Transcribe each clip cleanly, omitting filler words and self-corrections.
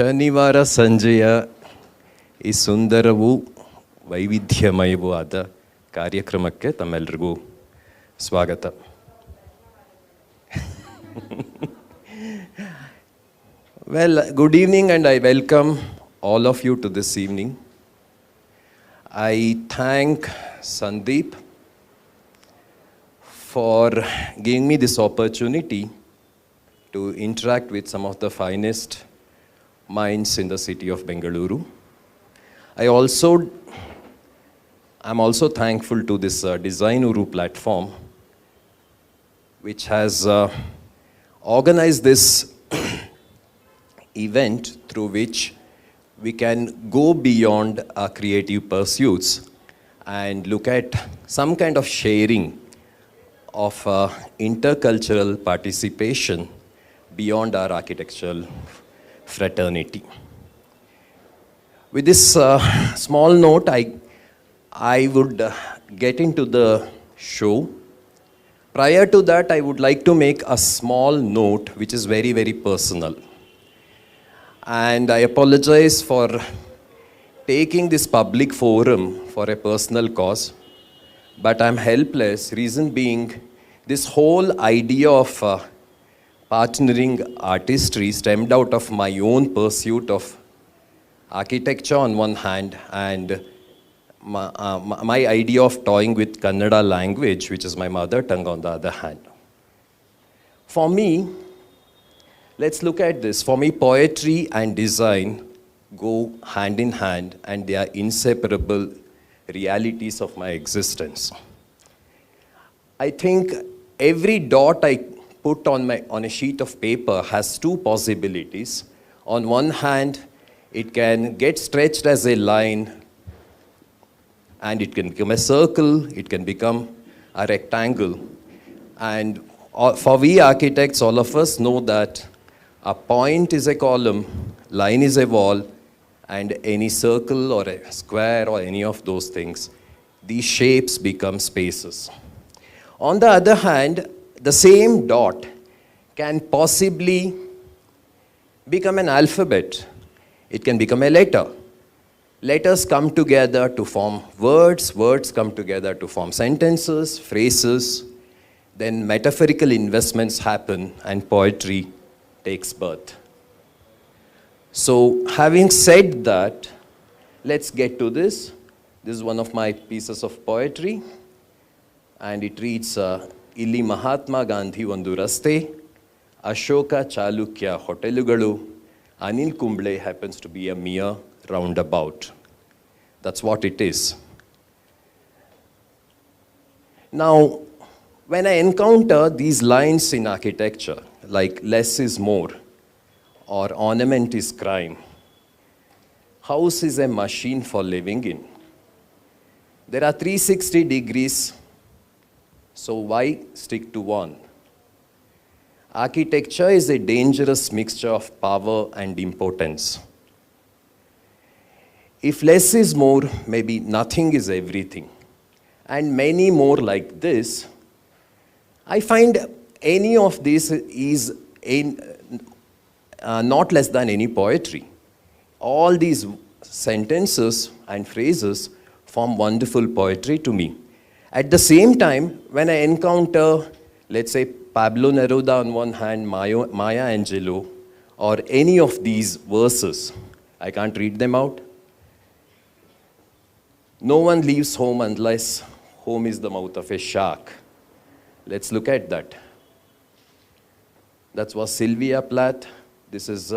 ಶನಿವಾರ ಸಂಜೆಯ ಈ ಸುಂದರವೂ ವೈವಿಧ್ಯಮಯವೂ ಆದ ಕಾರ್ಯಕ್ರಮಕ್ಕೆ ತಮ್ಮೆಲ್ಲರಿಗೂ ಸ್ವಾಗತ. Well, good evening and I welcome all of you to this evening. I thank Sandeep for giving me this opportunity to interact with some of the finest minds in the city of Bengaluru. I'm also thankful to this Designuru platform, which has organized this event through which we can go beyond our creative pursuits and look at some kind of sharing of intercultural participation beyond our architectural fraternity. With this small note, I would get into the show. Prior to that, I would like to make a small note which is very, very personal. And I apologize for taking this public forum for a personal cause, but I'm helpless. Reason being, this whole idea of partnering artistry stemmed out of my own pursuit of architecture on one hand and my idea of toying with Kannada language, which is my mother tongue, on the other hand. For me, let's look at this. For me, poetry and design go hand in hand and they are inseparable realities of my existence. I think every dot I put on a sheet of paper has two possibilities. On one hand, it can get stretched as a line and it can become a circle, it can become a rectangle. And for we architects, all of us know that a point is a column, line is a wall, and any circle or a square or any of those things, these shapes become spaces. On the other hand, the same dot can possibly become an alphabet. It can become a letter. Letters come together to form words, words come together to form sentences, phrases, then metaphorical investments happen and poetry takes birth. So, having said that, let's get to this. This is one of my pieces of poetry, and it reads, Illi Mahatma Gandhi Ondu Raste, Ashoka Chalukya Hotelugalu, Anil Kumble happens to be a mere roundabout. That's what it is. Now, when I encounter these lines in architecture, like less is more, or ornament is crime, house is a machine for living in. There are 360 degrees, so why stick to one? Architecture is a dangerous mixture of power and impotence. If less is more, maybe nothing is everything. And many more like this. I find any of this is not less than any poetry. All these sentences and phrases form wonderful poetry to me. At the same time, when I encounter, let's say, Pablo Neruda on one hand, Maya Angelou, or any of these verses, I can't read them out. No one leaves home unless home is the mouth of a shark. Let's look at that. That was Sylvia Plath. This is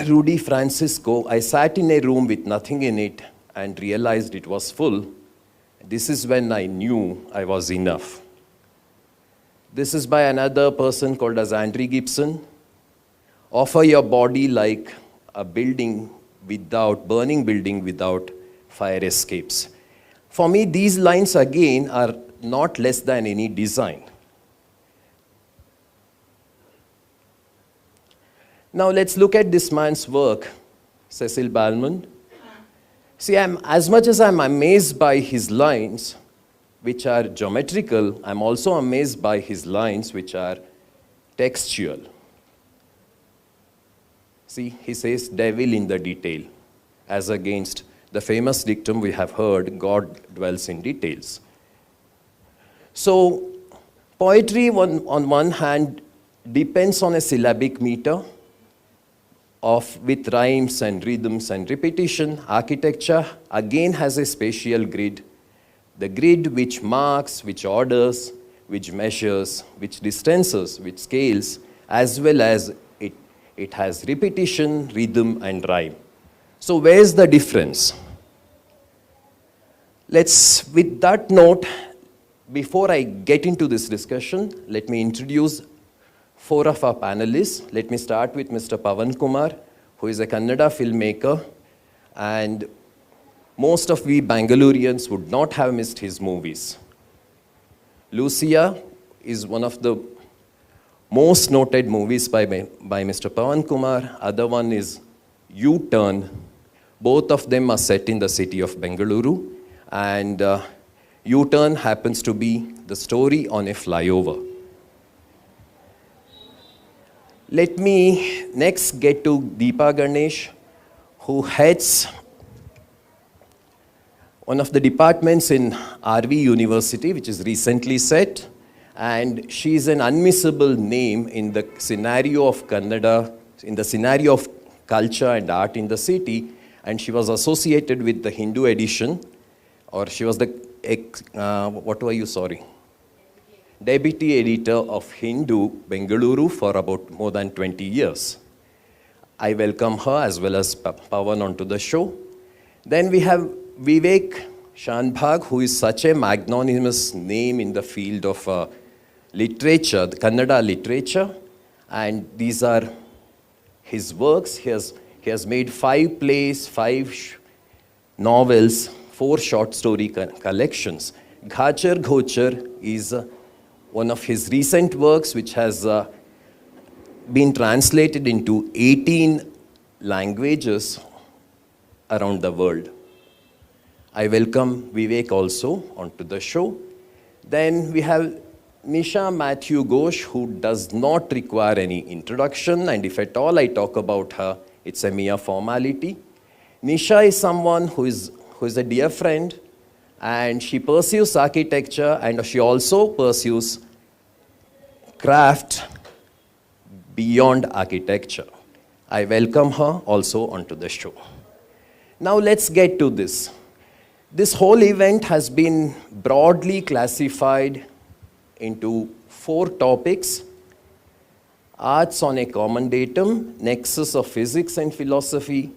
Rudy Francisco. I sat in a room with nothing in it and realized it was full. This is when I knew I was enough. This is by another person called as Andrew Gibson. Offer your body like a burning building without fire escapes. For me, these lines again are not less than any design. Now let's look at this man's work, Cecil Balmond. See, as much as I'm amazed by his lines, which are geometrical, I'm also amazed by his lines, which are textual. See, he says, devil in the detail, as against the famous dictum we have heard, God dwells in details. So, poetry on one hand depends on a syllabic meter with rhymes and rhythms and repetition. Architecture again has a spatial grid. The grid which marks, which orders, which measures, which distances, which scales, as well as it has repetition, rhythm, and rhyme. So where's the difference? With that note, before I get into this discussion, let me introduce 4 of our panelists. Let me start with Mr. Pavan Kumar, who is a Kannada filmmaker, and most of we Bangaloreans would not have missed his movies. Lucia is one of the most noted movies by Mr. Pavan Kumar. Other one is U-Turn. Both of them are set in the city of Bengaluru, and U-Turn happens to be the story on a flyover. Let me next get to Deepa Ganesh, who heads one of the departments in RV University, which is recently set, and she is an unmissable name in the scenario of Kannada, in the scenario of culture and art in the city, and she was associated with the Hindu edition, or she was the, deputy editor of Hindu Bengaluru for about more than 20 years. I welcome her as well as Pavan onto the show. Then we have Vivek Shanbhag, who is such a magnanimous name in the field of literature, the Kannada literature, and these are his works. He has made 5 plays, 5 novels, 4 short story collections. Ghachar Ghochar is one of his recent works, which has been translated into 18 languages around the world. I welcome Vivek also onto the show. Then we have Nisha Matthew Ghosh, who does not require any introduction, and if at all I talk about her, it's a mere formality. Nisha is someone who is a dear friend, and she pursues architecture, and she also pursues craft beyond architecture. I welcome her also onto the show. Now let's get to this. This whole event has been broadly classified into 4 topics: arts on a common datum, nexus of physics and philosophy,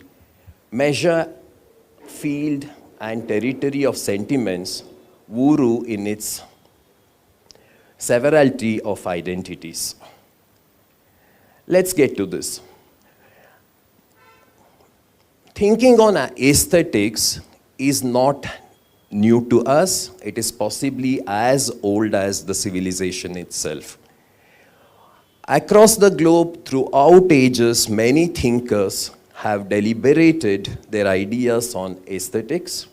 measure, field, and territory of sentiments, Uru in its severalty of identities. Let's get to this. Thinking on aesthetics is not new to us. It is possibly as old as the civilization itself. Across the globe, throughout ages, many thinkers have deliberated their ideas on aesthetics.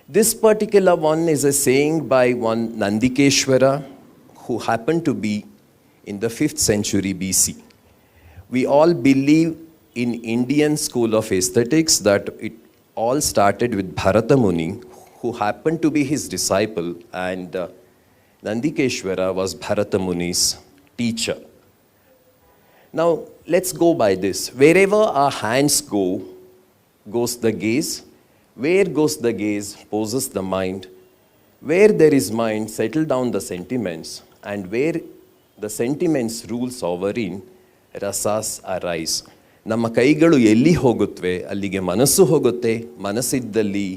This particular one is a saying by one Nandikeshwara, who happened to be in the 5th century BC. We all believe in Indian school of aesthetics that it all started with Bharata Muni, who happened to be his disciple, and Nandikeshwara was Bharata Muni's teacher. Now, let's go by this. Wherever our hands go, goes the gaze. Where goes the gaze, poses the mind. Where there is mind, settle down the sentiments. And where the sentiments rule sovereign, rasas arise. ನಮ್ಮ ಕೈಗಳು ಎಲ್ಲಿ ಹೋಗುತ್ತವೆ ಅಲ್ಲಿಗೆ ಮನಸ್ಸು ಹೋಗುತ್ತೆ, ಮನಸ್ಸಿದ್ದಲ್ಲಿ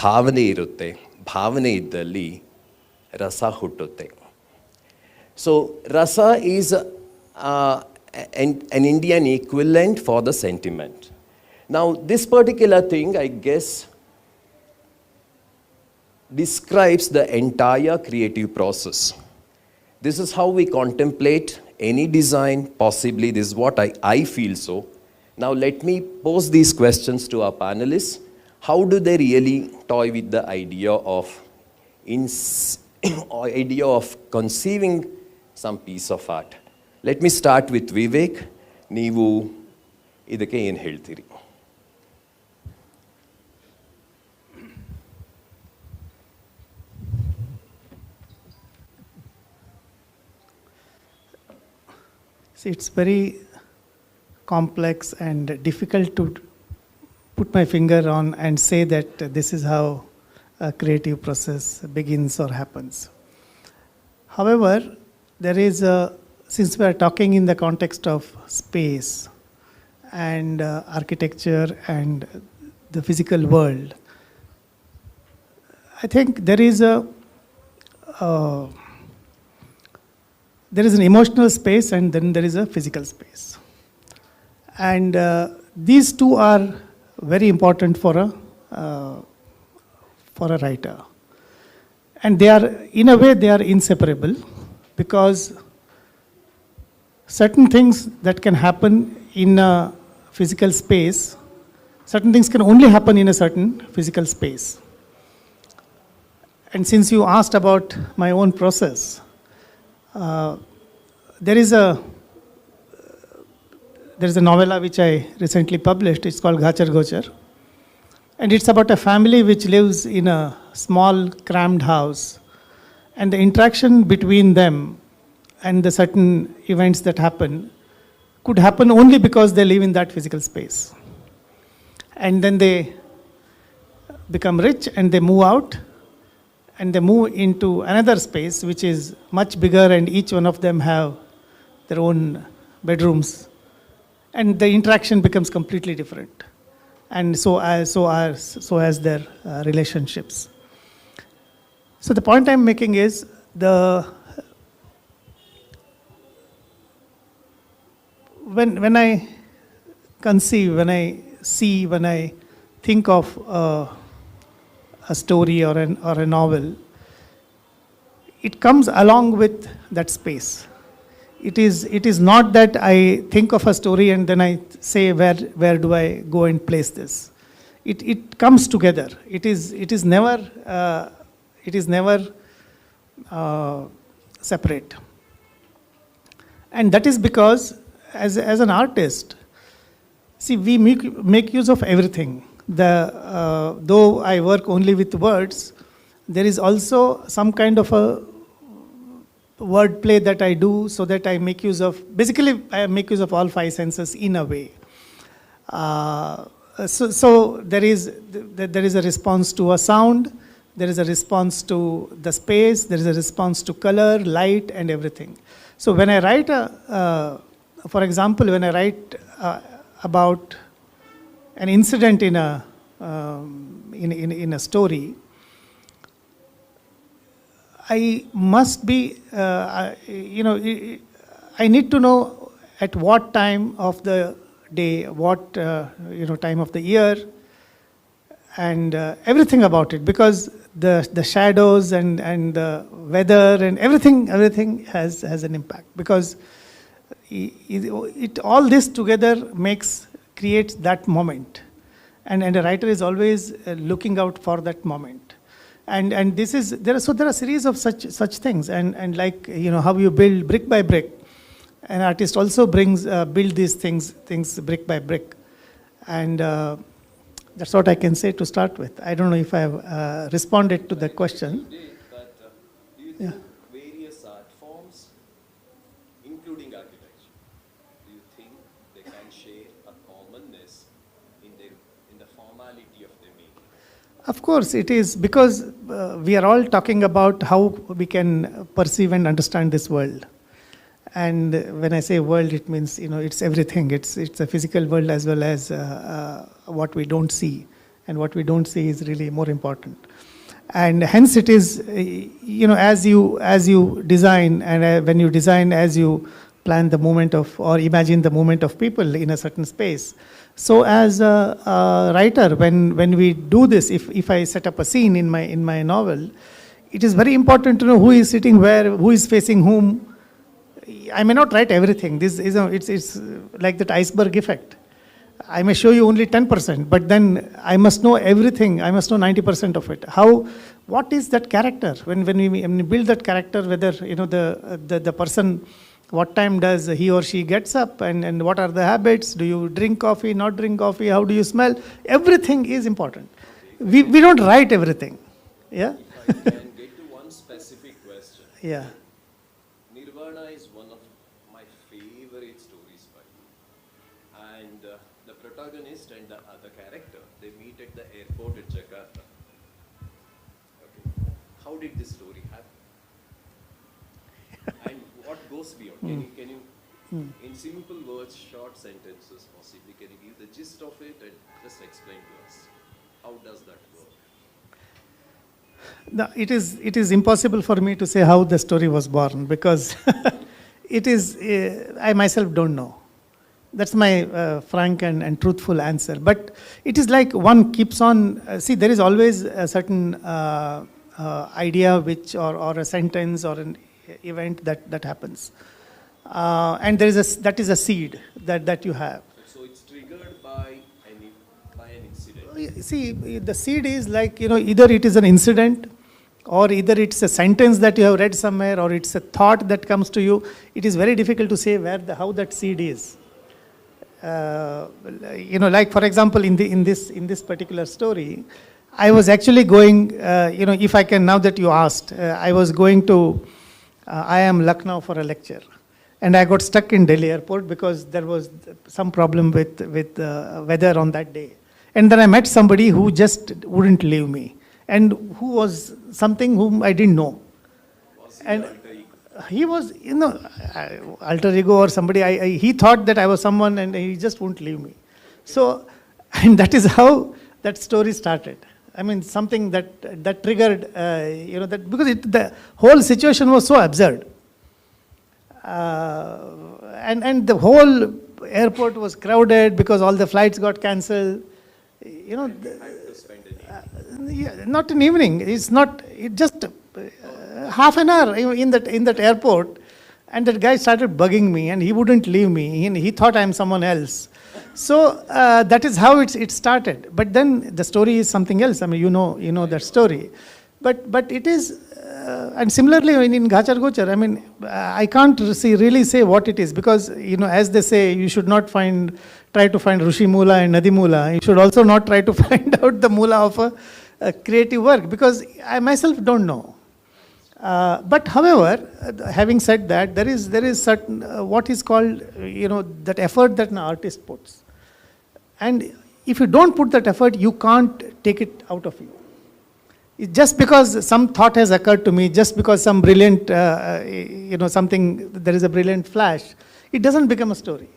ಭಾವನೆ ಇರುತ್ತೆ, ಭಾವನೆ ಇದ್ದಲ್ಲಿ ರಸ ಹುಟ್ಟುತ್ತೆ. So rasa is an Indian equivalent for the sentiment. Now this particular thing, I guess, describes the entire creative process. This is how we contemplate any design, possibly this is what I feel so. Now let me pose these questions to our panelists. How do they really toy with the idea of conceiving some piece of art? Let me start with Vivek. ನೀವು ಇದಕ್ಕೆ ಏನು ಹೇಳ್ತೀರಿ? See, it's very complex and difficult to put my finger on and say that this is how a creative process begins or happens. However, there is since we are talking in the context of space and architecture and the physical world, I think there is an emotional space and then there is a physical space. And these two are very important for a writer. And they are, in a way, they are inseparable, because certain things that can happen in a physical space, certain things can only happen in a certain physical space. And since you asked about my own process, there is a novella which I recently published. It's called Ghachar Gochar. And it's about a family which lives in a small, crammed house. And the interaction between them and the certain events that happen could happen only because they live in that physical space. And then they become rich and they move out. And they move into another space which is much bigger, and each one of them have their own bedrooms. And the interaction becomes completely different. And so as their relationships. So the point I'm making is when I conceive, when I see, when I think of a story or a novel, it comes along with that space. It is not that I think of a story and then I say where do I go and place this. It comes together. It is never separate. And that is because as an artist, see, we make use of everything. Though I work only with words, there is also some kind of a word play that I do, so that I make use of, basically I make use of all five senses in a way. So there is a response to a sound, there is a response to the space, there is a response to color, light, and everything. So when I write, for example, when I write about an incident in a story, I must be, I need to know at what time of the day, what time of the year, and everything about it, because the shadows and the weather and everything has an impact, because all this together creates that moment, and a writer is always looking out for that moment. And there are a series of such things, and like how you build brick by brick, an artist also build these things brick by brick, and that's what I can say to start with. I don't know if I have responded to the question. But do you think various art forms, including architecture, do you think they can share a commonness in the formality of their making? Of course it is, because we are all talking about how we can perceive and understand this world. And when I say world, it means, it's everything. It's a physical world as well as what we don't see. And what we don't see is really more important. And hence it is, as you design, and when you design, as you plan the movement of, or imagine the movement of people in a certain space. So as a writer, when we do this, if I set up a scene in my novel, it is very important to know who is sitting where, who is facing whom. I may not write everything. It's like that iceberg effect. I may show you only 10%, but then I must know everything. I must know 90% of it. What is that character? When we build that character, whether the person What time does he or she gets up, and what are the habits? Do you drink coffee, not drink coffee? How do you smell? Everything is important. We don't write everything. Yeah? If I can get to one specific question. Yeah. Nirvana is one of my favorite stories by you. And the protagonist and the other character, they meet at the airport at Jakarta. Okay. How did this story happen? And what goes beyond? Can you in simple words, short sentences possibly, can you give the gist of it and just explain to us? How does that work? No, it is impossible for me to say how the story was born, because it is, I myself don't know. That's my frank and truthful answer. But it is like one keeps on, see, there is always a certain idea which, or a sentence or an event that happens. And there is that is a seed that you have. So it's triggered by an incident. See, the seed is like, either it is an incident, or either it's a sentence that you have read somewhere, or it's a thought that comes to you. It is very difficult to say how that seed is. Like for example, in this particular story, I was actually going, if I can, now that you asked, I was going to, I am Lucknow for a lecture. And I got stuck in Delhi airport because there was some problem with weather on that day. And then I met somebody who just wouldn't leave me, and who was something whom I didn't know. And he was, alter ego or somebody. He thought that I was someone, and he just wouldn't leave me. So, and that is how that story started. I mean, something that triggered, that because the whole situation was so absurd. And the whole airport was crowded because all the flights got cancelled. Not an evening. It's not. It just half an hour in that airport, and that guy started bugging me, and he wouldn't leave me. And he thought I'm someone else. So that is how it started. But then the story is something else. I mean, you know that story. But it is. And similarly, in Ghachar Gochar, I mean, I can't really say what it is, because, as they say, you should not try to find Rushi Mula and Nadi Mula. You should also not try to find out the Mula of a creative work, because I myself don't know. But however, having said that, there is certain, what is called, that effort that an artist puts. And if you don't put that effort, you can't take it out of you. Just because some thought has occurred to me, just because some brilliant, something, there is a brilliant flash, it doesn't become a story.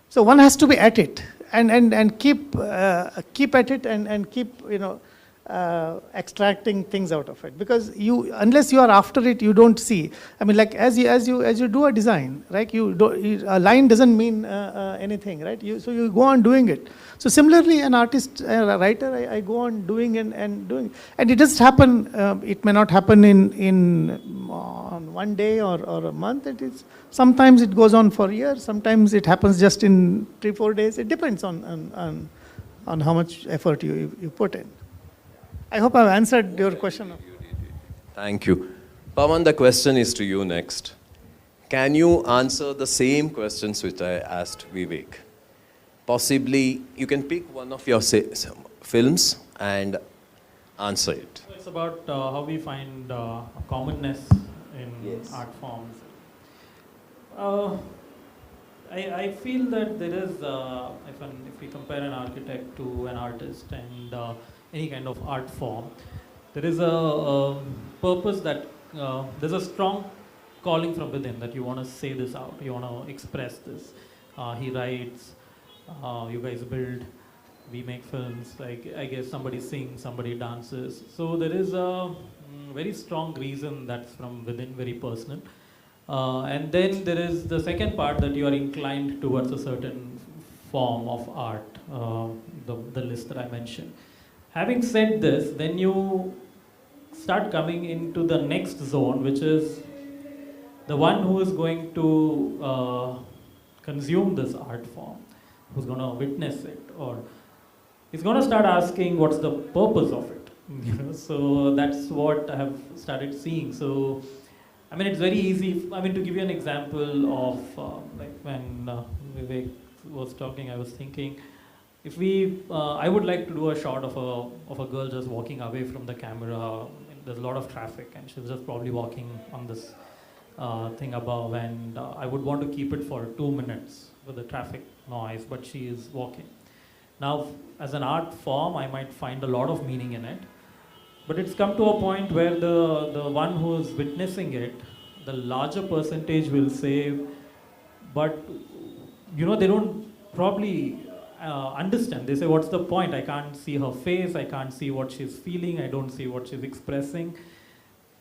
So one has to be at it, and keep at it, and keep, extracting things out of it. Because unless you are after it, you don't see. I mean, like as you do a design, right? A line doesn't mean anything, right? So you go on doing it. So similarly, an artist, a writer, I go on doing and doing, and it doesn't happen. It may not happen on one day or a month. Sometimes it goes on for years. Sometimes it happens just in 3-4 days. It depends on how much effort you put in. I hope I've answered your question. Thank you. Pawan, the question is to you next. Can you answer the same questions which I asked Vivek? Possibly, you can pick one of your films and answer it. It's about how we find a commonness in art forms. I feel that there is, if we compare an architect to an artist and any kind of art form, there is a purpose that, there's a strong calling from within that you want to say this out, you want to express this. He writes, you guys build, we make films, like I guess somebody sings, somebody dances. So there is a very strong reason that's from within, very personal. And then there is the second part, that you are inclined towards a certain form of art, the list that I mentioned. Having said this, then you start coming into the next zone, which is the one who is going to consume this art form, who's going to witness it, or is going to start asking what's the purpose of it. So that's what I have started seeing. So I mean, it's very easy. I mean, to give you an example of like when Vivek was talking, I was thinking, if we, I would like to do a shot of a girl just walking away from the camera. There's a lot of traffic, and she's just probably walking on this thing above, and I would want to keep it for 2 minutes with the traffic noise, but she is walking. Now, as an art form, I might find a lot of meaning in it. But it's come to a point where the one who is witnessing it, the larger percentage will say, but they don't probably understand. They say, what's the point? I can't see her face, I can't see what she's feeling, I don't see what she's expressing.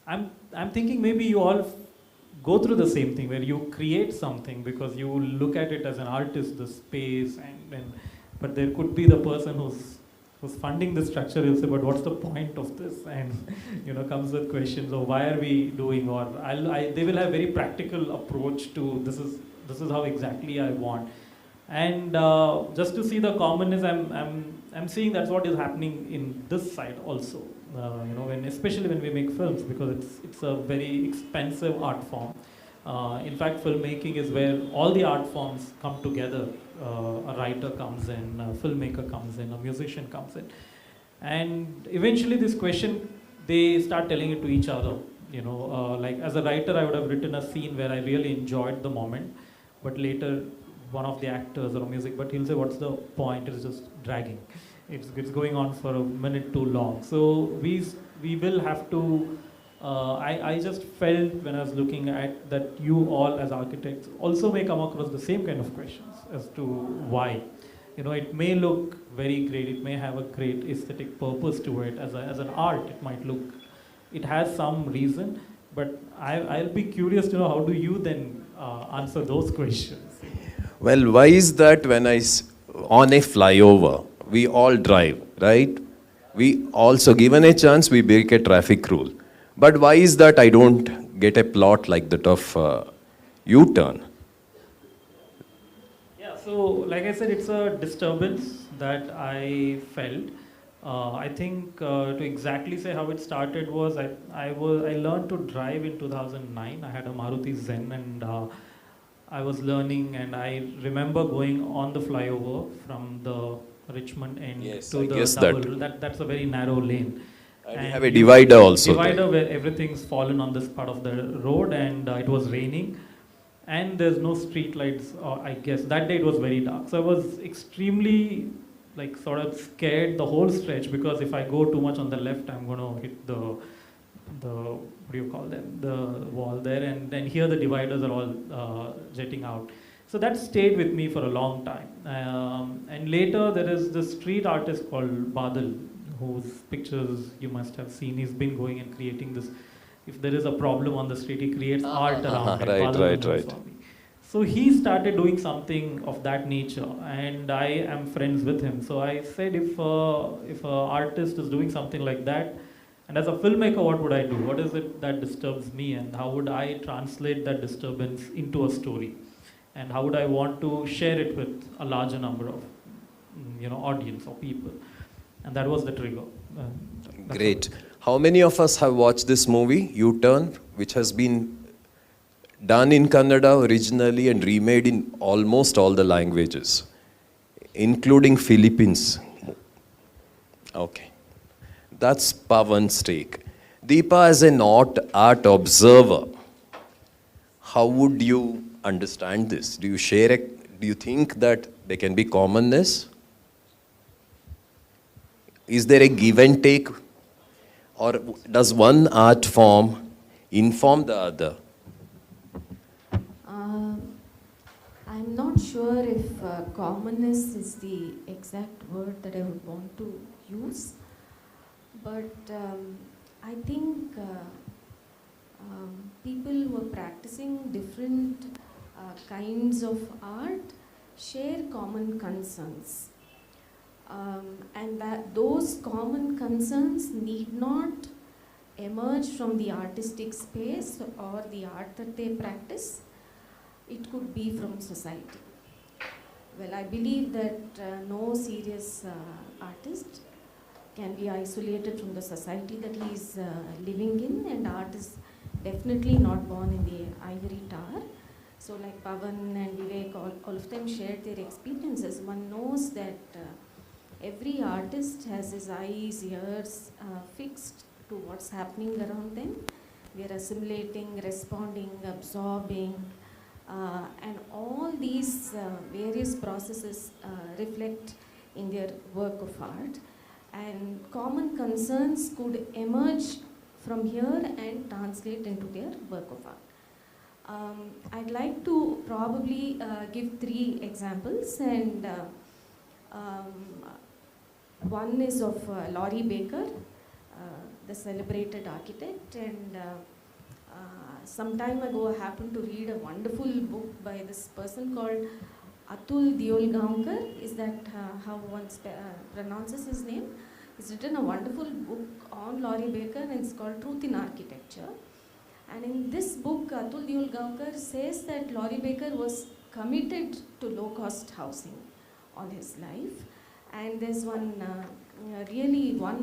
I'm thinking maybe you all go through the same thing, where you create something because you look at it as an artist, the space, but there could be the person who's funding the structure will say, but what's the point of this? And comes with questions of why are we doing, or they will have very practical approach to this is how exactly I want. And just to see the commonness, I'm seeing that's what is happening in this side also. Especially when we make films, because it's a very expensive art form. In fact, filmmaking is where all the art forms come together. A writer comes in, a filmmaker comes in, a musician comes in. And eventually this question, they start telling it to each other. Like as a writer, I would have written a scene where I really enjoyed the moment, but later one of the actors or music, but he'll say, what's the point? It's just dragging. It's going on for a minute too long. So we will have to, I just felt when I was looking at that you all as architects also may come across the same kind of questions as to why. It may look very great, it may have a great aesthetic purpose to it. As an art, it might look, it has some reason, but I'll be curious to know how do you then answer those questions? Well, why is that when on a flyover, we all drive, right? We also, given a chance, we break a traffic rule. But why is that I don't get a plot like that of U-turn? Yeah, so like I said, it's a disturbance that I felt. I think to exactly say how it started was, I learned to drive in 2009. I had a Maruti Zen, and I was learning, and I remember going on the flyover from the Richmond end to the double. That's a very narrow lane. And you have a divider also. Divider where everything's fallen on this part of the road, and it was raining, and there's no street lights. I guess that day it was very dark, so I was extremely sort of scared the whole stretch, because if I go too much on the left, I'm going to hit the what do you call them, the wall there, and then here the dividers are all jetting out. So that stayed with me for a long time. And later there is this street artist called Badal, whose pictures you must have seen. He's been going and creating this. If there is a problem on the street, he creates art around it. Right. So he started doing something of that nature, and I am friends with him. So I said, if an artist is doing something like that, and as a filmmaker, what would I do? What is it that disturbs me, and how would I translate that disturbance into a story? And how would I want to share it with a larger number of audience or people? And that was the trigger. Great. How many of us have watched this movie, U-Turn, which has been done in Kannada originally and remade in almost all the languages, including Philippines? Okay. That's Pavan's take. Deepa, as an art observer, how would you understand this? Do you think that there can be commonness? Is there a give and take? Or does one art form inform the other? I'm not sure if commonness is the exact word that I would want to use, but I think people who are practicing different kinds of art share common concerns. And that those common concerns need not emerge from the artistic space or the art that they practice. It could be from society. Well, I believe that no serious artist can be isolated from the society that he is living in, and art is definitely not born in the ivory tower. So like Pavan and Vivek, all of them shared their experiences. One knows that every artist has his eyes, ears fixed to what's happening around them. We are assimilating, responding, absorbing, and all these various processes reflect in their work of art. And common concerns could emerge from here and translate into their work of art. I'd like to probably give 3 examples, and one is of Laurie Baker, the celebrated architect, and some time ago I happened to read a wonderful book by this person called Atul Diolgaonkar. Is that how one pronounces his name? He's written a wonderful book on Laurie Baker, and it's called Truth in Architecture. And in this book, Atul Diolgaonkar says that Laurie Baker was committed to low-cost housing all his life. And there's one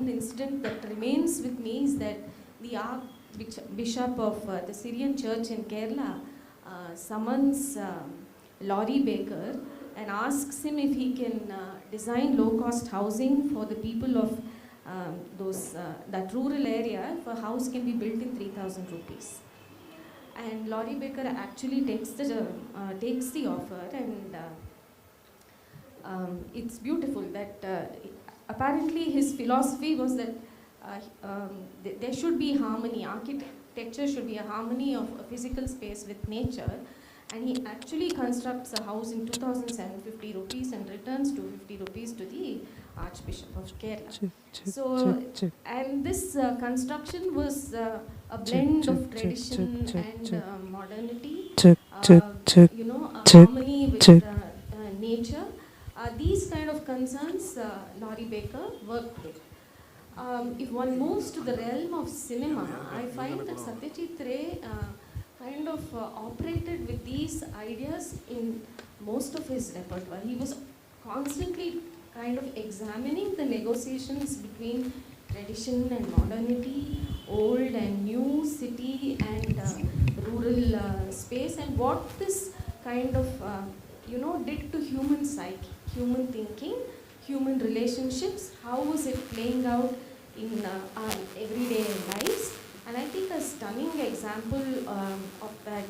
incident that remains with me is that the Archbishop of the Syrian Church in Kerala summons Laurie Baker and asks him if he can design low-cost housing for the people of that rural area. If a house can be built in 3,000 rupees. And Laurie Baker actually takes the offer, and it's beautiful that apparently his philosophy was that there should be harmony. Architecture should be a harmony of a physical space with nature. And he actually constructs a house in 2,750 rupees and returns 250 rupees to the Archbishop of Kerala. So, and this construction was a blend of tradition and modernity, a harmony with nature. These kind of concerns Laurie Baker worked with. If one moves to the realm of cinema, I find that Satyajit Ray kind of operated with these ideas in most of his repertoire. He was constantly kind of examining the negotiations between tradition and modernity, old and new, city and rural space, and what this kind of did to human psyche, human thinking, human relationships. How was it playing out in our everyday lives? And I think a stunning example of that,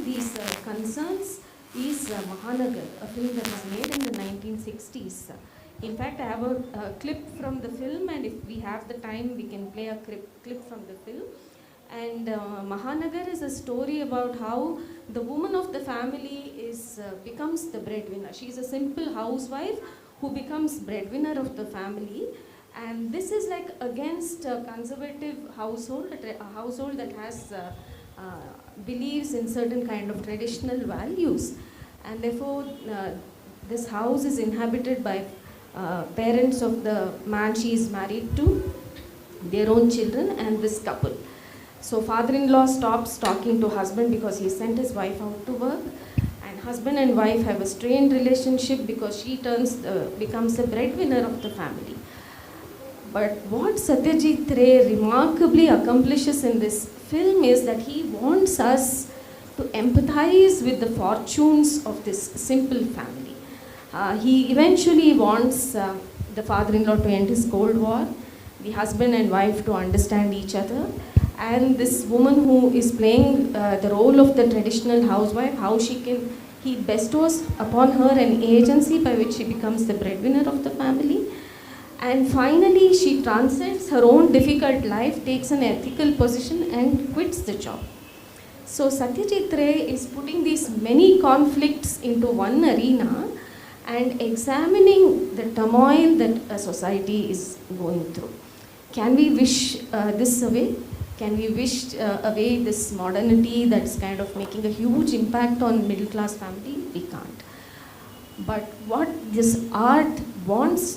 these concerns is Mahanagar, a film that was made in the 1960s. In fact, I have a clip from the film, and if we have the time, we can play a clip from the film. And Mahanagar is a story about how the woman of the family becomes the breadwinner. She is a simple housewife who becomes breadwinner of the family. And this is like against a conservative household, a household that has believes in certain kind of traditional values. And therefore, this house is inhabited by parents of the man she is married to, their own children, and this couple. So father-in-law stops talking to husband because he sent his wife out to work. And husband and wife have a strained relationship because she becomes the breadwinner of the family. But what Satyajit Ray remarkably accomplishes in this film is that he wants us to empathize with the fortunes of this simple family. He eventually wants the father-in-law to end his Cold War, the husband and wife to understand each other, and this woman who is playing the role of the traditional housewife, he bestows upon her an agency by which she becomes the breadwinner of the family. And finally, she transcends her own difficult life, takes an ethical position and quits the job. So Satyajit Ray is putting these many conflicts into one arena and examining the turmoil that a society is going through. Can we wish this away? Can we wish away this modernity that's kind of making a huge impact on middle class family? We can't. But what this art wants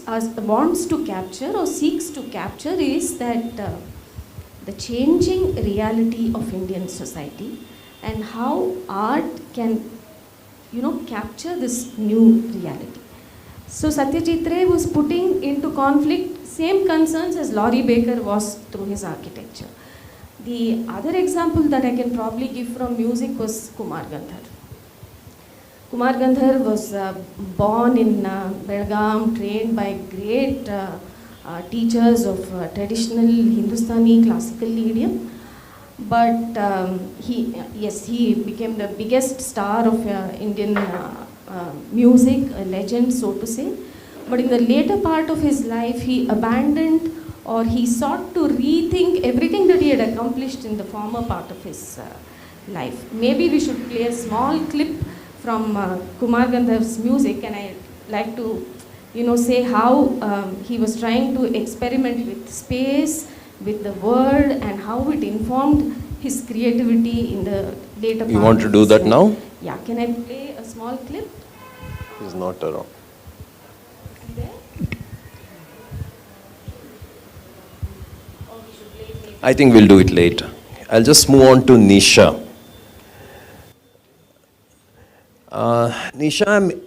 to capture or seeks to capture is that the changing reality of Indian society and how art can, capture this new reality. So Satyajit Ray was putting into conflict same concerns as Laurie Baker was through his architecture. The other example that I can probably give from music was Kumar Gandhar. Kumar Gandhar was born in Belgaum, trained by great teachers of traditional Hindustani classical idiom. But he became the biggest star of Indian music, a legend, so to say. But in the later part of his life, he abandoned or he sought to rethink everything that he had accomplished in the former part of his life. Maybe we should play a small clip from Kumar Gandhar's music, and I'd like to, say how he was trying to experiment with space, with the word, and how it informed his creativity in the later part. You want to do that now? Yeah, can I play a small clip? He's not around. I think we'll do it later. I'll just move on to Nisha. Nisha,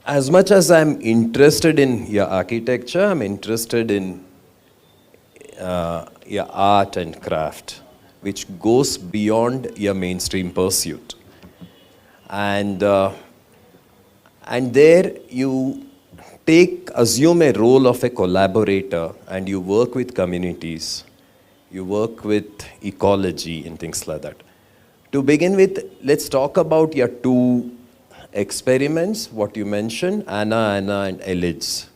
as much as I'm interested in your architecture, I'm interested in your art and craft, which goes beyond your mainstream pursuit. And there you assume a role of a collaborator, and you work with communities. You work with ecology and things like that. To begin with, let's talk about your two experiments, what you mentioned, Anna, and Elids.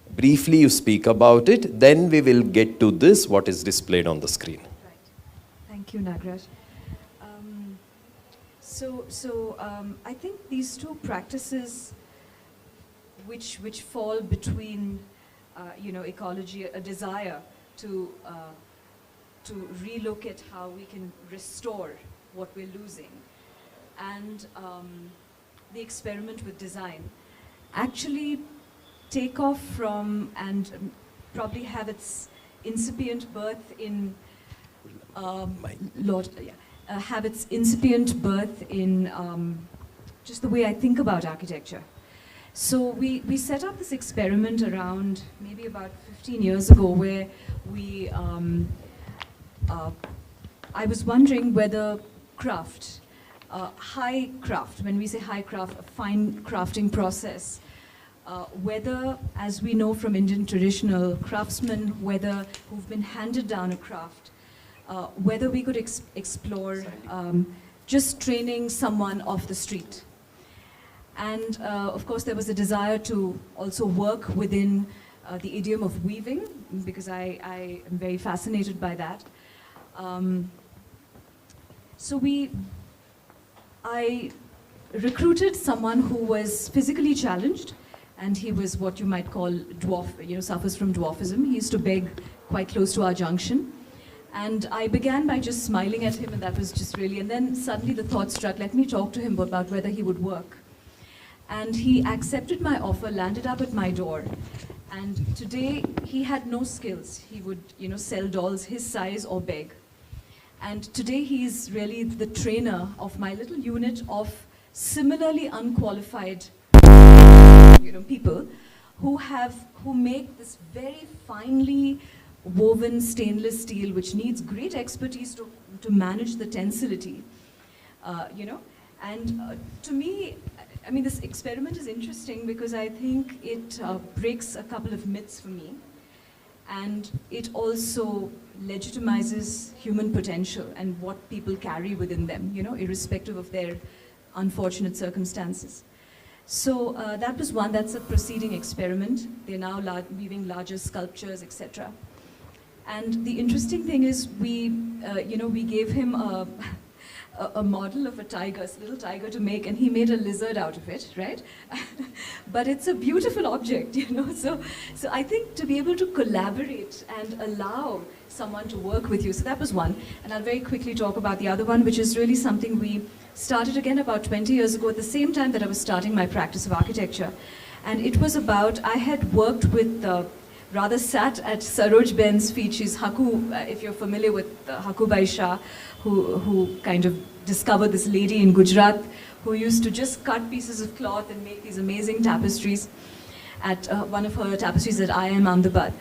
Briefly, you speak about it, then we will get to this, what is displayed on the screen. Right. Thank you, Nagraj. I think these two practices which fall between, ecology, a desire to relook at how we can restore what we're losing, and the experiment with design actually take off from and probably have its incipient birth in just the way I think about architecture. So we set up this experiment around maybe about 15 years ago, where I was wondering whether craft, high craft, when we say high craft, a fine crafting process, whether, as we know from Indian traditional craftsmen, whether who've been handed down a craft, whether we could explore just training someone off the street. And of course, there was a desire to also work within the idiom of weaving, because I am very fascinated by that. I recruited someone who was physically challenged, and he was what you might call dwarf, suffers from dwarfism. He used to beg quite close to our junction. And I began by just smiling at him, and that was just really, and then suddenly the thought struck, let me talk to him about whether he would work. And he accepted my offer, landed up at my door. And today, he had no skills. He would, sell dolls his size or beg. And today, he's really the trainer of my little unit of similarly unqualified, people who make this very finely woven stainless steel, which needs great expertise to manage the tensility, And to me, this experiment is interesting because I think it breaks a couple of myths for me, and it also legitimizes human potential and what people carry within them, irrespective of their unfortunate circumstances. So that was one. That's a proceeding experiment. They're now weaving larger sculptures, etc. And the interesting thing is, we gave him a model of a tiger, a little tiger to make, and he made a lizard out of it, right? But it's a beautiful object, So I think to be able to collaborate and allow someone to work with you, so that was one. And I'll very quickly talk about the other one, which is really something we started again about 20 years ago, at the same time that I was starting my practice of architecture. And it was about, I had worked with rather sat at Saroj Ben's feet. She's Haku, if you're familiar with Haku Bai Shah, who kind of discovered this lady in Gujarat who used to just cut pieces of cloth and make these amazing tapestries at one of her tapestries at IIM Ahmedabad.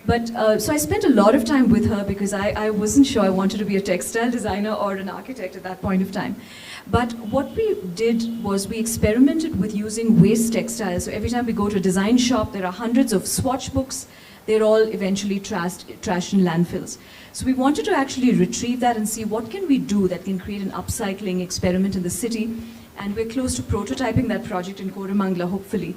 But so I spent a lot of time with her because I wasn't sure I wanted to be a textile designer or an architect at that point of time. But what we did was we experimented with using waste textiles. So every time we go to a design shop, there are hundreds of swatch books. They're all eventually trashed in landfills. So we wanted to actually retrieve that and see what can we do that can create an upcycling experiment in the city. And we're close to prototyping that project in Koramangala, hopefully.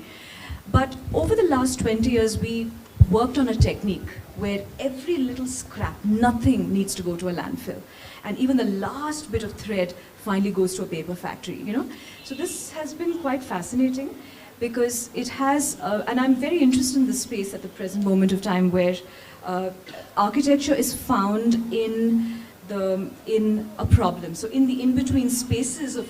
But over the last 20 years, we worked on a technique where every little scrap, nothing needs to go to a landfill. And even the last bit of thread finally goes to a paper factory, you know? So this has been quite fascinating because it has, and I'm very interested in the space at the present moment of time where architecture is found in a problem. So in the in-between spaces of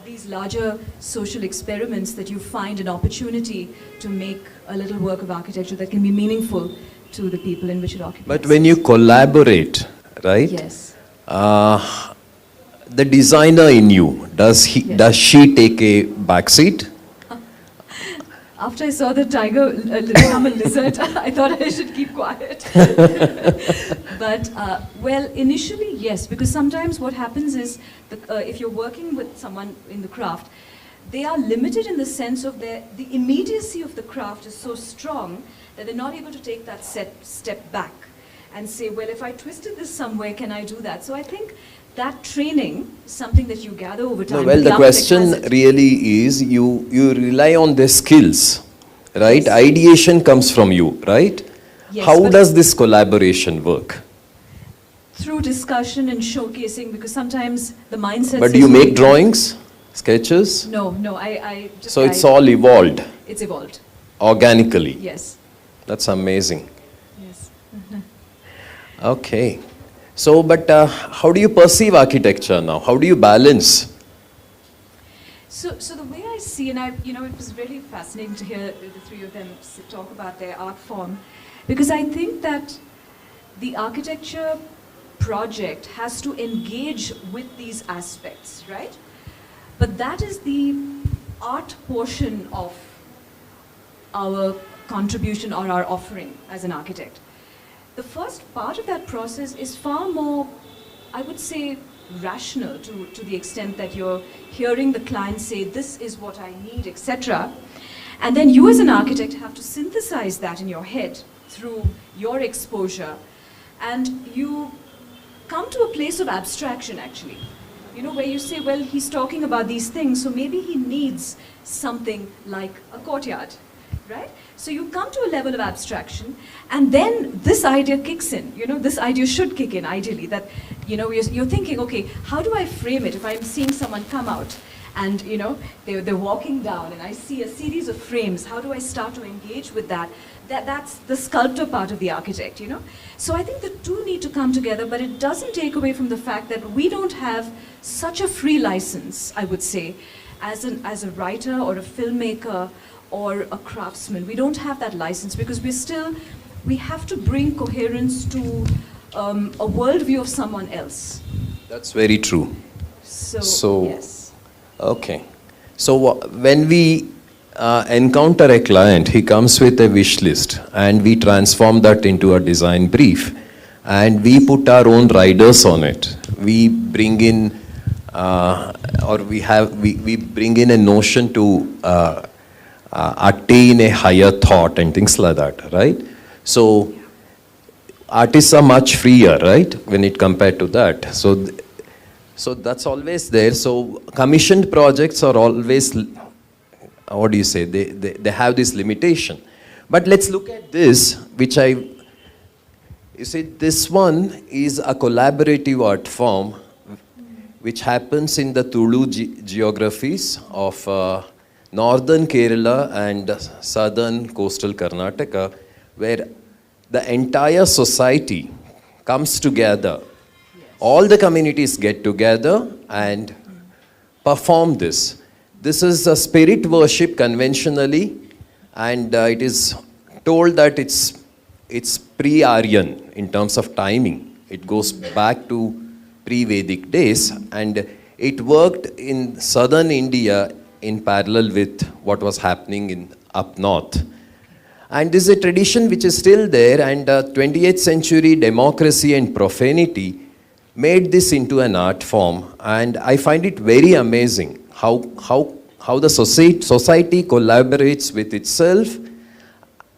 these larger social experiments that you find an opportunity to make a little work of architecture that can be meaningful to the people in which it occupies. But when you collaborate, right? Yes. The designer in you, does she take a backseat? After I saw the tiger become a lizard, I thought I should keep quiet. But, well, initially, yes, because sometimes what happens is, if you're working with someone in the craft, they are limited in the sense of the immediacy of the craft is so strong that they're not able to take that step back and say, well, if I twisted this somewhere, can I do that? So I think that training is something that you gather over time. No, well, the question really is, you rely on their skills, right? Yes. Ideation comes from you, right? Yes, how does this collaboration work? Through discussion and showcasing, because sometimes the mindset... But do you make drawings, sketches? No, I just... So it's all evolved? It's evolved. Organically? Yes. That's amazing. Yes. Okay. So, but how do you perceive architecture now? How do you balance? So the way I see, and it was really fascinating to hear the three of them talk about their art form, because I think that the architecture project has to engage with these aspects, right? But that is the art portion of our contribution or our offering as an architect. The first part of that process is far more, I would say, rational to the extent that you're hearing the client say, this is what I need, etc. And then you as an architect have to synthesize that in your head through your exposure. And you come to a place of abstraction, actually. You know, where you say, well, he's talking about these things, so maybe he needs something like a courtyard, right? So you come to a level of abstraction, and then this idea kicks in. You know, this idea should kick in, ideally, that, you know, you're thinking, okay, how do I frame it if I'm seeing someone come out and, you know, they're walking down and I see a series of frames, how do I start to engage with that? That's the sculptor part of the architect, you know? So I think the two need to come together, but it doesn't take away from the fact that we don't have such a free license, I would say, as a writer or a filmmaker or a craftsman. We don't have that license because we have to bring coherence to a worldview of someone else. That's very true. So yes. Okay. So when we encounter a client, he comes with a wish list and we transform that into a design brief and we put our own riders on it. We bring in we bring in a notion to attain a higher thought and things like that, right? So artists are much freer, right, when it compared to that. So that's always there. So commissioned projects are always, what do you say, they have this limitation. But let's look at this, which you see, this one is a collaborative art form which happens in the Tulu geographies of northern Kerala and southern coastal Karnataka, where the entire society comes together. Yes. All the communities get together and perform this. This is a spirit worship conventionally, and it is told that it's pre-Aryan in terms of timing. It goes back to pre-Vedic days, and it worked in southern India in parallel with what was happening in up north. And this is a tradition which is still there, and 20th century democracy and profanity made this into an art form. And I find it very amazing how the society collaborates with itself,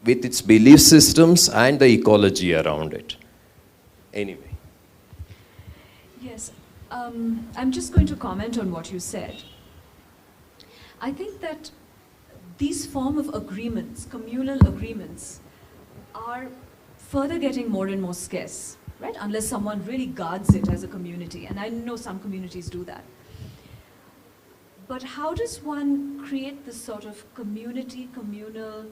with its belief systems and the ecology around it. Anyway. Yes, I'm just going to comment on what you said. I think that these form of agreements, communal agreements, are further getting more and more scarce, right? Unless someone really guards it as a community, and I know some communities do that. But how does one create this sort of communal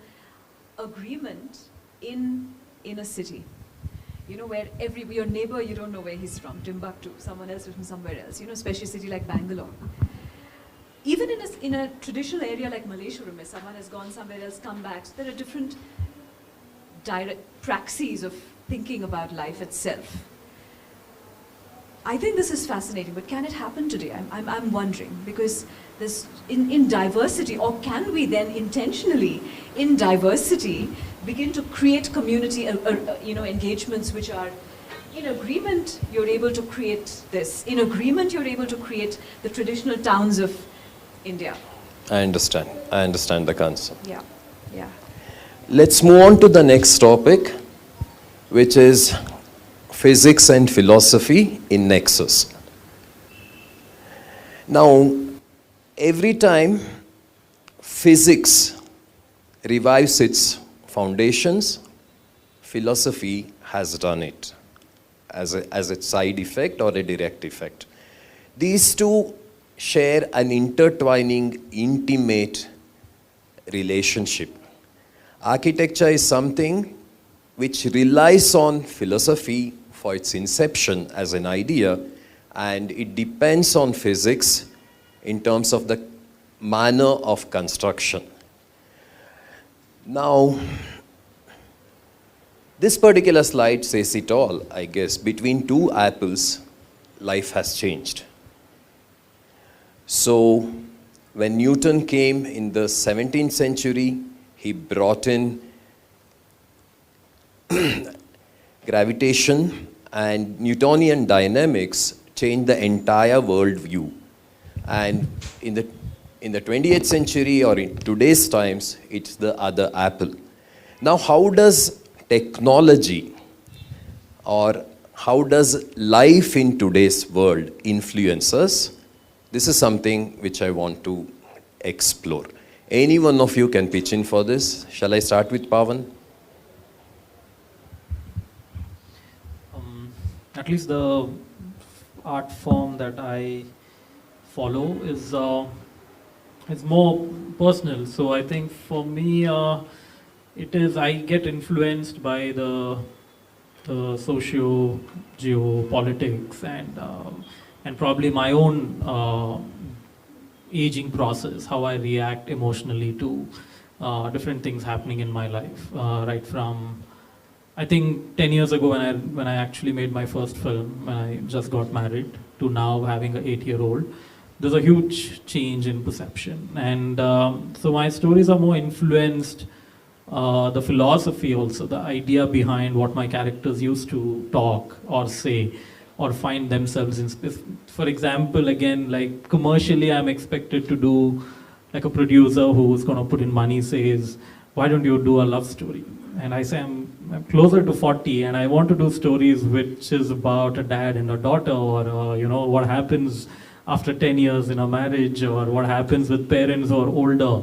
agreement in a city? You know, where your neighbor, you don't know where he's from, Timbuktu, someone else is from somewhere else, you know, especially a city like Bangalore. Even in a traditional area like Malleshwaram, where someone has gone somewhere else, come back, so there are different praxis of thinking about life itself. I think this is fascinating, but can it happen today? I'm wondering, because this in diversity, or can we then intentionally, in diversity, begin to create community, engagements which are in agreement? You're able to create this. In agreement, you're able to create the traditional towns of India. I understand the concept. Yeah, yeah. Let's move on to the next topic, which is physics and philosophy in nexus. Now, every time physics revives its foundations, philosophy has done it as a side effect or a direct effect. These two share an intertwining, intimate relationship. Architecture is something which relies on philosophy for its inception as an idea, and it depends on physics in terms of the manner of construction. Now, this particular slide says it all, I guess. Between two apples, life has changed. So, when Newton came in the 17th century, he brought in gravitation, and Newtonian dynamics changed the entire worldview. And in the 20th century, or in today's times, it's the other apple. Now, how does technology, or how does life in today's world influence us? This is something which I want to explore. Any one of you can pitch in for this. Shall I start with Pawan? At least the art form that I follow is more personal. So I think for me, I get influenced by the socio-geopolitics and probably my own aging process, how I react emotionally to different things happening in my life, right from, I think 10 years ago when I actually made my first film, when I just got married, to now having an 8-year-old, there's a huge change in perception. And so my stories are more influenced, the philosophy also, the idea behind what my characters used to talk or say or find themselves in. For example, again, like commercially I'm expected to do, like a producer who's going to put in money says, why don't you do a love story? And I say, I'm closer to 40 and I want to do stories which is about a dad and a daughter, or what happens after 10 years in a marriage, or what happens with parents who are older.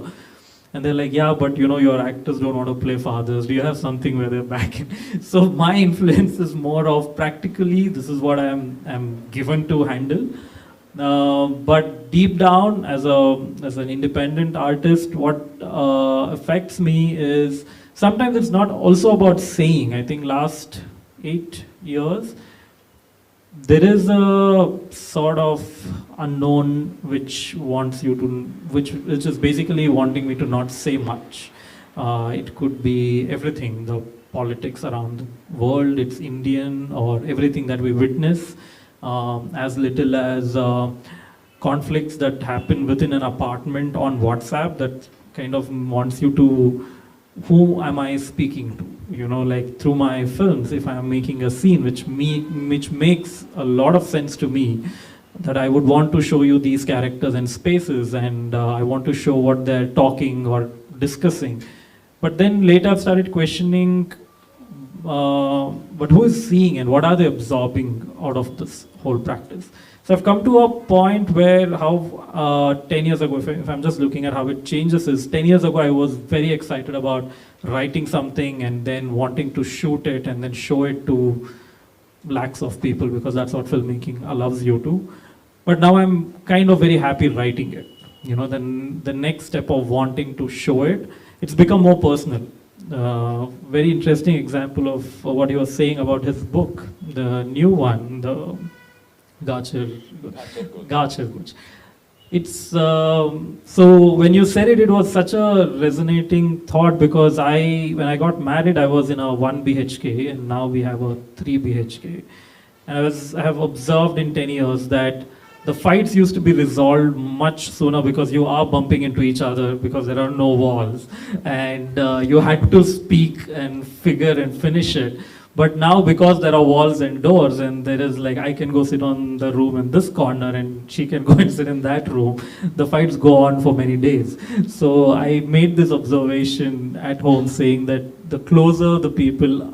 And they're like, yeah, but your actors don't want to play fathers. Do you have something where they're back in? So my influence is more of practically, this is what I'm given to handle. But deep down, as an independent artist, what affects me is, sometimes it's not also about saying. I think last 8 years, there is a sort of unknown which wants you to, which is basically wanting me to not say much. It could be everything, the politics around the world, it's Indian, or everything that we witness, as little as conflicts that happen within an apartment on WhatsApp that kind of wants you to who am I speaking to? You know, like through my films, if I am making a scene which makes a lot of sense to me, that I would want to show you these characters and spaces, and I want to show what they're talking or discussing. But then later I've started questioning, but who is seeing and what are they absorbing out of this whole practice? So I've come to a point where how 10 years ago, if I'm just looking at how it changes, is 10 years ago I was very excited about writing something and then wanting to shoot it and then show it to lakhs of people, because that's what filmmaking allows you to. But now I'm kind of very happy writing it. You know, then the next step of wanting to show it, it's become more personal. Very interesting example of what you were saying about his book, the new one, the Gachar. It's so when you said it, it was such a resonating thought, because when I got married, I was in a 1 BHK and now we have a 3 BHK. And I have observed in 10 years that the fights used to be resolved much sooner, because you are bumping into each other because there are no walls, and you had to speak and figure and finish it. But now, because there are walls and doors, and there is like, I can go sit on the room in this corner and she can go and sit in that room, the fights go on for many days. So I made this observation at home, saying that the closer the people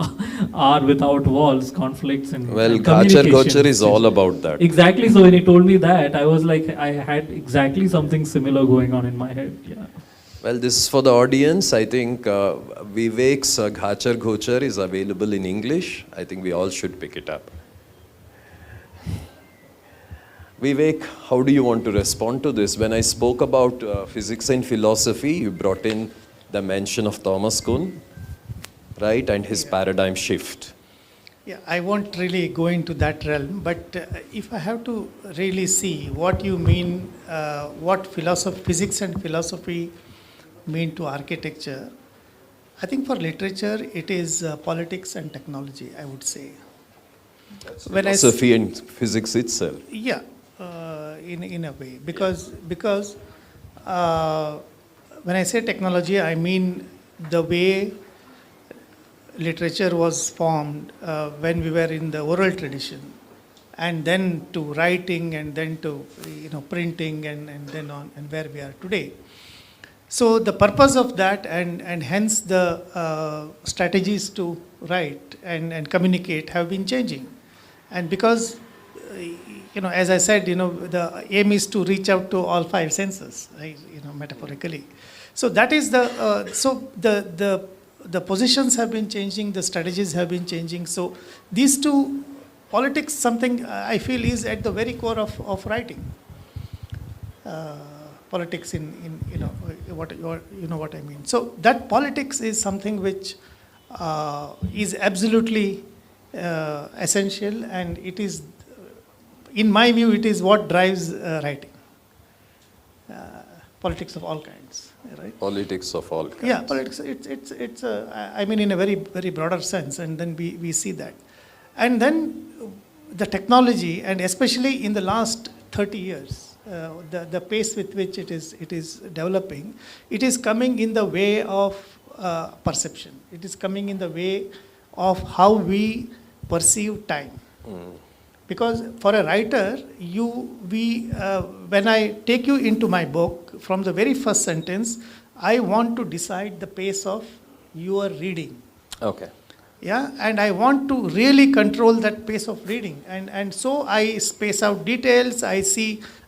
are without walls, conflicts and Gachar is all about that. Exactly. So when he told me that, I was like, I had exactly something similar going on in my head. Yeah. Well, this is for the audience. I think Vivek's Ghachar Ghochar is available in English. I think we all should pick it up. Vivek, how do you want to respond to this? When I spoke about physics and philosophy, you brought in the mention of Thomas Kuhn, right, and his paradigm shift. Yeah, I won't really go into that realm, but if I have to really see what you mean, what physics and philosophy mean to architecture, I think for literature it is politics and technology, I would say. When philosophy and physics itself. Yeah, in a way, because when I say technology, I mean the way literature was formed when we were in the oral tradition, and then to writing, and then to printing, and then on, and where we are today. So the purpose of that, and hence the strategies to write and communicate have been changing. And because, as I said, the aim is to reach out to all 5 senses, right, metaphorically. So that is the positions have been changing, the strategies have been changing. So these two, politics, something I feel is at the very core of writing. Politics in what I mean. So that politics is something which is absolutely essential, and it is, in my view, it is what drives writing. Politics of all kinds, right? Politics of all kinds. Yeah, politics. It's I mean, in a very, very broader sense, and then we see that, and then the technology, and especially in the last 30 years. The pace with which it is developing, it is coming in the way of perception. It is coming in the way of how we perceive time. Because for a writer, when I take you into my book, from the very first sentence, I want to decide the pace of your reading. Okay. Yeah, and I want to really control that pace of reading, and so I space out details.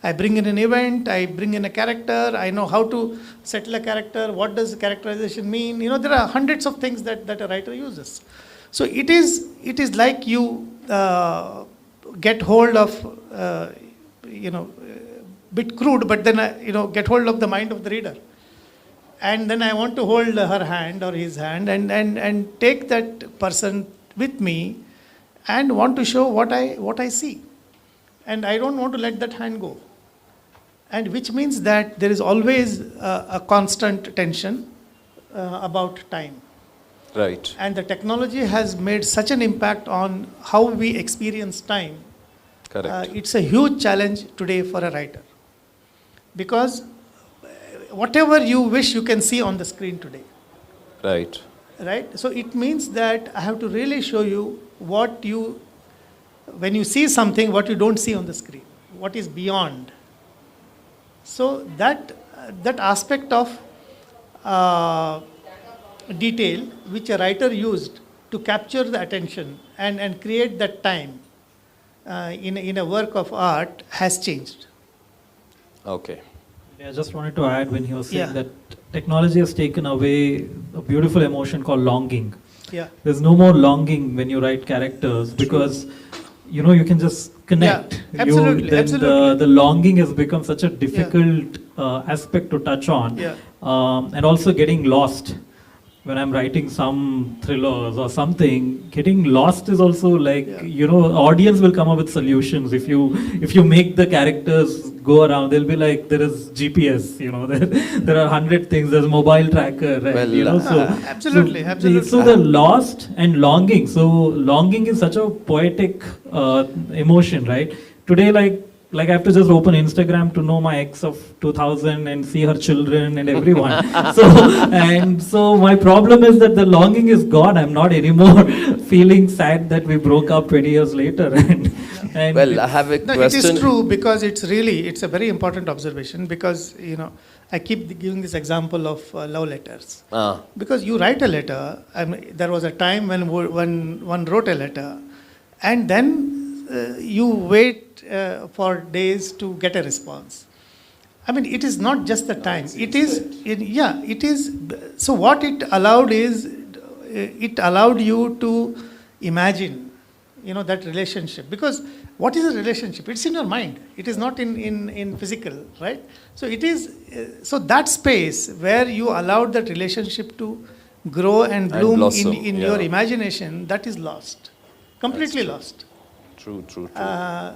I bring in an event, I bring in a character, I know how to settle a character, what does characterization mean. There are hundreds of things that a writer uses. So it is like you get hold of, bit crude, but then get hold of the mind of the reader. And then I want to hold her hand or his hand and take that person with me and want to show what I see. And I don't want to let that hand go. And which means that there is always a constant tension about time. Right. And the technology has made such an impact on how we experience time. Correct. It's a huge challenge today for a writer. Because whatever you wish, you can see on the screen today. Right. Right? So it means that I have to really show you what you, when you see something, what you don't see on the screen, what is beyond. So that aspect of detail which a writer used to capture the attention and create that time in a work of art has changed. Okay. I just wanted to add when he was saying Yeah. that technology has taken away a beautiful emotion called longing. Yeah. There's no more longing when you write characters because you can just connect. Yeah, absolutely, Then absolutely. The longing has become such a difficult aspect to touch on. Yeah. And also getting lost. When I'm writing some thrillers or something, getting lost is also like, audience will come up with solutions. If you make the characters go around, they'll be like, there is GPS, there are 100 things, there's mobile tracker, right? Well, absolutely, absolutely. So the lost and longing. So longing is such a poetic emotion, right? Today, like I have to just open Instagram to know my ex of 2000 and see her children and everyone. So my problem is that the longing is gone. I'm not anymore feeling sad that we broke up 20 years later. And Well, I have a No, question. it is true because it's a very important observation because, I keep giving this example of love letters. Because you write a letter, there was a time when one wrote a letter and then you wait for days to get a response. It is not just the time. It is. So what it allowed is, it allowed you to imagine, that relationship. Because what is a relationship? It's in your mind. It is not in physical, right? So it is. So that space where you allowed that relationship to grow and bloom blossom, in yeah. your imagination, that is lost, completely lost. True.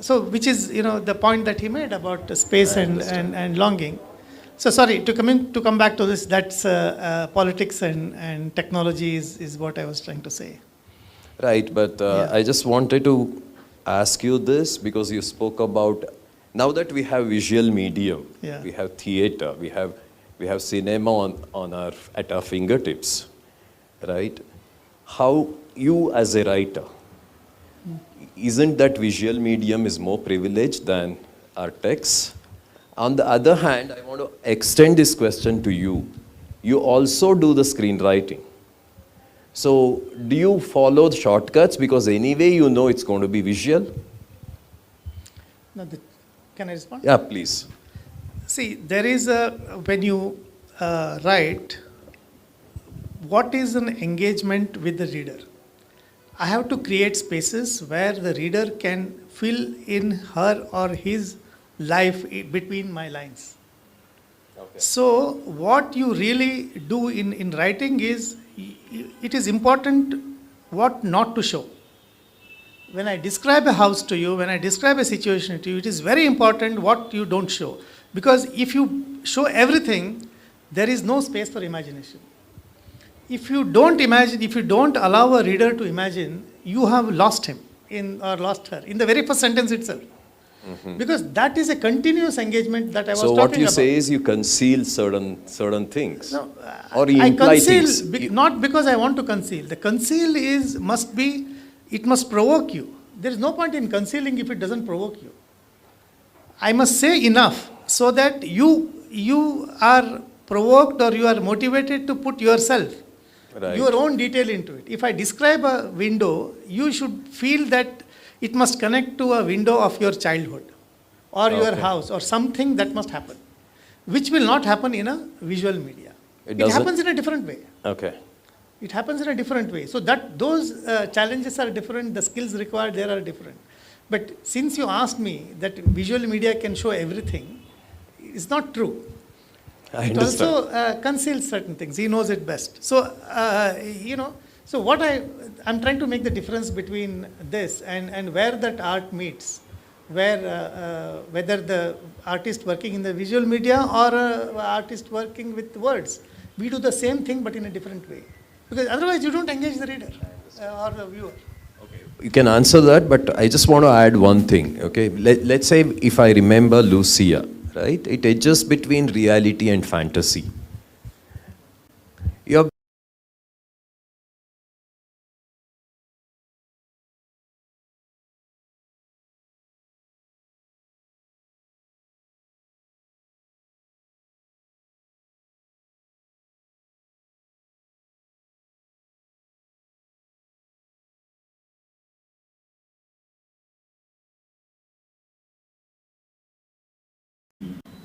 So, which is, the point that he made about space and longing. So, sorry, to come back to this, that's politics and technology is what I was trying to say. Right, but Yeah. I just wanted to ask you this because you spoke about, now that we have visual medium, Yeah. we have theater, we have cinema at our fingertips, right? How you as a writer, isn't that visual medium is more privileged than our text? On the other hand, I want to extend this question to you. You also do the screenwriting. So, do you follow the shortcuts because anyway it's going to be visual? Now, can I respond? Yeah, please. See, there is when you write, what is an engagement with the reader? I have to create spaces where the reader can fill in her or his life between my lines. Okay. So what you really do in writing is, it is important what not to show. When I describe a house to you, when I describe a situation to you, it is very important what you don't show. Because if you show everything, there is no space for imagination. If you don't imagine, if you don't allow a reader to imagine, you have lost him or lost her in the very first sentence itself. Mm-hmm. Because that is a continuous engagement that I was talking about. So what you say is you conceal certain things, No, or you I imply conceal things. not because I want to conceal. The conceal it must provoke you. There is no point in concealing if it doesn't provoke you. I must say enough so that you are provoked or you are motivated to put yourself, your own detail into it. If I describe a window, you should feel that it must connect to a window of your childhood or your house or something that must happen, which will not happen in a visual media. It happens in a different way. Okay. It happens in a different way. So that those challenges are different, the skills required there are different. But since you asked me that visual media can show everything, it's not true. I It understand. also conceals certain things. He knows it best. So, so what I'm trying to make the difference between this and where that art meets, where whether the artist working in the visual media or artist working with words, we do the same thing but in a different way. Because otherwise you don't engage the reader or the viewer. You can answer that, but I just want to add one thing. Okay, let's say if I remember Lucia, right? It adjusts between reality and fantasy. You're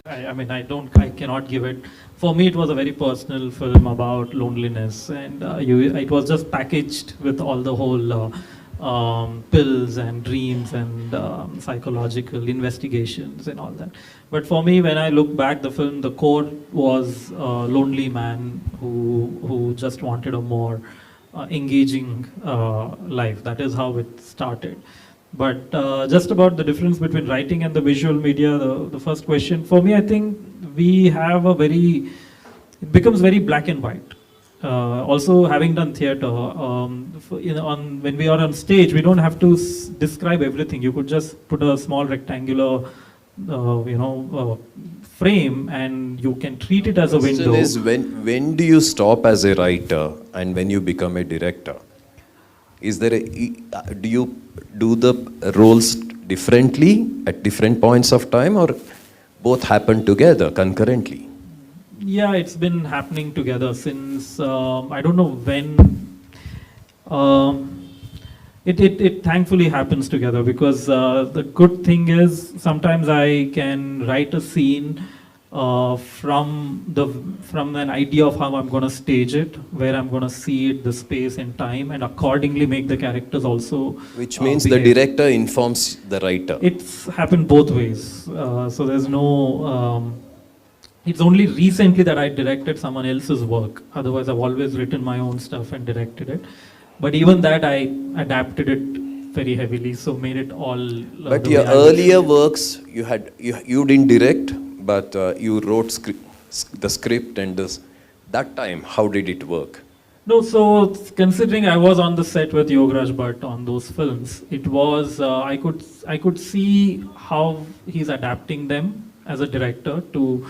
I mean, I cannot give it. For me, it was a very personal film about loneliness, and it was just packaged with all the whole pills and dreams and psychological investigations and all that. But for me, when I look back, the film, the core was a lonely man who just wanted a more engaging life. That is how it started. But just about the difference between writing and the visual media, the first question, for me, I think we have it becomes very black and white. Also, having done theater, when we are on stage, we don't have to describe everything. You could just put a small rectangular, frame, and you can treat it as a window. Is when do you stop as a writer and when you become a director? Is there do you do the roles differently at different points of time, or both happen together concurrently? Yeah, it's been happening together since I don't know when. It thankfully happens together, because the good thing is sometimes I can write a scene from an idea of how I'm going to stage it, where I'm going to see it, the space and time, and accordingly make the characters also. Which means behave. the director informs the writer. It's happened both ways. So there's no. It's only recently that I directed someone else's work. Otherwise, I've always written my own stuff and directed it. But even that, I adapted it very heavily, so made it all. But your earlier works, you didn't direct, but you wrote the script and this. That time, how did it work? No, so considering I was on the set with Yogaraj Bhatt on those films, it was I could see how he's adapting them as a director to.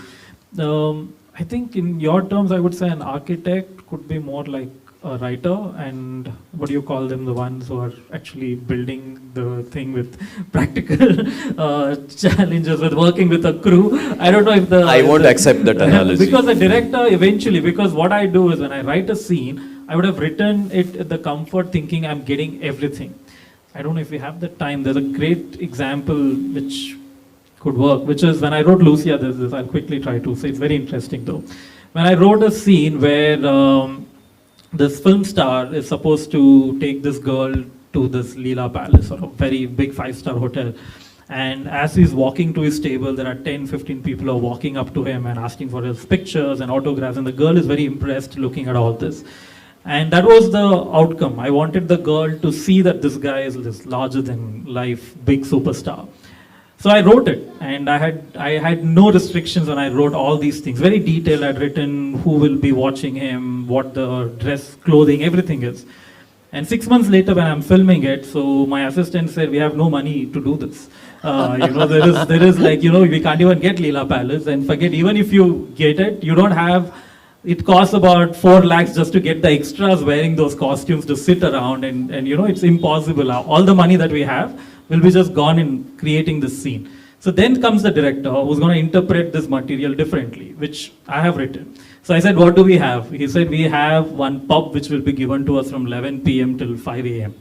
I think in your terms, I would say an architect could be more like a writer, and what do you call them, the ones who are actually building the thing with practical challenges with working with a crew. I don't know if I won't accept that analogy. Because the director eventually, because what I do is when I write a scene, I would have written it at the comfort thinking I'm getting everything. I don't know if we have the time. There's a great example which could work, which is when I wrote Lucia, there's this, I'll quickly try to say, it's very interesting though. When I wrote a scene where this film star is supposed to take this girl to this Leela Palace, or a very big 5-star hotel, and as he's walking to his table, there are 10-15 people who are walking up to him and asking for his pictures and autographs, and the girl is very impressed looking at all this. And that was the outcome. I wanted the girl to see that this guy is this larger than life big superstar. So I wrote it, and I had no restrictions when I wrote all these things. Very detailed. I'd written who will be watching him, what the dress, clothing, everything is. And 6 months later, when I'm filming it, so my assistant said, "We have no money to do this. There is like, we can't even get Leela Palace, and forget, even if you get it, you don't have. It costs about 4 lakhs just to get the extras wearing those costumes to sit around, and it's impossible. All the money that we have will be just gone in creating this scene." So then comes the director who's going to interpret this material differently, which I have written. So I said, "What do we have?" He said, "We have one pub which will be given to us from 11 p.m. till 5 a.m.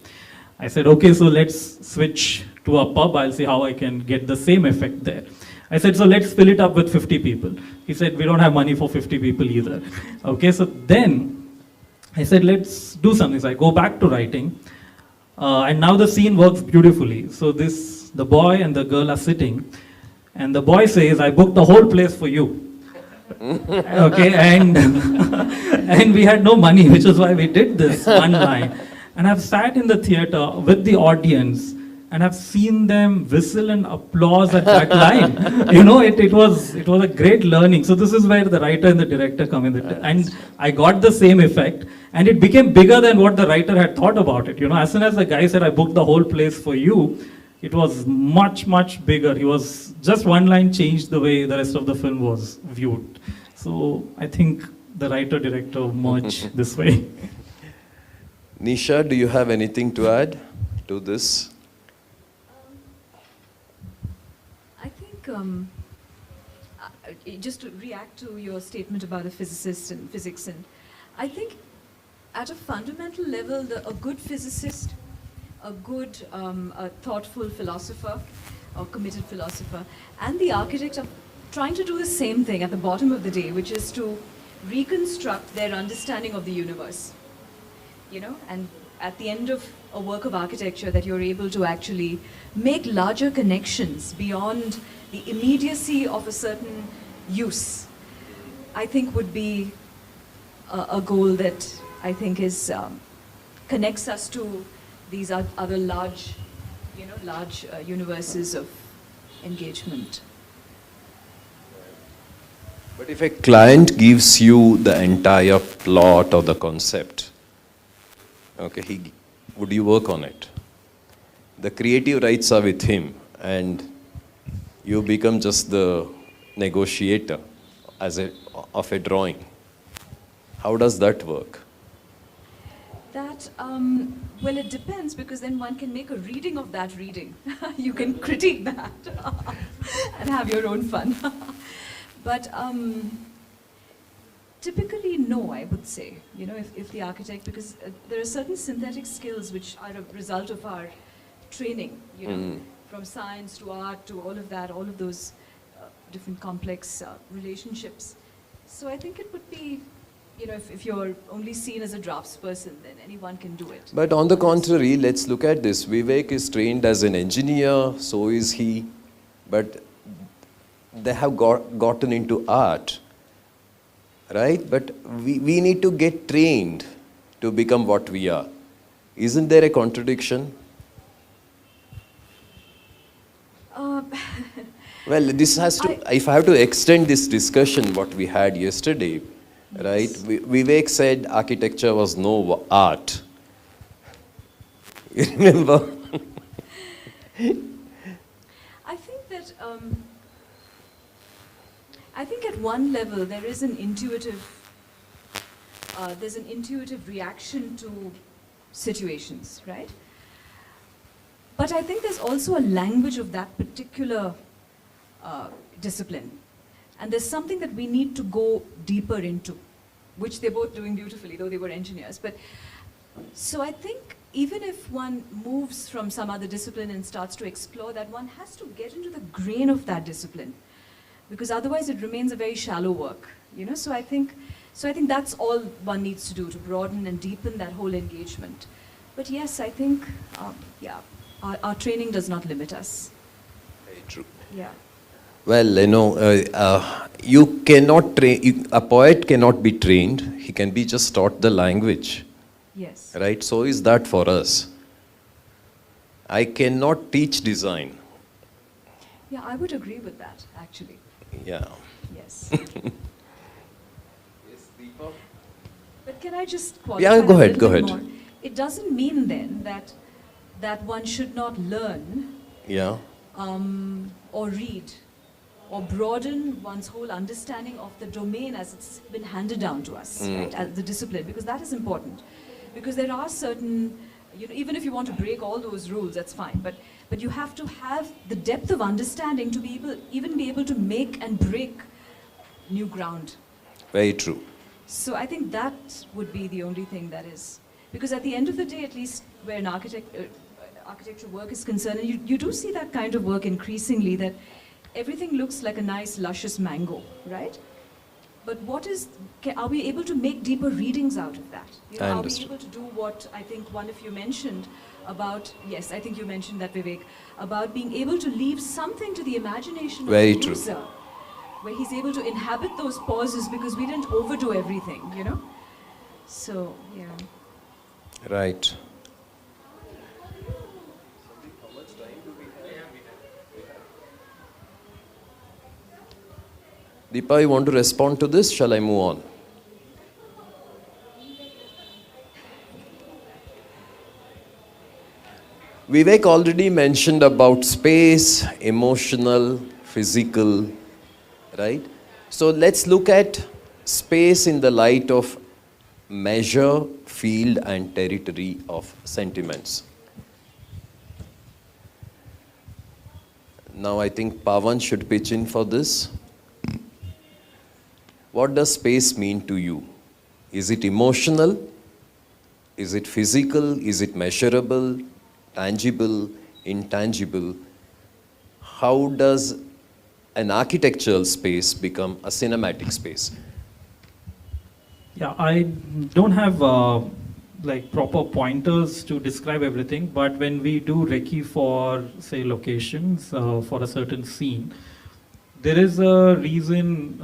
I said, "Okay, so let's switch to a pub. I'll see how I can get the same effect there." I said, "So let's fill it up with 50 people. He said, "We don't have money for 50 people either." Okay, so then I said, "Let's do something." So I go back to writing. And now the scene works beautifully. So the boy and the girl are sitting, and the boy says, "I booked the whole place for you." Okay, and and we had no money, which is why we did this one line. And I've sat in the theater with the audience, and I've seen them whistle and applause at that line. It was a great learning. So this is where the writer and the director come in. And I got the same effect, and it became bigger than what the writer had thought about it. As soon as the guy said, "I booked the whole place for you," it was much, much bigger. He was just one line changed the way the rest of the film was viewed. So I think the writer-director merged this way. Nisha, do you have anything to add to this? I think, just to react to your statement about a physicist and physics, and I think at a fundamental level, a good physicist, a good, a thoughtful philosopher, or committed philosopher, and the architect are trying to do the same thing at the bottom of the day, which is to reconstruct their understanding of the universe. And at the end of a work of architecture, that you're able to actually make larger connections beyond the immediacy of a certain use, I think would be a goal that I think is connects us to these other large, large universes of engagement. But if a client gives you the entire plot or the concept, okay, would you work on it? The creative rights are with him, and you become just the negotiator of a drawing. How does that work? That, well, it depends, because then one can make a reading of that reading. You can critique that and have your own fun. But typically, no, I would say, if the architect, because there are certain synthetic skills which are a result of our training, from science to art to all of that, all of those different complex relationships. So I think it would be, if you're only seen as a draftsperson, then anyone can do it. But on the contrary, let's look at this. Vivek is trained as an engineer, so is he. But they have gotten into art, right? But we need to get trained to become what we are. Isn't there a contradiction? Well, this has to, if I have to extend this discussion, what we had yesterday, right? Vivek said architecture was no art. You remember? I think at one level there is an intuitive, reaction to situations, right? But I think there's also a language of that particular discipline. And there's something that we need to go deeper into, which they're both doing beautifully, though they were engineers. But so I think even if one moves from some other discipline and starts to explore that, one has to get into the grain of that discipline, because otherwise it remains a very shallow work, So I think that's all one needs to do, to broaden and deepen that whole engagement. But yes, I think, our training does not limit us. Very true. Yeah. Well, you cannot train, a poet cannot be trained. He can be just taught the language. Yes. Right? So is that for us. I cannot teach design. Yeah, I would agree with that, actually. Yeah. Yes. Yes, Deepa? But can I just qualify Yeah, go a ahead, little go bit ahead. more? It doesn't mean then that one should not learn Yeah. or read or broaden one's whole understanding of the domain as it's been handed down to us, right, as the discipline, because that is important. Because there are certain, even if you want to break all those rules, that's fine, but you have to have the depth of understanding to be able to make and break new ground. Very true. So I think that would be the only thing that is, because at the end of the day, at least where an architectural work is concerned, and you do see that kind of work increasingly, that everything looks like a nice, luscious mango, right? But are we able to make deeper readings out of that? Are we able to do what I think one of you mentioned about, yes, I think you mentioned that, Vivek, about being able to leave something to the imagination of the user, where he's able to inhabit those pauses, because we didn't overdo everything, So, yeah. Right. Deepa, you want to respond to this? Shall I move on? Vivek already mentioned about space, emotional, physical, right? So let's look at space in the light of measure, field, and territory of sentiments. Now I think Pawan should pitch in for this. What does space mean to you? Is it emotional? Is it physical? Is it measurable? Tangible? Intangible? How does an architectural space become a cinematic space? Yeah, I don't have like proper pointers to describe everything, but when we do recce for, say, locations for a certain scene, there is a reason,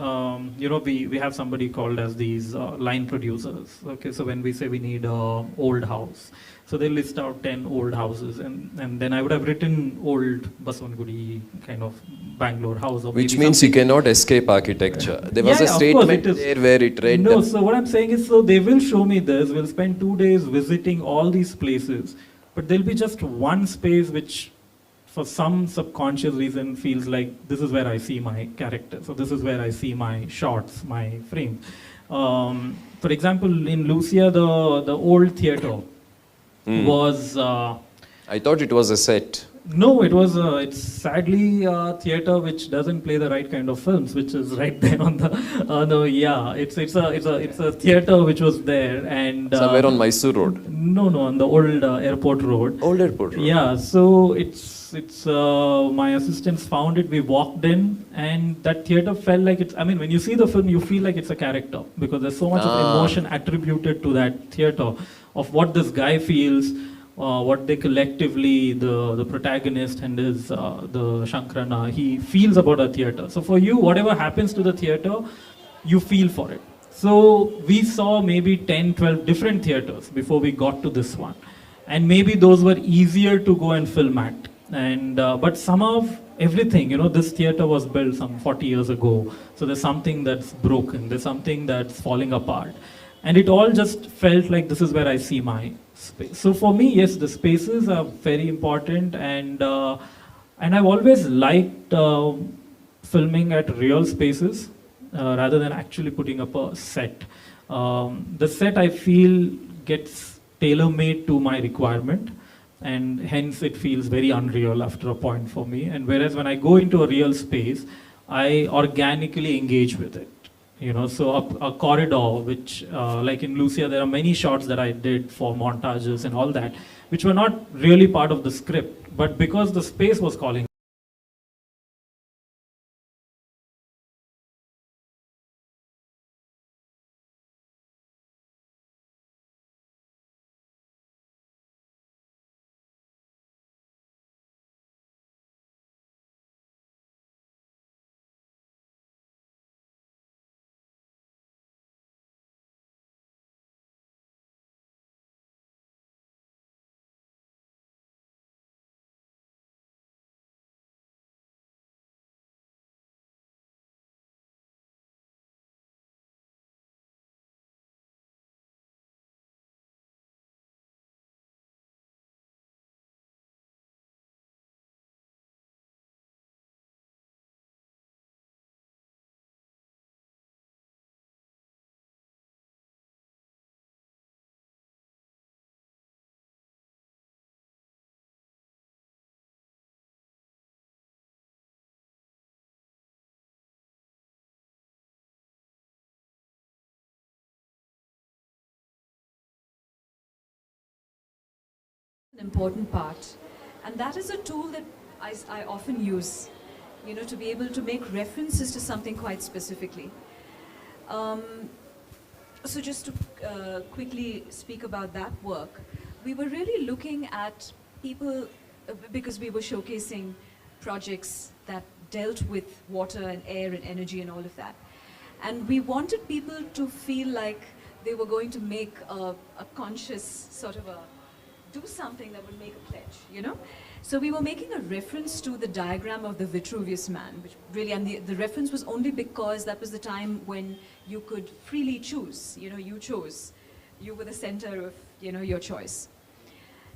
we have somebody called as these line producers. Okay, so when we say we need a old house, so they list out 10 old houses, and then I would have written old Baswangudi kind of Bangalore house. Or Which maybe means you something. cannot escape architecture. There was Yeah, a of course statement it is. there where it read... No, so what I'm saying is, so they will show me this, we'll spend 2 days visiting all these places, but there'll be just one space which, for some subconscious reason, feels like this is where I see my character. So this is where I see my shots, my frame. For example, in Lucia, the old theater was... I thought it was a set. No, it was. It's sadly a theater which doesn't play the right kind of films, which is right there on the. Yeah, it's a theater which was there and. Somewhere on Mysore Road. No, on the old airport road. Old airport road. Yeah, so it's my assistants found it. We walked in, and that theater felt like it's. I mean, when you see the film, you feel like it's a character because there's so much of emotion attributed to that theater, of what this guy feels. What they collectively, the protagonist and his, the Shankrana, he feels about a theater. So for you, whatever happens to the theater, you feel for it. So we saw maybe 10, 12 different theaters before we got to this one. And maybe those were easier to go and film at. And, but some of everything, this theater was built some 40 years ago. So there's something that's broken, there's something that's falling apart. And it all just felt like this is where I see my space. So for me, yes, the spaces are very important, and I've always liked filming at real spaces rather than actually putting up a set. The set, I feel, gets tailor-made to my requirement, and hence it feels very unreal after a point for me. And whereas when I go into a real space, I organically engage with it. So a corridor, which like in Lucia, there are many shots that I did for montages and all that, which were not really part of the script, but because the space was calling. An important part, and that is a tool that I often use, to be able to make references to something quite specifically. So just to quickly speak about that work, we were really looking at people, because we were showcasing projects that dealt with water and air and energy and all of that. And we wanted people to feel like they were going to make a conscious sort of do something that would make a pledge, So we were making a reference to the diagram of the Vitruvius Man, which really, and the reference was only because that was the time when you could freely choose, you chose. You were the center of, your choice.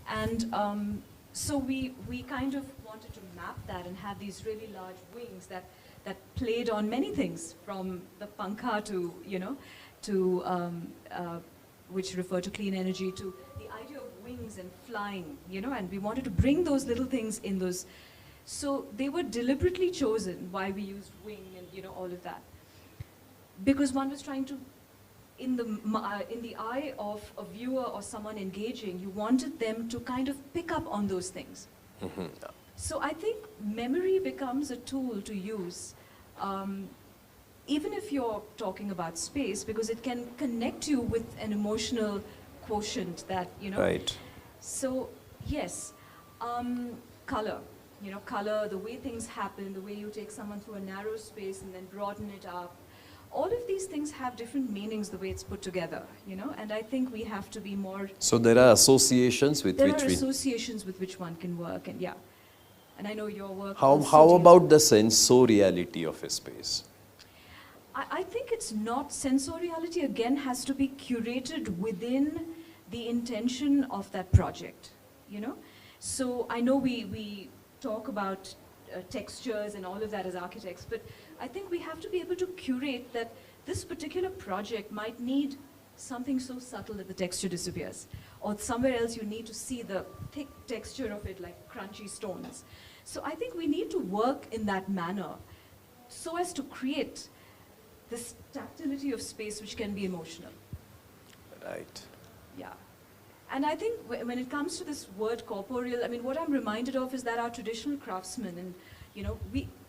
And so we kind of wanted to map that and have these really large wings that played on many things, from the pankha to, which refer to clean energy, to the idea of wings and flying, and we wanted to bring those little things in those. So they were deliberately chosen, why we used wing and, all of that. Because one was trying to, in the eye of a viewer or someone engaging, you wanted them to kind of pick up on those things. So I think memory becomes a tool to use even if you're talking about space, because it can connect you with an emotional quotient that, Right. So, yes, color, color, the way things happen, the way you take someone through a narrow space and then broaden it up. All of these things have different meanings the way it's put together, and I think we have to be more... So there are associations with which There are we... associations with which one can work, and yeah. And I know your work... How also about the sensoriality of a space? I think it's not sensoriality, again, has to be curated within the intention of that project, So I know we talk about textures and all of that as architects, but I think we have to be able to curate that this particular project might need something so subtle that the texture disappears, or somewhere else you need to see the thick texture of it, like crunchy stones. So I think we need to work in that manner so as to create this tactility of space which can be emotional. Right. Yeah. And I think when it comes to this word corporeal, I mean, what I'm reminded of is that our traditional craftsmen, and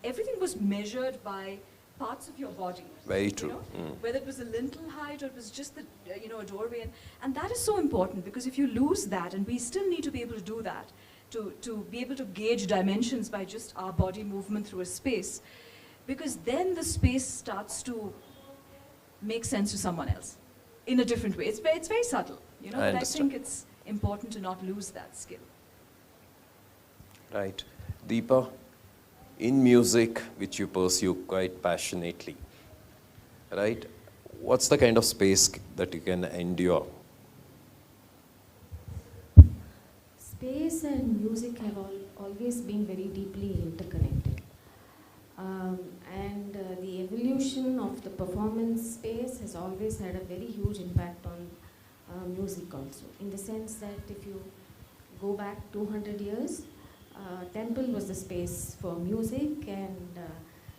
everything was measured by parts of your body. Very true. Whether it was a lintel height or it was just the, a doorway. And that is so important, because if you lose that, and we still need to be able to do that, to be able to gauge dimensions by just our body movement through a space, because then the space starts to make sense to someone else in a different way. It's very subtle, but I think it's important to not lose that skill. Right. Deepa, in music, which you pursue quite passionately, right? What's the kind of space that you can endure? Space and music have always been very deeply interconnected. And the evolution of the performance space has always had a very huge impact on music also, in the sense that if you go back 200 years, temple was the space for music, and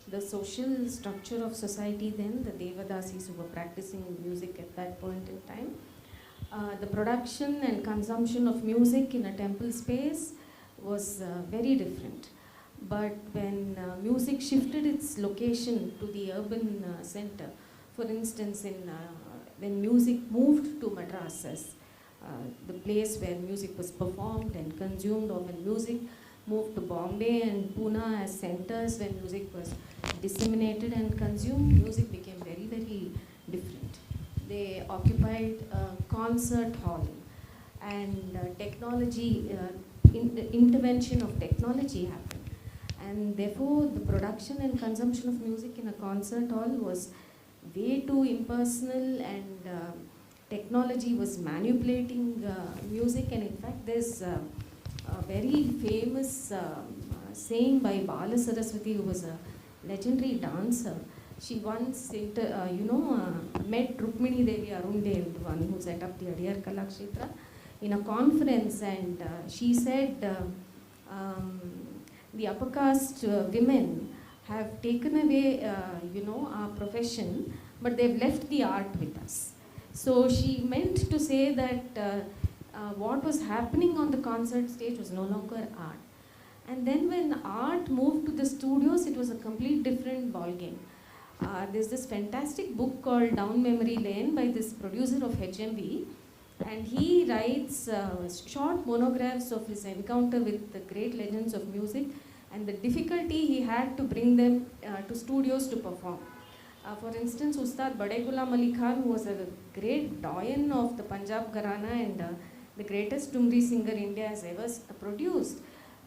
the social structure of society then, the Devadasis who were practicing music at that point in time, the production and consumption of music in a temple space was very different. But when music shifted its location to the urban center, for instance, when music moved to madrasas, the place where music was performed and consumed, or when music moved to Bombay and Pune as centers where music was disseminated and consumed, music became very, very different. They occupied a concert hall, and technology, intervention of technology happened. And therefore, the production and consumption of music in a concert hall was way too impersonal, and technology was manipulating music. And in fact, there's a very famous saying by Bala Saraswati, who was a legendary dancer. She once, met Rukmini Devi Arundev, the one who set up the Adiyar Kalakshetra, in a conference, and she said, the upper caste women have taken away, our profession, but they've left the art with us. So she meant to say that what was happening on the concert stage was no longer art. And then when art moved to the studios, it was a complete different ballgame. There's this fantastic book called Down Memory Lane by this producer of HMV, and he writes short monographs of his encounter with the great legends of music and the difficulty he had to bring them to studios to perform. For instance, Ustad Bade Ghulam Ali Khan, who was a great doyen of the Punjab Gharana and the greatest Tumri singer India has ever produced,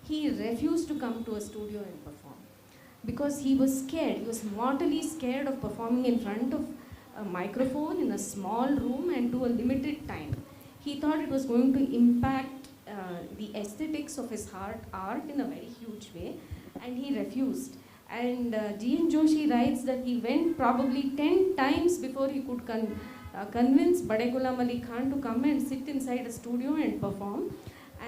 he refused to come to a studio and perform because he was scared. He was mortally scared of performing in front of a microphone in a small room and to a limited time. He thought it was going to impact the aesthetics of his art in a very huge way, and he refused. And G.N. Joshi writes that he went probably 10 times before he could convince Bade Ghulam Ali Khan to come and sit inside a studio and perform.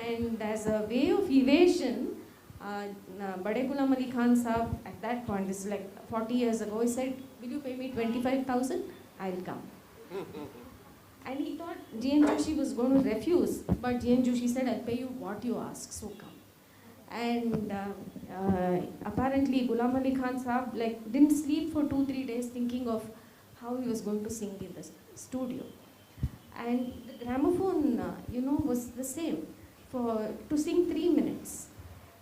And as a way of evasion, Bade Ghulam Ali Khan Saab, at that point, this is like 40 years ago, he said, "Will you pay me 25,000? I'll come." And he thought G.N. Joshi was going to refuse, but G.N. Joshi said, "I'll pay you what you ask, so come." And apparently Ghulam Ali Khan Saab didn't sleep for 2-3 days thinking of how he was going to sing in the studio. And the gramophone, was the same. To sing 3 minutes.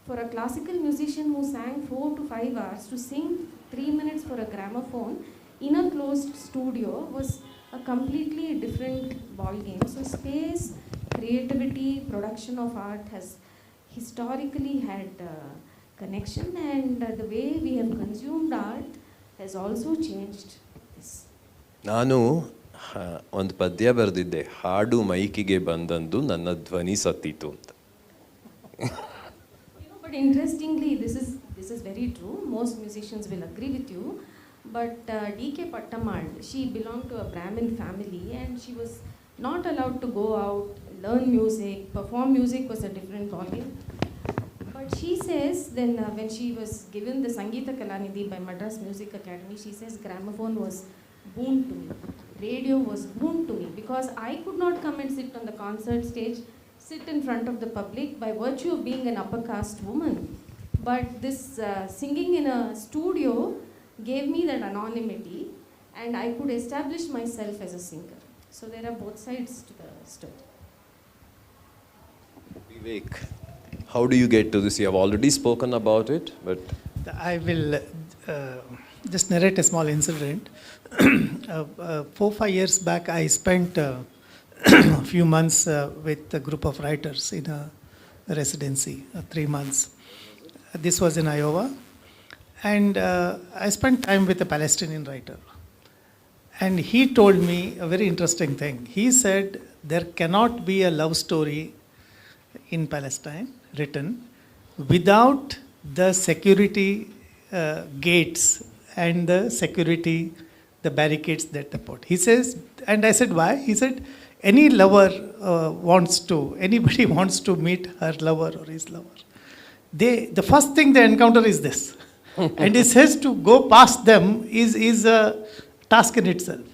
For a classical musician who sang 4 to 5 hours, to sing 3 minutes for a gramophone in a closed studio was a completely different ballgame. So space, creativity, production of art has historically had connection, and the way we have consumed art has also changed this. ನಾನು ಒಂದು ಪದ್ಯ ಬರೆದಿದ್ದೆ, ಹಾಡು ಮೈಕಿಗೆ ಬಂದಂದು ನನ್ನ ಧ್ವನಿ ಸತ್ತಿತು ಅಂತ. But interestingly, this is very true. Most musicians will agree with you. But D.K. Pattamal, she belonged to a Brahmin family, and she was not allowed to go out, learn music, perform music was a different ballgame. But she says, then when she was given the Sangeeta Kalanidhi by Madras Music Academy, she says gramophone was boon to me. Radio was boon to me because I could not come and sit on the concert stage, sit in front of the public by virtue of being an upper caste woman. But this singing in a studio gave me that anonymity, and I could establish myself as a singer. So there are both sides to the story. Vivek, how do you get to this? You have already spoken about it, but I will just narrate a small incident. 4-5 years back, I spent a few months with a group of writers in a residency, 3 months. This was in Iowa. And I spent time with a Palestinian writer. And he told me a very interesting thing. He said, there cannot be a love story in Palestine written without the security gates and the security, the barricades that they put. He says, and I said, why? He said, any lover anybody wants to meet her lover or his lover. The first thing they encounter is this. And he says to go past them is a task in itself.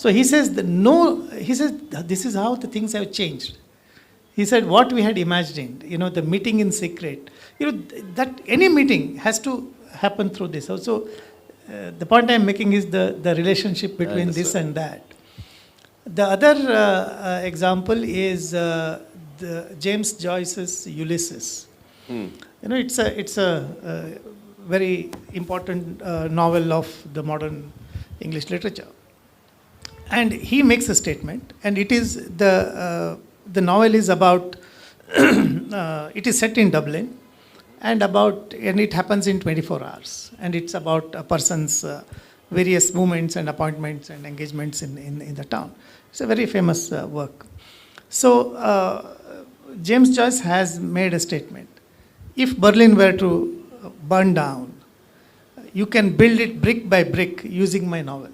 So he says, this is how the things have changed. He said, what we had imagined, the meeting in secret, that any meeting has to happen through this. Also, the point I'm making is the relationship between this and that. The other example is James Joyce's Ulysses. It's a very important novel of the modern English literature. And he makes a statement, and it is the novel is about, it is set in Dublin, and it happens in 24 hours. And it's about a person's various movements and appointments and engagements in the town. It's a very famous work. So James Joyce has made a statement. If Berlin were to burn down, you can build it brick by brick using my novel,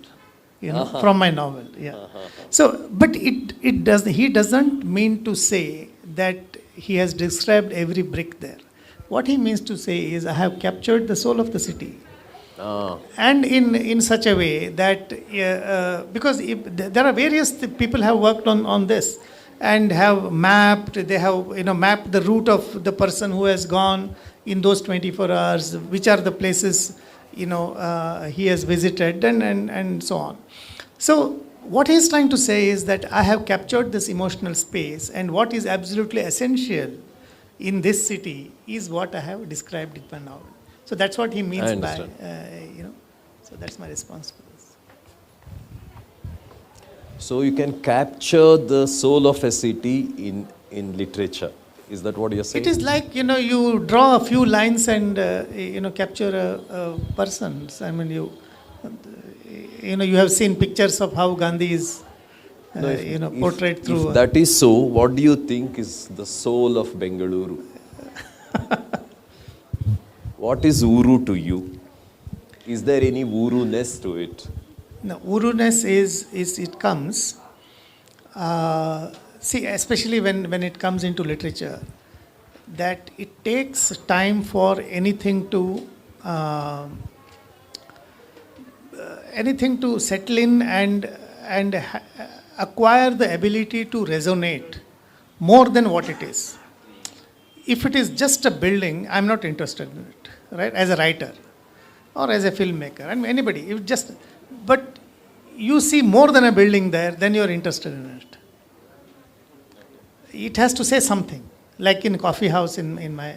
from my novel. Yeah. So, but he doesn't mean to say that he has described every brick there. What he means to say is, I have captured the soul of the city. And in such a way that, because there are various people have worked on this and have mapped the route of the person who has gone in those 24 hours, which are the places, he has visited and so on. So what he is trying to say is that I have captured this emotional space, and what is absolutely essential in this city is what I have described in my novel. So that's what he means by, so that's my response to this. so you can capture the soul of a city in literature. Is that what you're saying? It is like, you draw a few lines and, capture a person. I mean, you have seen pictures of how Gandhi is, portrayed through. If that is so, what do you think is the soul of Bengaluru? What is Uru to you? Is there any Uru-ness to it? No, Uru-ness is it comes, especially when it comes into literature, that it takes time for anything to settle in and acquire the ability to resonate more than what it is. if it is just a building, I'm not interested in it, right? As a writer or as a filmmaker, and anybody, but you see more than a building there, then you're interested in it. It has to say something, like in a coffee house in my,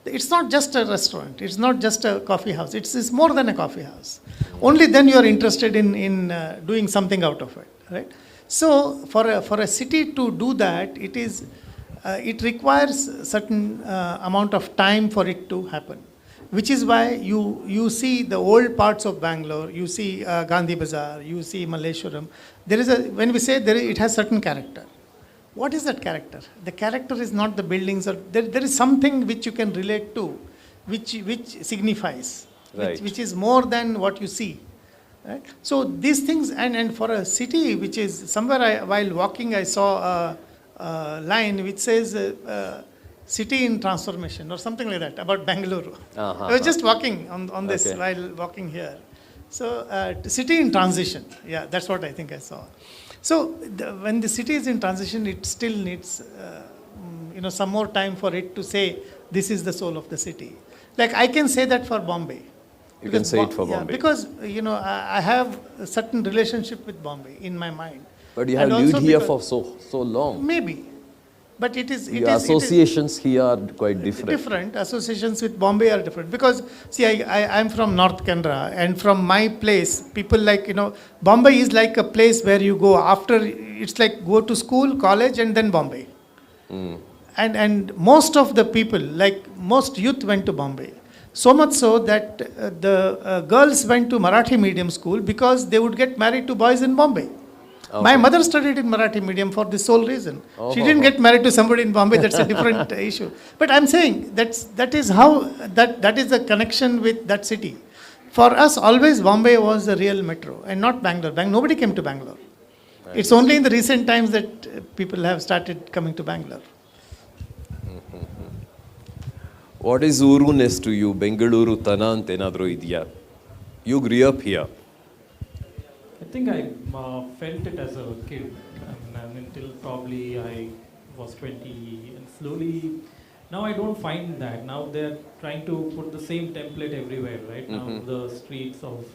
it's not just a restaurant, it's not just a coffee house, it's more than a coffee house. Only then you're interested in doing something out of it, right? So for a city to do that, it requires certain amount of time for it to happen, which is why you see the old parts of Bangalore, you see Gandhi Bazaar, you see Malleshwaram. When we say it has certain character. What is that character? The character is not the buildings, or there is something which you can relate to, which signifies, Right. which is more than what you see. Right? So these things, and for a city which is somewhere, while walking, I saw a line which says city in transformation or something like that about Bengaluru. I was just walking on this while walking here. So city in transition, yeah, that's what I think I saw. So when the city is in transition, it still needs some more time for it to say this is the soul of the city. Like I can say that for Bombay. You can say it for Bombay. Because I have a certain relationship with Bombay in my mind. But you have lived here for so long. Maybe. But Your associations here are quite different. Different. Associations with Bombay are different. Because, see, I'm from North Canara, and from my place, people Bombay is like a place where you go after, it's like go to school, college, and then Bombay. And most of the people, like most youth went to Bombay. So much so that the girls went to Marathi medium school because they would get married to boys in Bombay. Okay. My mother studied in Marathi medium for this sole reason. She didn't get married to somebody in Bombay. That's a different issue. But I'm saying that is the connection with that city. For us, always Bombay was the real metro and not Bangalore. Nobody came to Bangalore. Right. It's only in the recent times that people have started coming to Bangalore. What is Uru-ness to you? Bengaluru Tanant enadru idya? You grew up here. I think I felt it as a kid, until probably I was 20, and slowly, now I don't find that. Now they're trying to put the same template everywhere, right? Now the streets of,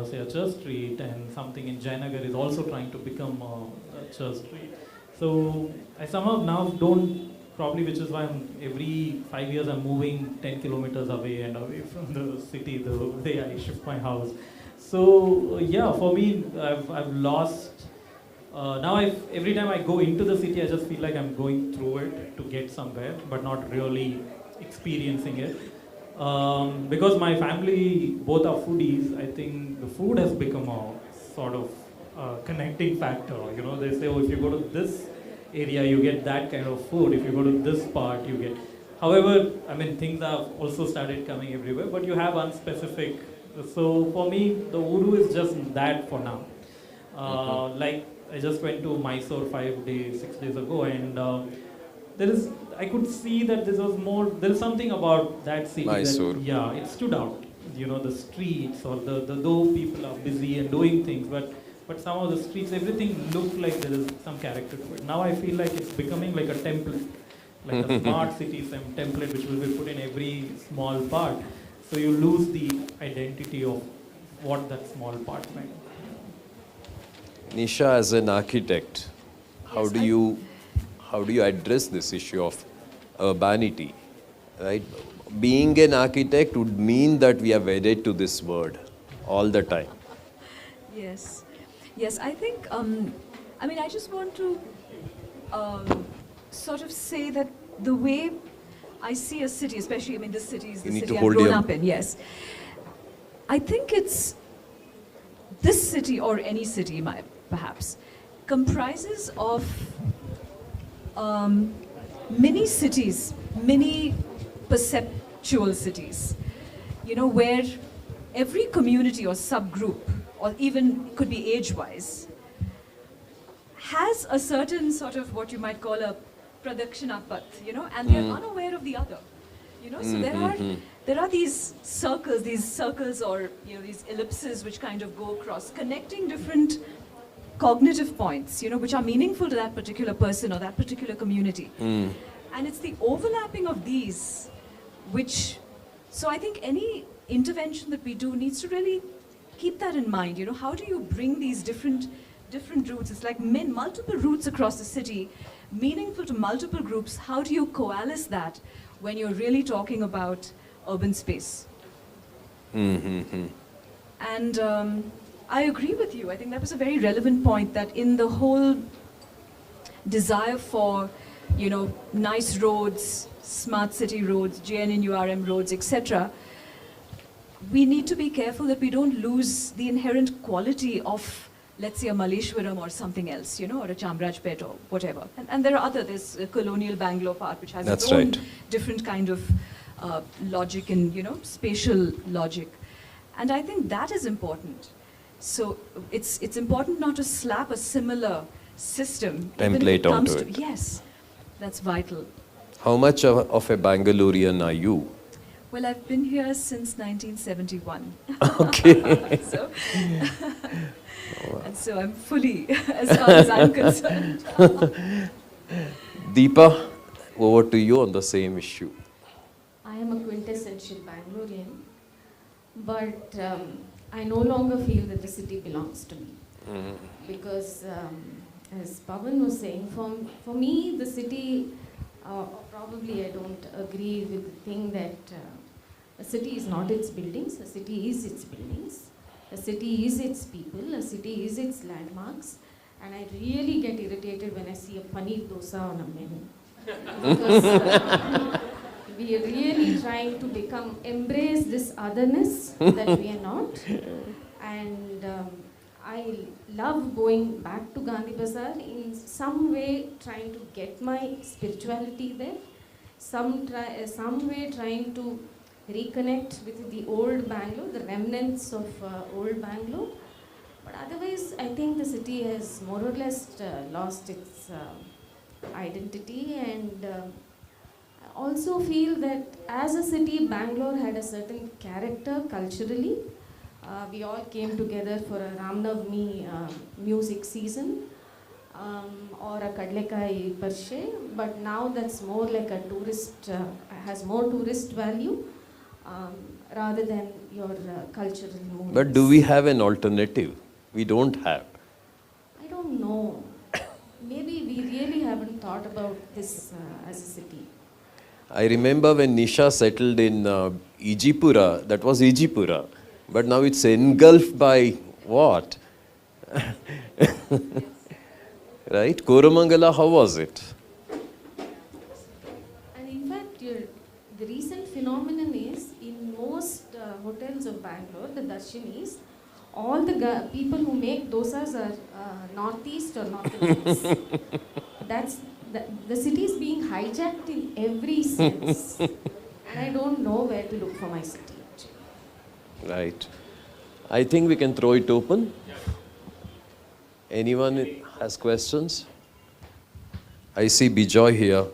say, a Church Street and something in Jayanagar is also trying to become a Church Street. So I somehow now don't, probably, which is why every 5 years I'm moving 10 kilometers away and away from the city the way I shift my house. So yeah, for me, I've lost. Now every time I go into the city, I just feel like I'm going through it to get somewhere, but not really experiencing it. Because my family, both are foodies, I think the food has become a sort of connecting factor. They say, oh, if you go to this area, you get that kind of food. If you go to this part, you get. However, things have also started coming everywhere, but you have unspecific. So for me, the Uru is just that for now. Like I just went to Mysore 6 days ago, and I could see that there is something about that city. Mysore. That, it stood out. The streets, or though people are busy and doing things, but some of the streets, everything looked like there is some character to it. Now I feel like it's becoming like a template, like a smart city template which will be put in every small part. So you lose the identity of what that small part meant. Nisha, as an architect, how do you address this issue of urbanity? Right? Being an architect would mean that we are wedded to this word all the time. Yes. Yes, I think, I just want to sort of say that the way I see a city, especially, this city is the city I've grown up in, yes. I think it's this city, or any city, perhaps, comprises of mini cities, mini perceptual cities, where every community or subgroup, or even could be age-wise, has a certain sort of what you might call a pradakshinapath, and they're unaware of the other, so there are these circles or these ellipses which kind of go across, connecting different cognitive points, which are meaningful to that particular person or that particular community. And it's the overlapping of these which, so I think any intervention that we do needs to really keep that in mind. You know, how do you bring these different routes? It's like multiple routes across the city, meaningful to multiple groups. How do you coalesce that when you're really talking about urban space? Mm-hmm. And I agree with you. I think that was a very relevant point, that in the whole desire for, you know, nice roads, smart city roads, JNNURM roads, etc., we need to be careful that we don't lose the inherent quality of, let's say, a Malleshwaram or something else, you know, or a Chamrajpet or whatever. And there are there's a colonial Bangalore part which has its own different kind of logic and, you know, spatial logic. And I think that is important. So it's important not to slap a similar system. Template onto it. Yes, that's vital. How much of a Bangalorean are you? Well, I've been here since 1971. Okay. So, and so I'm fully, as far as I'm concerned. Deepa, over to you on the same issue. I am a quintessential Bangalorean, but I no longer feel that the city belongs to me. Because, as Pavan was saying, for me, the city, probably I don't agree with the thing that a city is not its buildings, a city is its buildings, a city is its people, a city is its landmarks, and I really get irritated when I see a paneer dosa on a menu. Because we are really trying to embrace this otherness that we are not. And I love going back to Gandhi Bazaar, in some way trying to get my spirituality there, some way trying to reconnect with the old Bangalore, the remnants of old Bangalore. But otherwise, I think the city has more or less lost its identity, and I also feel that as a city, Bangalore had a certain character culturally. We all came together for a Ramnavami music season or a Kadlekai per se, but now that's more like a tourist, has more tourist value rather than your cultural movements. But do we have an alternative? We don't have. I don't know. Maybe we really haven't thought about this as a city. I remember when Nisha settled in Ijipura, that was Ijipura. But now it's engulfed by what? Right? Koramangala, how was it? And in fact, the recent phenomenon is, in most hotels of Bangalore, the Darshanis, all the people who make dosas are northeast or north Indians. That's the city is being hijacked in every sense. And I don't know where to look for my city. Right. I think we can throw it open. Anyone has questions? I see Bijoy here.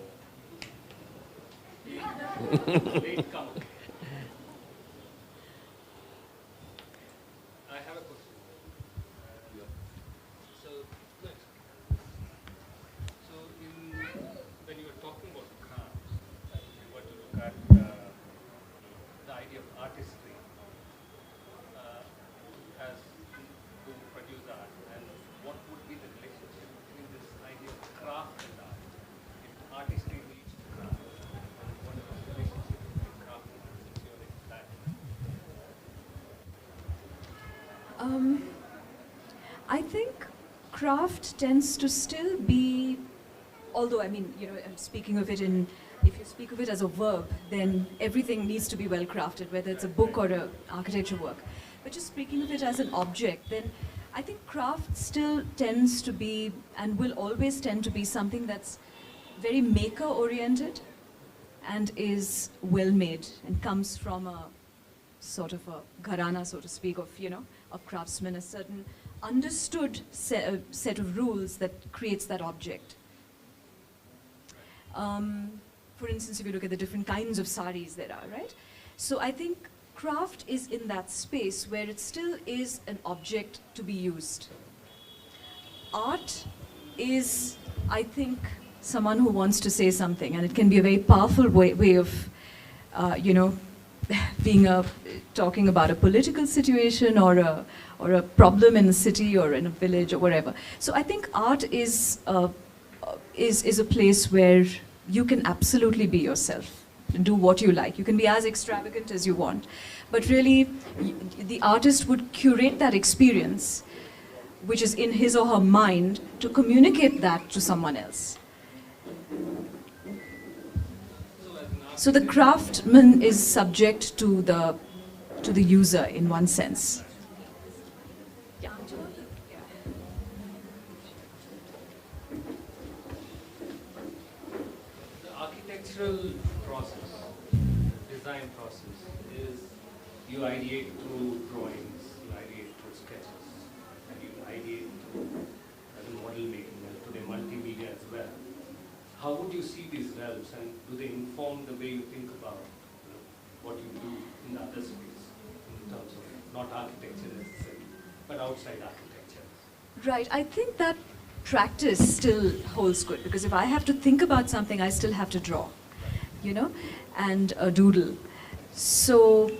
When you were talking about crafts, if you were to look at the idea of artistry as to produce art, and what would be the relationship between this idea of craft and art? If artistry leads to craft, and what is the relationship between craft and art, since you're into that? I think craft tends to still be, although, I mean, you know, I'm speaking of it in, if you speak of it as a verb, then everything needs to be well crafted, whether it's a book or an architecture work. But just speaking of it as an object, then I think craft still tends to be, and will always tend to be, something that's very maker oriented and is well made and comes from a sort of a gharana, so to speak, of, you know, of craftsmen, a certain understood set of rules that creates that object. For instance, if you look at the different kinds of saris there are, right? So I think craft is in that space where it still is an object to be used. Art is, I think, someone who wants to say something, and it can be a very powerful way of, you know, talking about a political situation or a problem in a city or in a village or wherever. So I think art is a place where you can absolutely be yourself and do what you like. You can be as extravagant as you want, but really the artist would curate that experience, which is in his or her mind, to communicate that to someone else. So the craftsman is subject to the user in one sense. The architectural process, design process, is you ideate through drawings, you ideate through sketches, and you ideate through model making and today multimedia as well. How would you see these realms, and do they inform the way you think about what you do in the other space, in terms of not architecture necessarily, but outside architecture? Right, I think that practice still holds good, because if I have to think about something, I still have to draw, you know, and doodle. So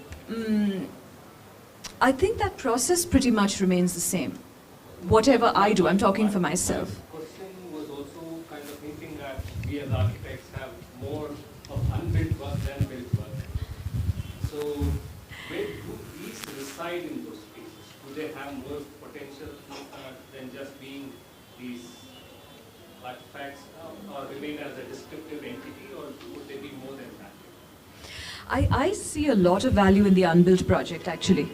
I think that process pretty much remains the same. Whatever I do, I'm talking for myself. We as architects have more of unbuilt work than built work. So where do these reside in those spaces? Do they have more potential than just being these artifacts or remain as a descriptive entity, or would they be more than that? I see a lot of value in the unbuilt project actually,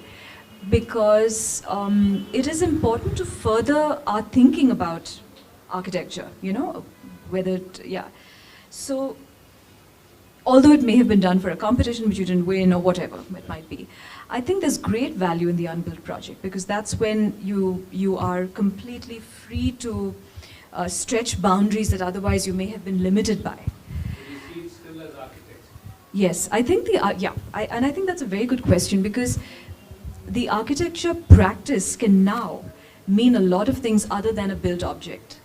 because it is important to further our thinking about architecture, you know, whether it, yeah. So, although it may have been done for a competition which you didn't win or whatever it might be, I think there's great value in the unbuilt project, because that's when you are completely free to stretch boundaries that otherwise you may have been limited by. Do you see it still as architects? Yes, I think and I think that's a very good question, because the architecture practice can now mean a lot of things other than a built object.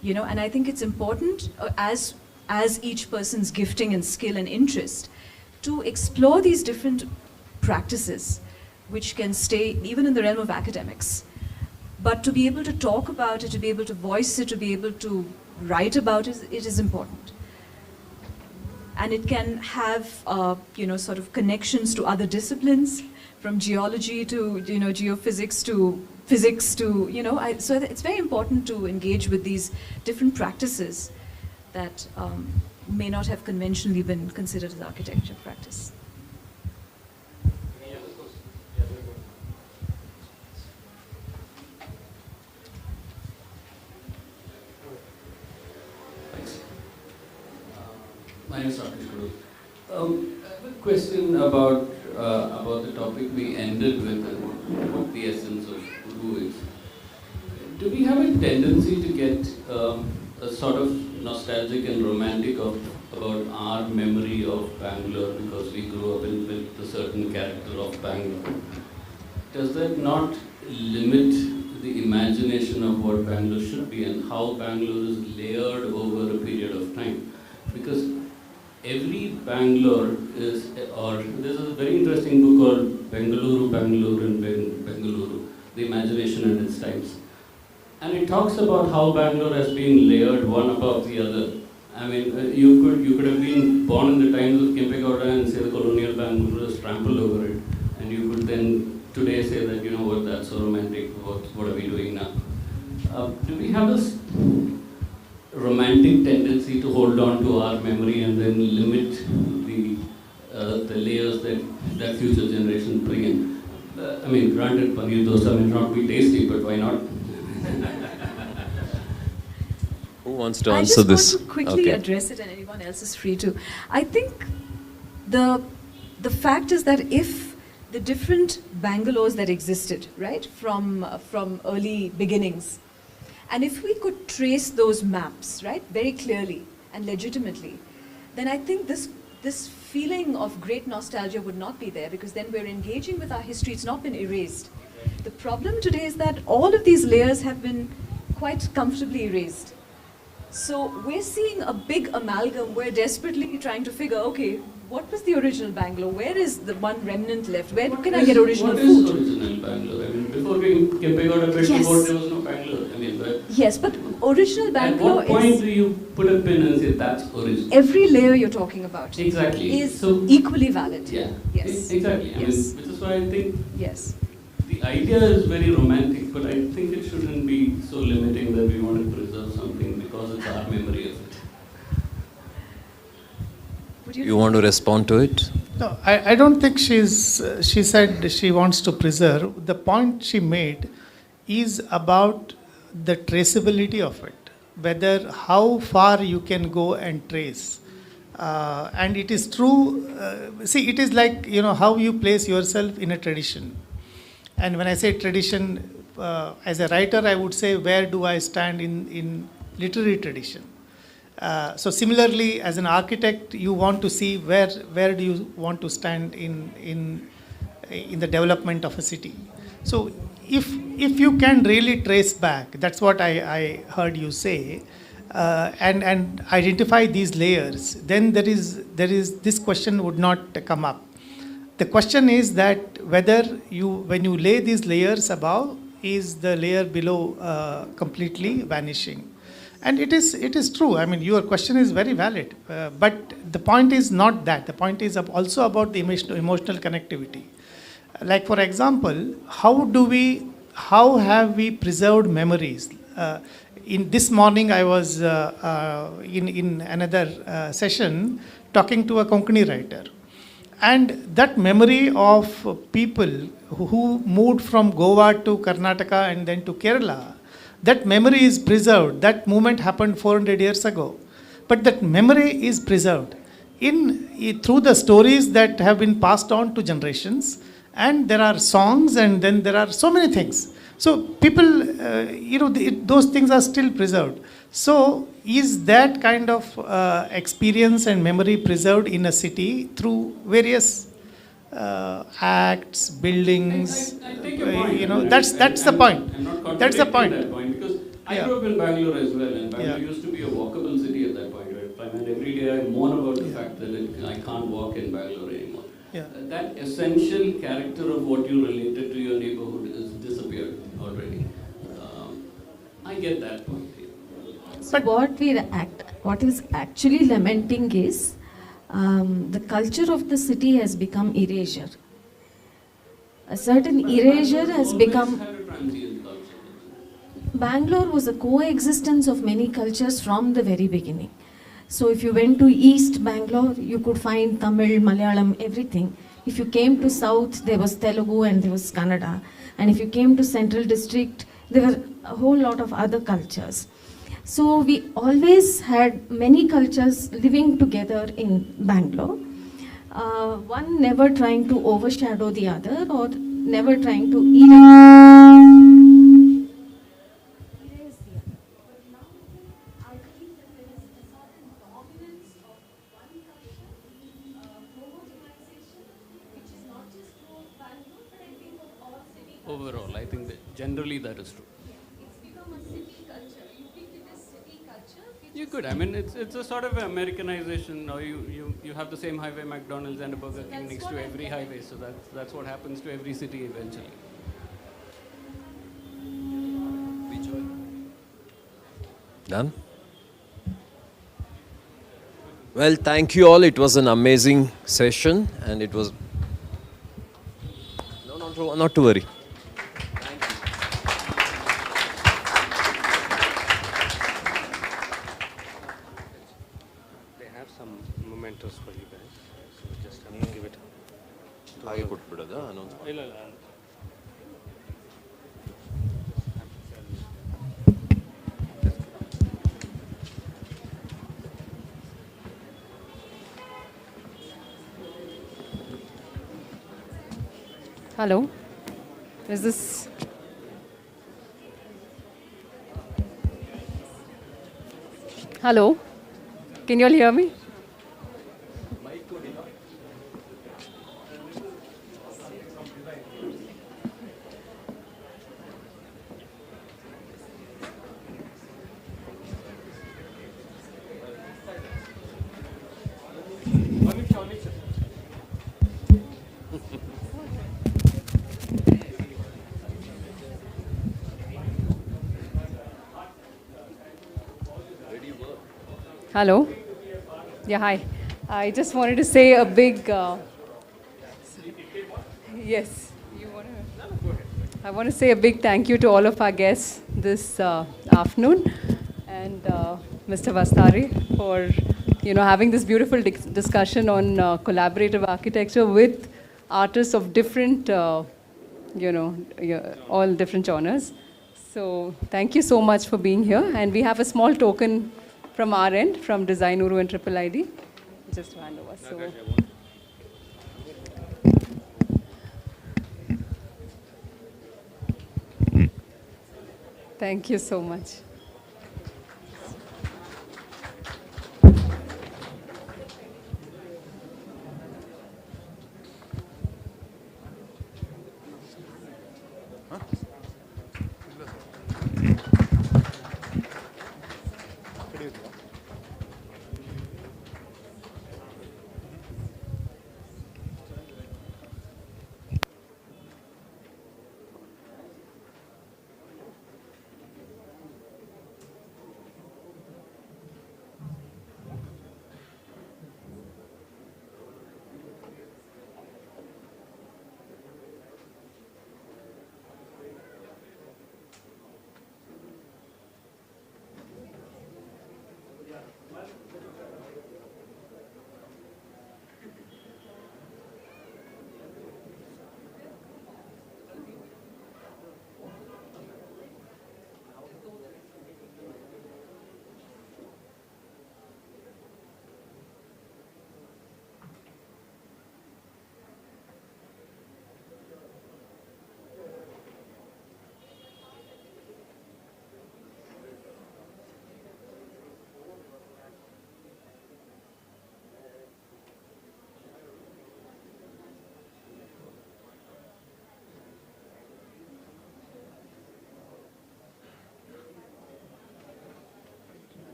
You know, and I think it's important as each person's gifting and skill and interest to explore these different practices, which can stay even in the realm of academics. But to be able to talk about it, to be able to voice it, to be able to write about it, it is important. And it can have, you know, sort of connections to other disciplines, from geology to, you know, geophysics to physics to, you know, so it's very important to engage with these different practices that may not have conventionally been considered as architecture practice. Any other questions? Thanks. My name is Designuru. I have a question about the topic we ended with, and what the essence of Uru is. Do we have a tendency to get a sort of nostalgic and romantic about our memory of Bangalore because we grew up with a certain character of Bangalore? Does that not limit the imagination of what Bangalore should be and how Bangalore is layered over a period of time? Because every Bangalore is, or there's a very interesting book called Bengaluru, Bangalore and Bengaluru, The Imagination and Its Times. And it talks about how Bangalore has been layered one above the other. I mean, you could have been born in the times of Kempegowda and say the colonial Bangalore has trampled over it. And you could then today say that, you know what, that's so romantic, what are we doing now? Do we have this romantic tendency to hold on to our memory and then limit the layers that future generations bring in? I mean, granted, paneer dosa may not be tasty, but why not? Who wants to answer this? I just want to quickly address it, and anyone else is free to. I think the fact is that if the different Bangalores that existed, right, from early beginnings, and if we could trace those maps, right, very clearly and legitimately, then I think this feeling of great nostalgia would not be there, because then we're engaging with our history. It's not been erased. The problem today is that all of these layers have been quite comfortably erased. So we're seeing a big amalgam. We're desperately trying to figure, okay, what was the original Bangalore? Where is the one remnant left? Where can I get original food? What is original Bangalore? I mean, before we got a bit Yes. about, there was no Bangalore. I mean, but Yes, but original at Bangalore what point is do you put a pin and say that's original? every layer you're talking about Exactly. is So equally valid. yeah. Yes. Exactly. I Yes. mean, which is why I think Yes. the idea is very romantic, but I think it shouldn't be so limiting that we want to preserve something because it's our memory of it. Would You want to respond to it? No, I don't think she said she wants to preserve. The point she made is about the traceability of it, whether how far you can go and trace. And it is true, see, it is like, how you place yourself in a tradition. And when I say tradition, as a writer, I would say, where do I stand in literary tradition? So similarly, as an architect, you want to see where do you want to stand in the development of a city. So if you can really trace back, that's what I heard you say, and identify these layers, then there is this question would not come up. The question is that whether when you lay these layers above, is the layer below completely vanishing? And it is true. I mean, your question is very valid. But the point is not that. The point is also about the emotional connectivity. Like, for example, how have we preserved memories? In this morning, I was in another session talking to a Konkani writer. And that memory of people who moved from Goa to Karnataka and then to Kerala, that memory is preserved. That movement happened 400 years ago. But that memory is preserved through the stories that have been passed on to generations. And there are songs, and then there are so many things. So people, those things are still preserved. So is that kind of experience and memory preserved in a city through various acts, buildings? I take your point. That's the point. I'm not That's the contradicting point. that point because I grew up in Bangalore as well, and Bangalore Yeah. used to be a walkable city at that point. Right? And every day I mourn about the fact that I can't walk in Bangalore anymore. Yeah. That essential character of what you related to your neighborhood has disappeared already. I get that point. So what is actually lamenting is the culture of the city has become erasure. A certain erasure has become. Had a transient culture. Bangalore was a coexistence of many cultures from the very beginning. So if you went to East Bangalore, you could find Tamil, Malayalam, everything. If you came to South, there was Telugu and there was Kannada. And if you came to Central District, there were a whole lot of other cultures. So we always had many cultures living together in Bangalore. One never trying to overshadow the other or never trying to even erase the other. But now I believe that there is a certain dominance of one culture, homogenization, which is not just for Bangalore, but I think of all city cultures. Overall, I think that generally that is true. It's become a city culture. You think it is city culture? You could. I mean, it's a sort of Americanization. Or you have the same highway, McDonald's and a Burger King that's next what to I every get. highway. So that's what happens to every city eventually. Done? Well, thank you all. It was an amazing session, and it was. No, not to worry. They have some mementos for you guys. So just have to give it. ಹಾಗೆ ಕೊಟ್ಬಿಡೋದಾ ಅನ್ನೋದು? ಇಲ್ಲ. Hello. Is this? Hello. Can you all hear me? Hello. Yeah, hi. I just wanted to say a big. Yes. You want to? I want to say a big thank you to all of our guests this afternoon, and Mr. Vastari for having this beautiful discussion on collaborative architecture with artists of different all different genres. So thank you so much for being here, and we have a small token from our end, from Designuru and Triple ID, just to hand over. So. Thank you so much.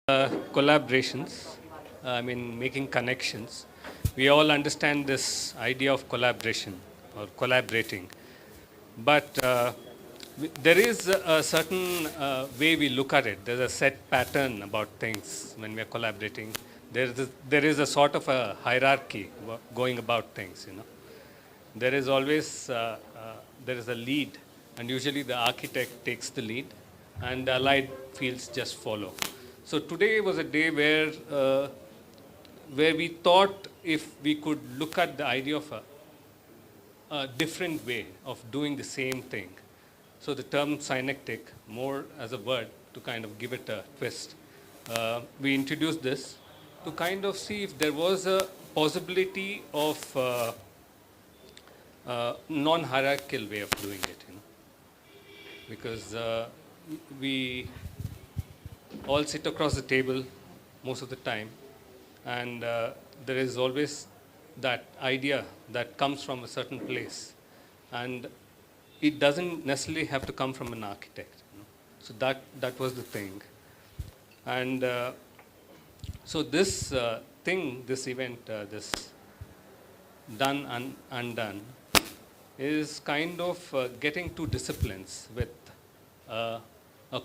Collaborations, I mean making connections. We all understand this idea of collaboration or collaborating, but there is a certain way we look at it. There's a set pattern about things when we are collaborating. There is a sort of a hierarchy going about things, you know. There is always there is a lead, and usually the architect takes the lead, and the allied fields just follow. So today was a day where we thought if we could look at the idea of a different way of doing the same thing. So the term synectic, more as a word to kind of give it a twist. We introduced this to kind of see if there was a possibility of non-hierarchical way of doing it, you know, because we all sit across the table most of the time, and there is always that idea that comes from a certain place, and it doesn't necessarily have to come from an architect, you know? So that was the thing, and so this thing, this event, this done and undone, is kind of getting two disciplines with a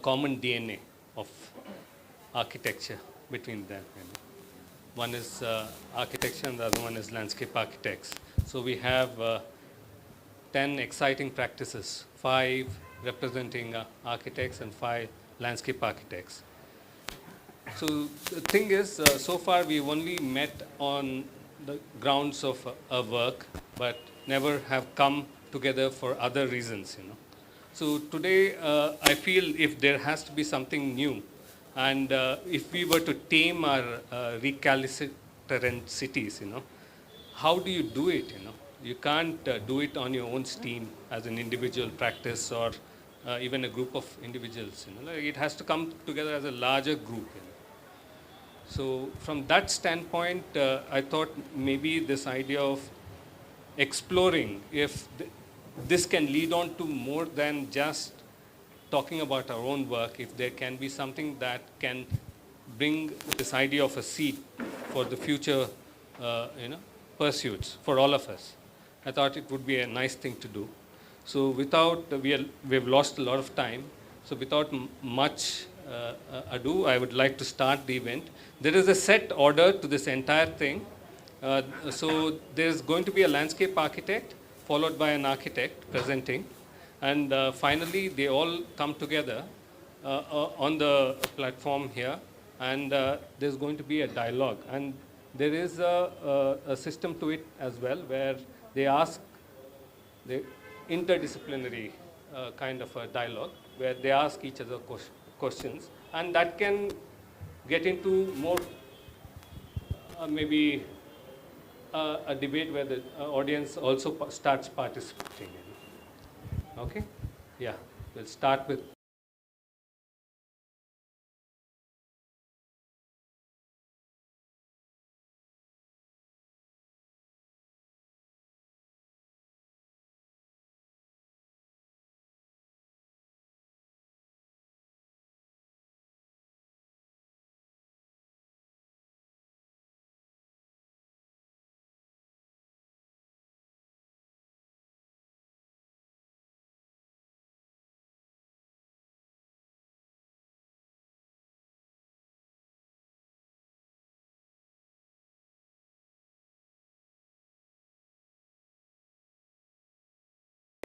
common DNA of architecture between them. You know. One is architecture and the other one is landscape architects. So we have 10 exciting practices, 5 representing architects and 5 landscape architects. So the thing is, so far we've only met on the grounds of a work, but never have come together for other reasons, you know. So today, I feel if there has to be something new, and if we were to tame our recalcitrant cities, you know, how do you do it, you know? You can't do it on your own steam as an individual practice or even a group of individuals, you know. Like it has to come together as a larger group, you know. So from that standpoint, I thought maybe this idea of exploring if this can lead on to more than just talking about our own work, if there can be something that can bring this idea of a seed for the future you know, pursuits for all of us. I thought it would be a nice thing to do. So without, we've lost a lot of time. So without much ado, I would like to start the event. There is a set order to this entire thing. So there's going to be a landscape architect, followed by an architect presenting. And finally, they all come together on the platform here. And there's going to be a dialogue. And there is a system to it as well, where they ask the interdisciplinary kind of a dialogue, where they ask each other questions. And that can get into more maybe a debate where the audience also starts participating in. Okay? Yeah, we'll start with.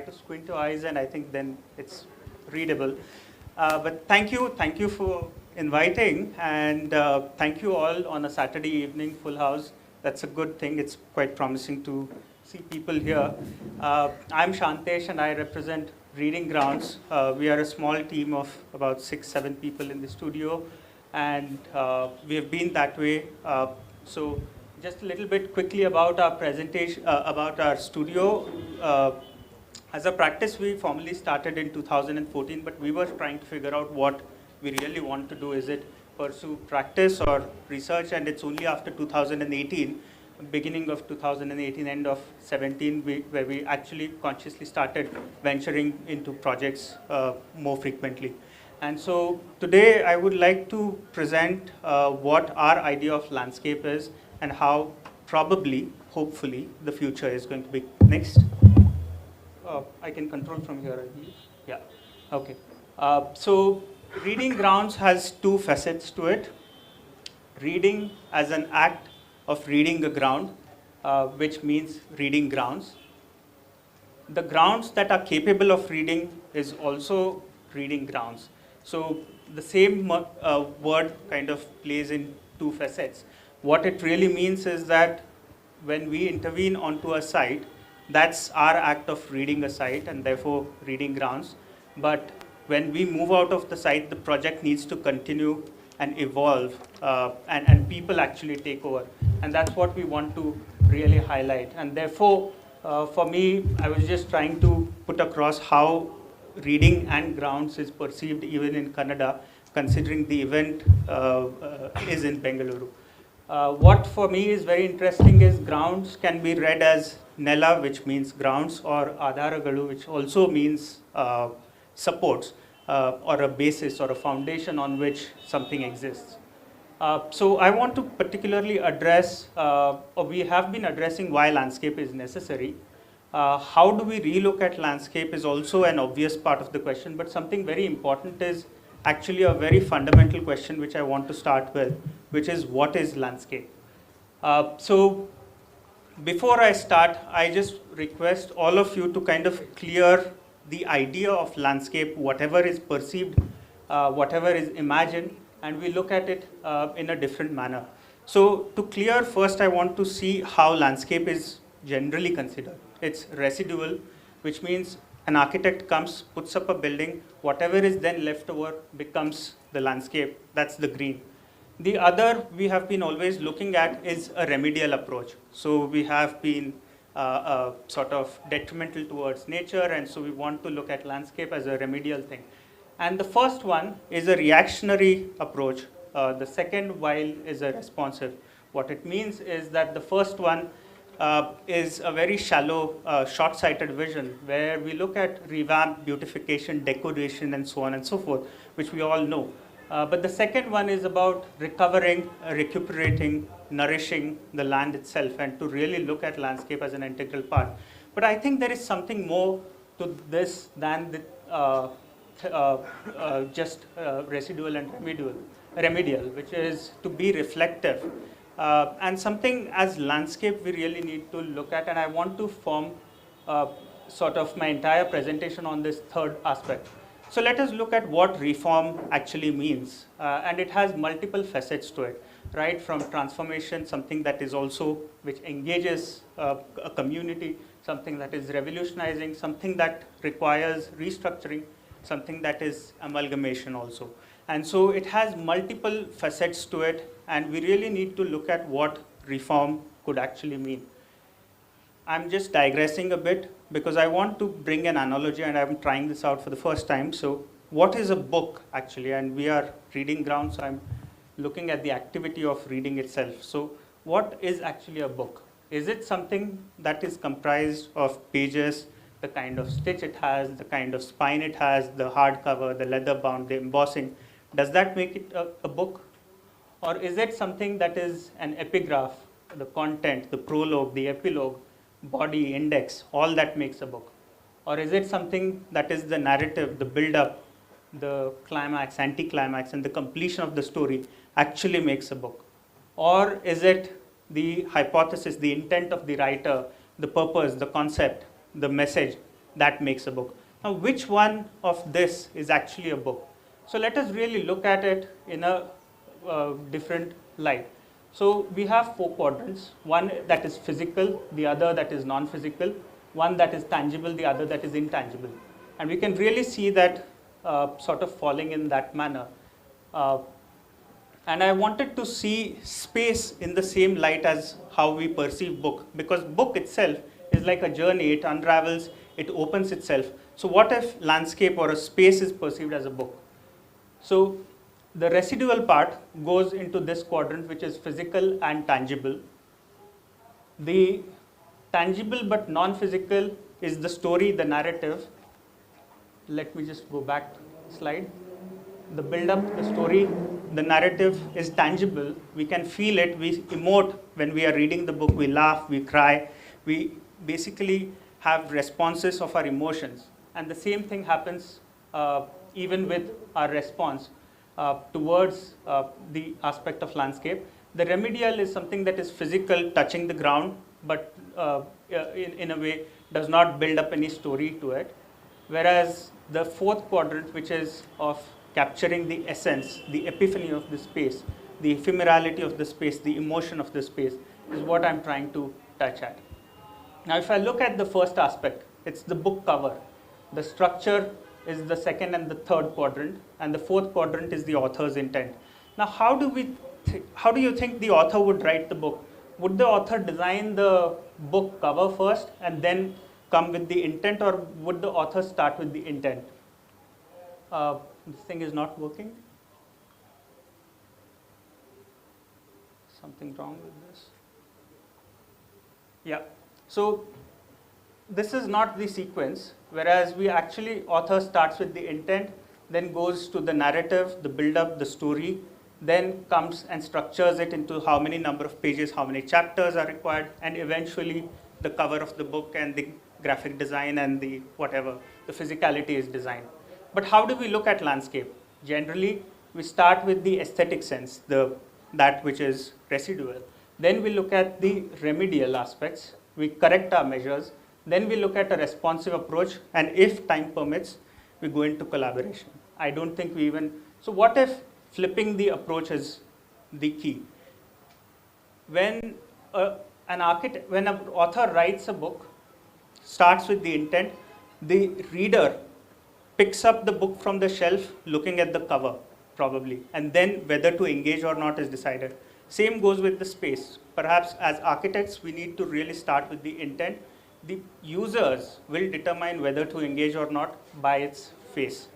To squint your eyes, and I think then it's readable. But thank you for inviting, and thank you all on a Saturday evening, full house. That's a good thing. It's quite promising to see people here. I'm Shantesh, and I represent Reading Grounds. We are a small team of about 6-7 people in the studio, and we have been that way. So just a little bit quickly about our presentation, about our studio. As a practice, we formally started in 2014, but we were trying to figure out what we really want to do. Is it pursue practice or research? And it's only after 2018, beginning of 2018, end of 17, where we actually consciously started venturing into projects more frequently. And so today I would like to present what our idea of landscape is and how probably, hopefully, the future is going to be. Next. I can control from here, I believe. Yeah, okay. So reading grounds has two facets to it. Reading as an act of reading a ground, which means reading grounds. The grounds that are capable of reading is also reading grounds. So the same word kind of plays in two facets. What it really means is that when we intervene onto a site, that's our act of reading a site and therefore reading grounds. But when we move out of the site, the project needs to continue and evolve, and people actually take over. And that's what we want to really highlight. And therefore, for me, I was just trying to put across how reading and grounds is perceived even in Kannada, considering the event is in Bengaluru. What for me is very interesting is grounds can be read as Nela, which means grounds, or Adharagalu, which also means supports, or a basis or a foundation on which something exists. So I want to particularly address, or we have been addressing why landscape is necessary. How do we relook at landscape is also an obvious part of the question, but something very important is actually a very fundamental question which I want to start with, which is what is landscape? So before I start, I just request all of you to kind of clear the idea of landscape, whatever is perceived, whatever is imagined, and we look at it in a different manner. So to clear, first I want to see how landscape is generally considered. It's residual, which means an architect comes, puts up a building, whatever is then left over becomes the landscape, that's the green. The other we have been always looking at is a remedial approach. So we have been sort of detrimental towards nature, and so we want to look at landscape as a remedial thing. And the first one is a reactionary approach. The second, while, is a responsive. What it means is that the first one is a very shallow, short-sighted vision where we look at revamp, beautification, decoration, and so on and so forth, which we all know. But the second one is about recovering, recuperating, nourishing the land itself, and to really look at landscape as an integral part. But I think there is something more to this than the, just residual and remedial, which is to be reflective. And something as landscape we really need to look at, and I want to form sort of my entire presentation on this third aspect. So let us look at what reform actually means, and it has multiple facets to it, right? From transformation, something that is also, which engages a community, something that is revolutionizing, something that requires restructuring, something that is amalgamation also. And so it has multiple facets to it, and we really need to look at what reform could actually mean. I'm just digressing a bit because I want to bring an analogy, and I'm trying this out for the first time. So what is a book actually? And we are reading ground, so I'm looking at the activity of reading itself. So what is actually a book? Is it something that is comprised of pages, the kind of stitch it has, the kind of spine it has, the hardcover, the leather bound, the embossing? Does that make it a book? Or is it something that is an epigraph, the content, the prologue, the epilogue, body, index, all that makes a book? Or is it something that is the narrative, the build-up, the climax, anticlimax, and the completion of the story actually makes a book? Or is it the hypothesis, the intent of the writer, the purpose, the concept, the message that makes a book? Now, which one of this is actually a book? So let us really look at it in a different light. So we have 4 quadrants, one that is physical, the other that is non-physical, one that is tangible, the other that is intangible. And we can really see that sort of falling in that manner. And I wanted to see space in the same light as how we perceive book, because book itself is like a journey, it unravels, it opens itself. So what if landscape or a space is perceived as a book? So the residual part goes into this quadrant, which is physical and tangible. The tangible but non-physical is the story, the narrative. Let me just go back slide. the build-up, the story, the narrative is tangible. We can feel it. We emote when we are reading the book. We laugh, we cry. We basically have responses of our emotions. And the same thing happens even with our response towards the aspect of landscape. The remedial is something that is physical, touching the ground, but in a way does not build up any story to it. Whereas the fourth quadrant, which is of capturing the essence, the epiphany of the space, the ephemerality of the space, the emotion of the space, is what I'm trying to touch at. Now, if I look at the first aspect, it's the book cover. The structure is the second and the third quadrant, and the fourth quadrant is the author's intent. Now, how do you think the author would write the book? Would the author design the book cover first and then come with the intent, or would the author start with the intent? This thing is not working. Something wrong with this? Yeah. So this is not the sequence, whereas we actually, author starts with the intent, then goes to the narrative, the build-up, the story, then comes and structures it into how many number of pages, how many chapters are required, and eventually the cover of the book and the graphic design and the whatever, the physicality is designed. But how do we look at landscape? Generally, we start with the aesthetic sense, that which is residual. Then we look at the remedial aspects, we correct our measures, then we look at a responsive approach, and if time permits, we go into collaboration. I don't think we even, so what if flipping the approach is the key? When an author writes a book, starts with the intent, the reader picks up the book from the shelf looking at the cover, probably, and then whether to engage or not is decided. Same goes with the space. Perhaps as architects, we need to really start with the intent. The users will determine whether to engage or not by its face.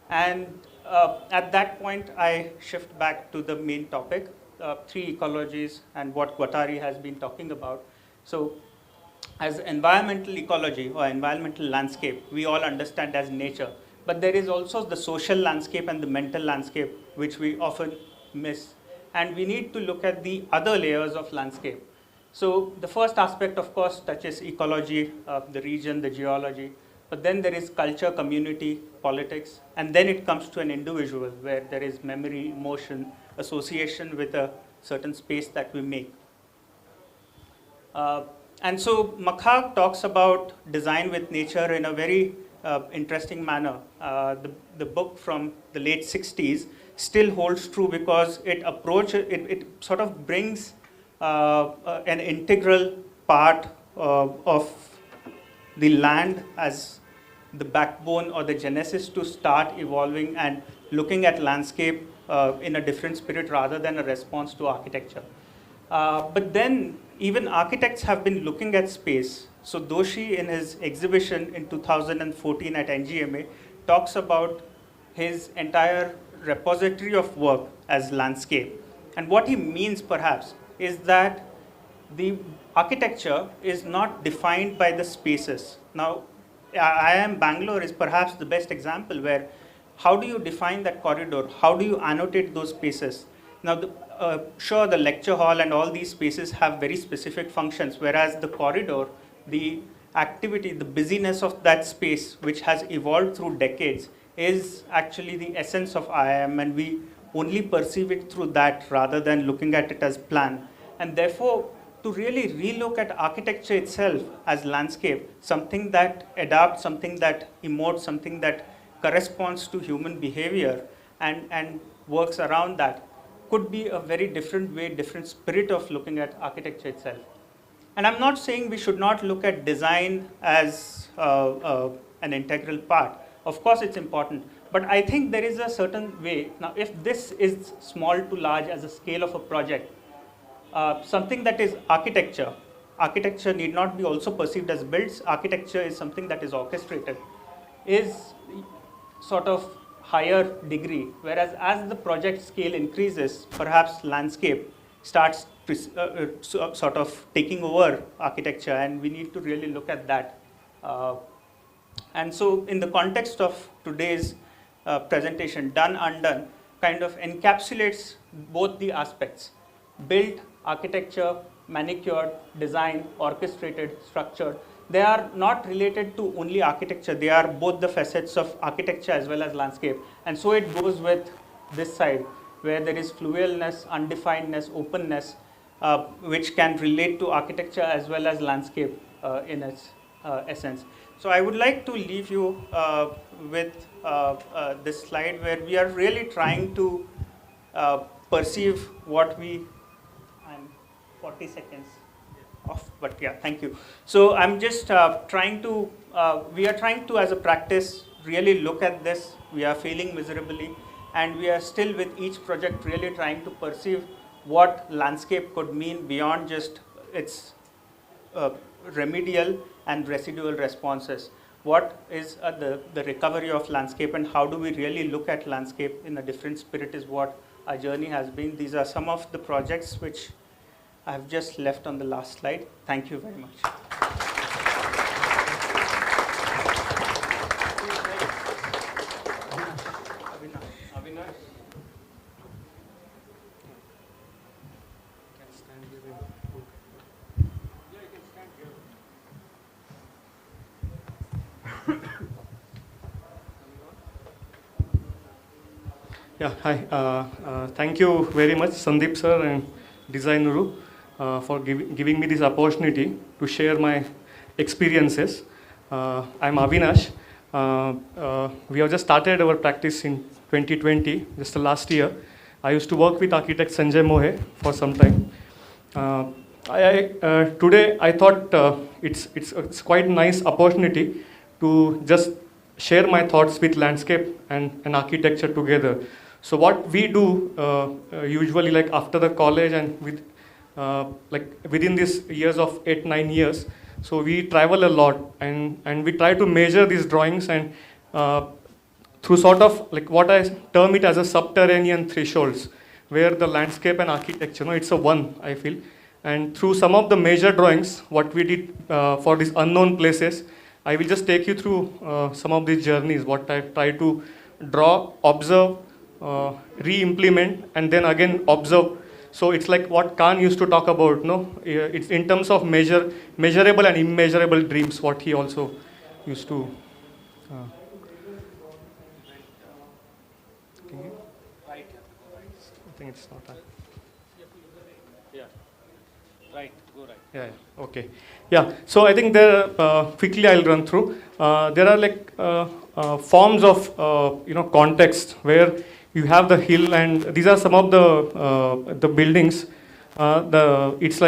And at that point, I shift back to the main topic, three ecologies and what Guattari has been talking about. So as environmental ecology or environmental landscape, we all understand as nature. But there is also the social landscape and the mental landscape, which we often miss. And we need to look at the other layers of landscape. So the first aspect, of course, touches ecology, the region, the geology. But then there is culture, community, politics. And then it comes to an individual where there is memory, emotion, association with a certain space that we make. And so Makhag talks about design with nature in a very interesting manner. The book from the late 60s still holds true because it sort of brings an integral part of the land as the backbone or the genesis to start evolving and looking at landscape in a different spirit rather than a response to architecture. But then even architects have been looking at space. So Doshi, in his exhibition in 2014 at NGMA, talks about his entire repository of work as landscape. And what he means perhaps is that the architecture is not defined by the spaces. Now, IIM Bangalore is perhaps the best example where how do you define that corridor? How do you annotate those spaces? Now, sure, the lecture hall and all these spaces have very specific functions, whereas the corridor, the activity, the busyness of that space, which has evolved through decades, is actually the essence of IIM, and we only perceive it through that rather than looking at it as plan. And therefore, to really relook at architecture itself as landscape, something that adapts, something that emotes, something that corresponds to human behavior and works around that, could be a very different way, different spirit of looking at architecture itself. And I'm not saying we should not look at design as an integral part. Of course, it's important. But I think there is a certain way. Now, if this is small to large as a scale of a project, something that is architecture need not be also perceived as builds. Architecture is something that is orchestrated, is sort of higher degree, whereas as the project scale increases, perhaps landscape starts sort of taking over architecture, and we need to really look at that. And so in the context of today's presentation, done, undone, kind of encapsulates both the aspects: built, architecture, manicured, design, orchestrated, structured. They are not related to only architecture. They are both the facets of architecture as well as landscape. And so it goes with this side, where there is fluidness, undefinedness, openness, which can relate to architecture as well as landscape in its essence. So I would like to leave you with this slide where we are really trying to perceive what we, I'm 40 seconds off, but yeah, thank you. So I'm just trying to, we are trying to as a practice really look at this. We are failing miserably, and we are still with each project really trying to perceive what landscape could mean beyond just its remedial and residual responses. What is the recovery of landscape, and how do we really look at landscape in a different spirit is what our journey has been. These are some of the projects which I have just left on the last slide. Thank you very much. Yeah, hi. Thank you very much, Sandeep sir and Designuru, for giving me this opportunity to share my experiences. I'm Avinash. We have just started our practice in 2020, just the last year. I used to work with architect Sanjay Mohe for some time. Today I thought it's quite a nice opportunity to just share my thoughts with landscape and architecture together. So what we do usually, like after the college and with like within these years of 8-9 years, so we travel a lot and we try to measure these drawings and through sort of like what I term it as a subterranean thresholds, where the landscape and architecture, it's a one, I feel. And through some of the major drawings, what we did for these unknown places, I will just take you through some of these journeys, what I try to draw, observe, re-implement, and then again observe. So it's like what Khan used to talk about, no? It's in terms of measurable and immeasurable dreams, what he also used to. Right. I think it's not that. Yeah. Right. Go right. Yeah. Okay. Yeah. So I think there quickly I'll run through. There are like forms of context where you have the hill, and these are some of the buildings. It's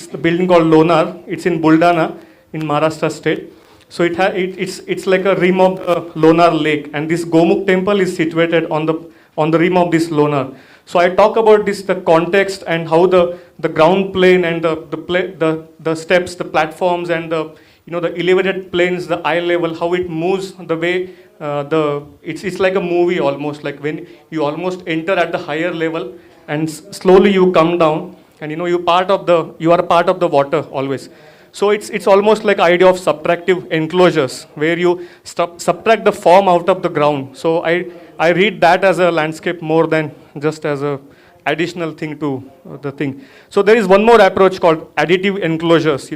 the building called Lonar. It's in Buldana in Maharashtra state. So it's like a rim of Lonar lake, and this Gomukh temple is situated on the rim of this Lonar. So I talk about the context and how the ground plane and the steps, the platforms, and the elevated planes, the eye level, how it moves, the way it's like a movie almost, like when you almost enter at the higher level and slowly you come down, and you are part of the water always. So it's almost like idea of subtractive enclosures where you subtract the form out of the ground. So I read that as a landscape more than just as a additional thing to the thing. So there is one more approach called additive enclosures.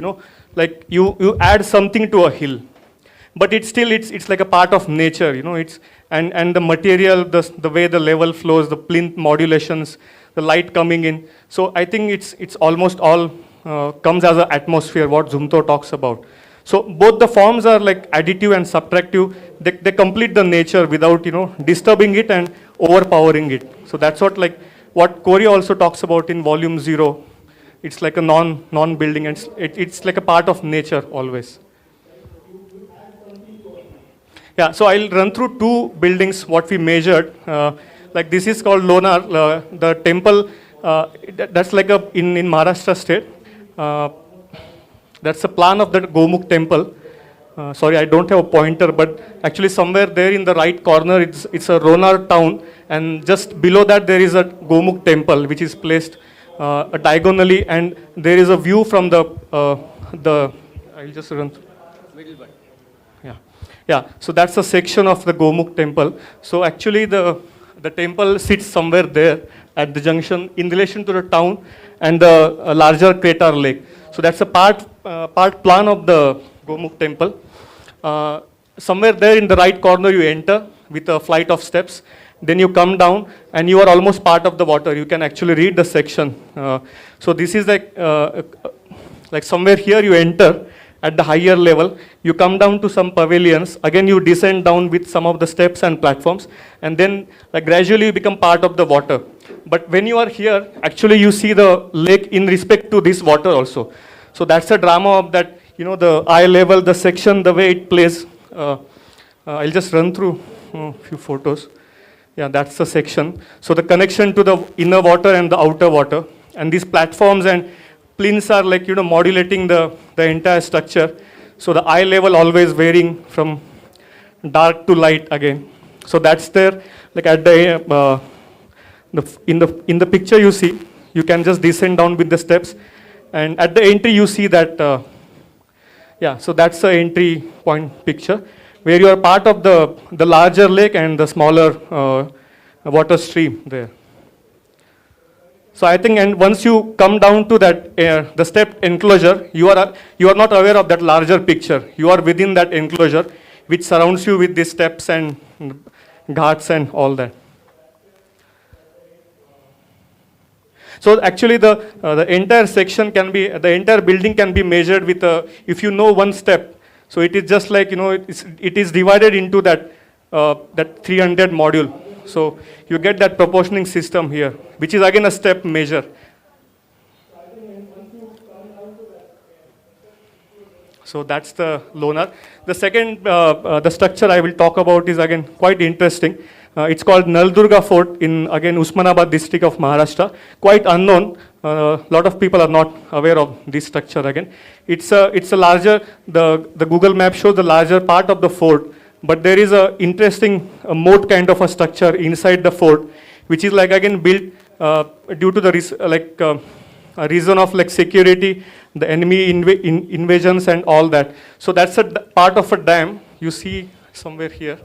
Like you add something to a hill, but it's like a part of nature. It's and the material, the way the level flows, the plinth modulations, the light coming in. So I think it's almost all comes as an atmosphere, what Zumthor talks about. So both the forms are like additive and subtractive. They complete the nature without disturbing it and overpowering it. So that's what Corey also talks about in volume 0. It's like a non-building, and it's like a part of nature always. Yeah, so I'll run through 2 buildings what we measured. Like this is called Lonar, the temple. That's like in Maharashtra state. That's a plan of the Gomukh temple. Sorry, I don't have a pointer, but actually somewhere there in the right corner, it's a Lonar town, and just below that there is a Gomukh temple which is placed diagonally, and there is a view from the I'll just run through. Middle button. Yeah. Yeah, so that's a section of the Gomukh temple. So actually the temple sits somewhere there at the junction in relation to the town and the larger crater lake. So that's a part plan of the Gomukh temple. Somewhere there in the right corner you enter with a flight of steps. Then you come down and you are almost part of the water. You can actually read the section. So this is like somewhere here you enter at the higher level. You come down to some pavilions. Again, you descend down with some of the steps and platforms. And then like gradually you become part of the water. But when you are here, actually you see the lake in respect to this water also. So that's a drama of that, you know, the eye level, the section, the way it plays. I'll just run through a few photos. Yeah, that's the section. So the connection to the inner water and the outer water. And these platforms and plinths are like, you know, modulating the entire structure. So the eye level always varying from dark to light again. So that's there, like at the, in the picture you see, you can just descend down with the steps. And at the entry you see that, yeah, so that's the entry point picture, where you are part of the larger lake and the smaller water stream there. So I think, and once you come down to that, the step enclosure, you are not aware of that larger picture. You are within that enclosure, which surrounds you with the steps and ghats and all that. So actually the entire section can be, the entire building can be measured with if you know one step. So it is just like, you know, it is divided into that 300 module. So you get that proportioning system here, which is again a step measure. So that's the loner. The second, the structure I will talk about is again quite interesting. It's called Naldurga Fort in, again, Usmanabad district of Maharashtra. Quite unknown. A lot of people are not aware of this structure again. It's a larger, the Google map shows the larger part of the fort, but there is a interesting moat kind of a structure inside the fort, which is like again built due to the a reason of like security, the enemy invasions and all that. So that's a part of a dam you see somewhere here.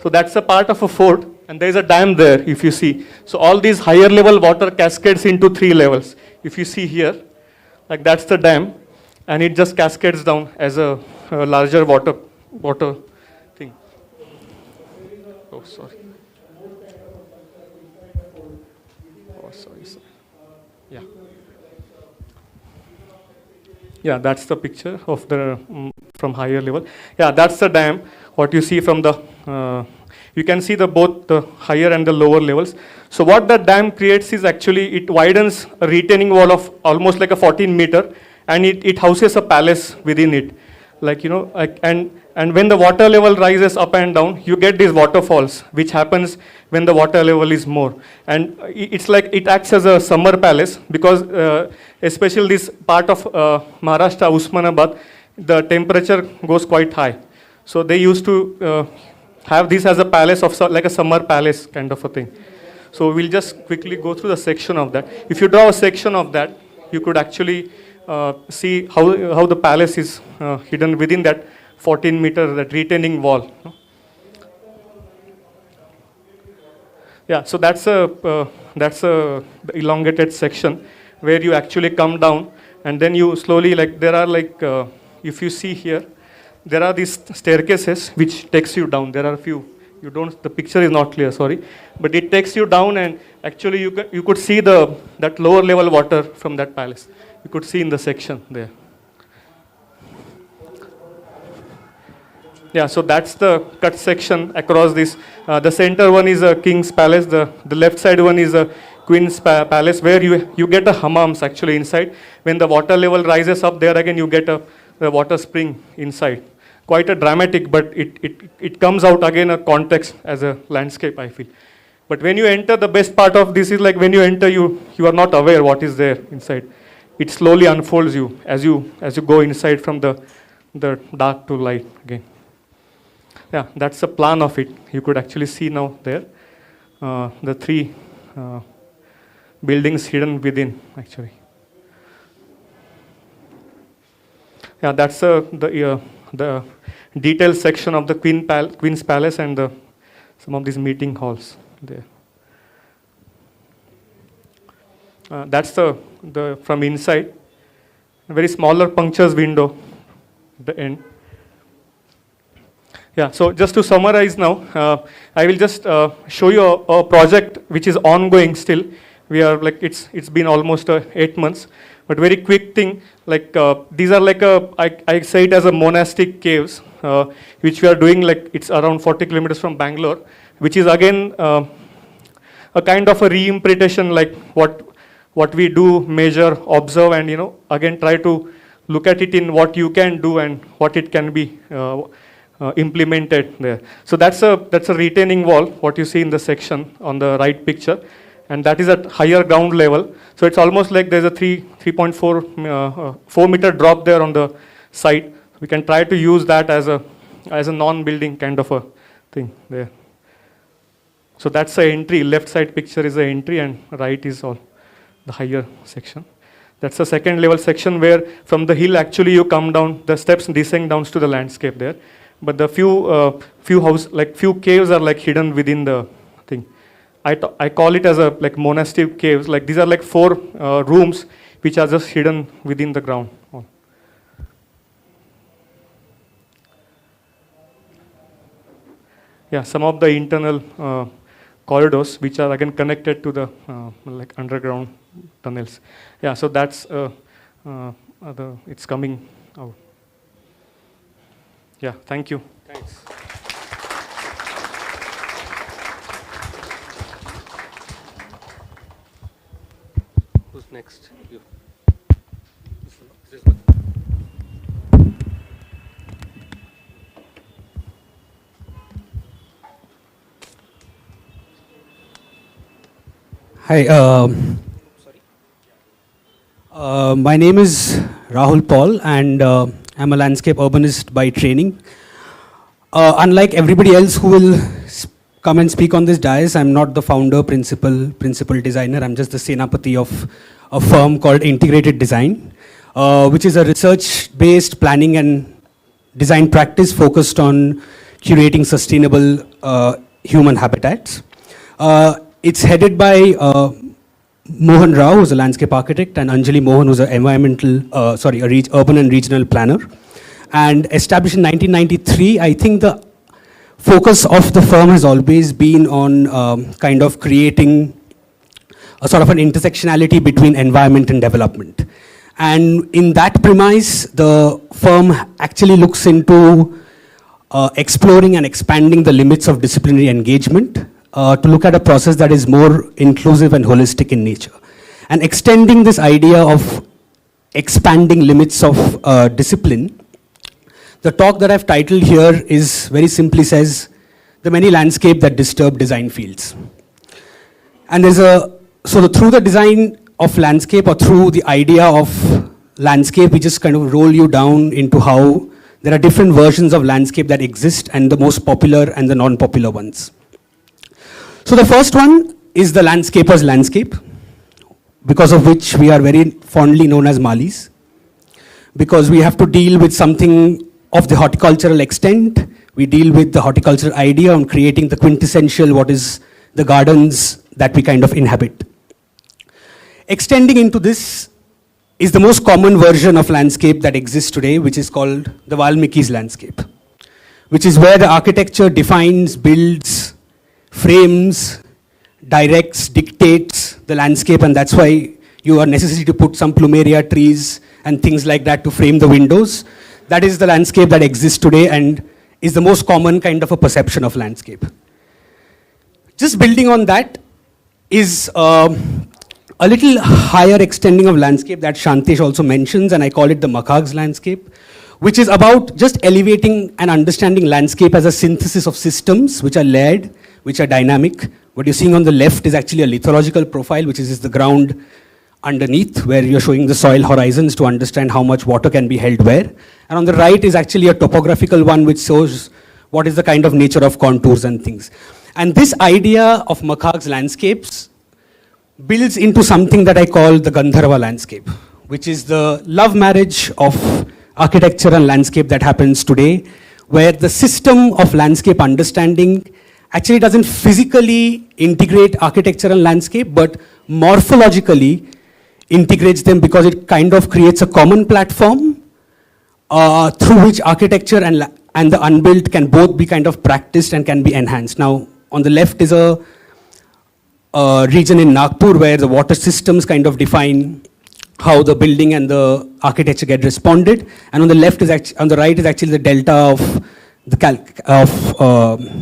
So that's a part of a fort, and there is a dam there if you see. So all these higher level water cascades into 3 levels. If you see here, like that's the dam, and it just cascades down as a larger water thing. Oh, sorry. Oh, sorry. Yeah. Yeah, that's the picture of the from higher level. Yeah, that's the dam. What you see from the, you can see both the higher and the lower levels. So what the dam creates is actually it widens a retaining wall of almost like a 14 meter, and it houses a palace within it. Like, you know, and when the water level rises up and down, you get these waterfalls, which happens when the water level is more. And it's like it acts as a summer palace, because especially this part of Maharashtra, Usmanabad, the temperature goes quite high. So they used to have this as a palace of like a summer palace kind of a thing. So we'll just quickly go through the section of that. If you draw a section of that, you could actually see how the palace is hidden within that 14 meter, that retaining wall. Yeah, so that's a elongated section where you actually come down, and then you slowly, like there are like, if you see here, there are these staircases which takes you down. There are a few. The picture is not clear, sorry. But it takes you down, and actually you could see that lower level water from that palace. You could see in the section there. Yeah, so that's the cut section across this. The center one is a king's palace. The left side one is a queen's palace, where you get a hammams actually inside. When the water level rises up, there again you get a water spring inside. Quite a dramatic, but it comes out again a context as a landscape, I feel. But when you enter, the best part of this is like when you enter, you are not aware what is there inside. It slowly unfolds you as you go inside from the dark to light again. Yeah, that's the plan of it. You could actually see now there the 3 buildings hidden within actually. Yeah, that's the the detailed section of the Queen's Palace and some of these meeting halls there. That's the from inside. A very smaller punctures window at the end. Yeah, so just to summarize now, I will just show you a project which is ongoing still. We are like, it's been almost 8 months, but very quick thing, like these are like I say it as a monastic caves, which we are doing, like it's around 40 kilometers from Bangalore, which is again a kind of a re-interpretation, like what we do, measure, observe, and again try to look at it in what you can do and what it can be implemented there. So that's a retaining wall, what you see in the section on the right picture, and that is at higher ground level. So it's almost like there's a 4 meter drop there on the side. We can try to use that as a non-building kind of a thing there. So that's the entry. Left side picture is the entry, and right is all the higher section. That's the second level section where from the hill actually you come down, the steps descend down to the landscape there. But the few caves are like hidden within the thing. I call it as a like monastic caves. Like these are like 4 rooms which are just hidden within the ground. Yeah, some of the internal corridors which are again connected to the like underground tunnels. Yeah, so that's it's coming out. Yeah, thank you. Thanks. Who's next? You. Hi, my name is Rahul Paul, and I'm a landscape urbanist by training. Unlike everybody else who will come and speak on this dais, I'm not the founder, principal designer. I'm just the Senapati of a firm called Integrated Design, which is a research-based planning and design practice focused on curating sustainable human habitats. It's headed by Mohan Rao, who's a landscape architect, and Anjali Mohan, who's an urban and regional planner. And established in 1993, I think the focus of the firm has always been on kind of creating a sort of an intersectionality between environment and development. And in that premise, the firm actually looks into exploring and expanding the limits of disciplinary engagement to look at a process that is more inclusive and holistic in nature. And extending this idea of expanding limits of discipline, the talk that I've titled here is very simply says, the many landscape that disturb design fields. And through the design of landscape, or through the idea of landscape, we just kind of roll you down into how there are different versions of landscape that exist, and the most popular and the non-popular ones. So the first one is the landscaper's landscape, because of which we are very fondly known as Malis, because we have to deal with something of the horticultural extent. We deal with the horticultural idea on creating the quintessential, what is the gardens that we kind of inhabit. Extending into this is the most common version of landscape that exists today, which is called the Valmiki's landscape, which is where the architecture defines, builds, frames, directs, dictates the landscape, and that's why you are necessary to put some plumeria trees and things like that to frame the windows. That is the landscape that exists today and is the most common kind of a perception of landscape. Just building on that is a little higher extending of landscape that Shantesh also mentions, and I call it the Makhag's landscape, which is about just elevating and understanding landscape as a synthesis of systems which are layered, which are dynamic. What you're seeing on the left is actually a lithological profile, which is the ground underneath, where you're showing the soil horizons to understand how much water can be held where. And on the right is actually a topographical one, which shows what is the kind of nature of contours and things. And this idea of Makhag's landscapes builds into something that I call the Gandharva landscape, which is the love marriage of architecture and landscape that happens today, where the system of landscape understanding actually doesn't physically integrate architecture and landscape, but morphologically integrates them because it kind of creates a common platform through which architecture and the unbuilt can both be kind of practiced and can be enhanced. Now, on the left is a region in Nagpur where the water systems kind of define how the building and the architecture get responded, and on the left is on the right is actually the delta of the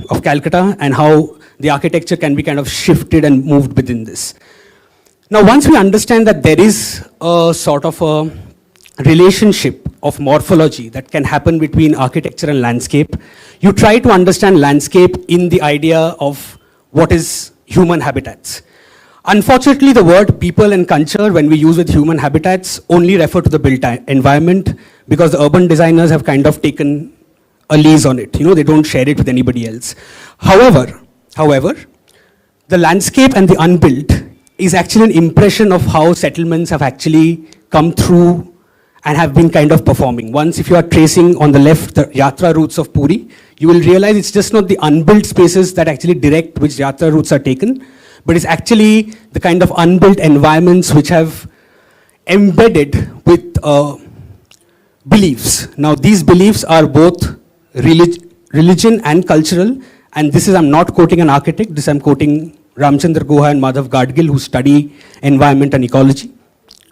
of Calcutta and how the architecture can be kind of shifted and moved within this. Now, once we understand that there is a sort of a relationship of morphology that can happen between architecture and landscape, you try to understand landscape in the idea of what is human habitats. Unfortunately, the word people and culture, when we use with human habitats, only refer to the built environment because the urban designers have kind of taken a lease on it. You know, they don't share it with anybody else. However, the landscape and the unbuilt is actually an impression of how settlements have actually come through and have been kind of performing. Once, if you are tracing on the left the yatra routes of Puri, you will realize it's just not the unbuilt spaces that actually direct which yatra routes are taken, but it's actually the kind of unbuilt environments which have embedded with beliefs. Now, these beliefs are both religion and cultural, and this is, I'm not quoting an architect, this I'm quoting Ramchandra Guha and Madhav Gadgil, who study environment and ecology,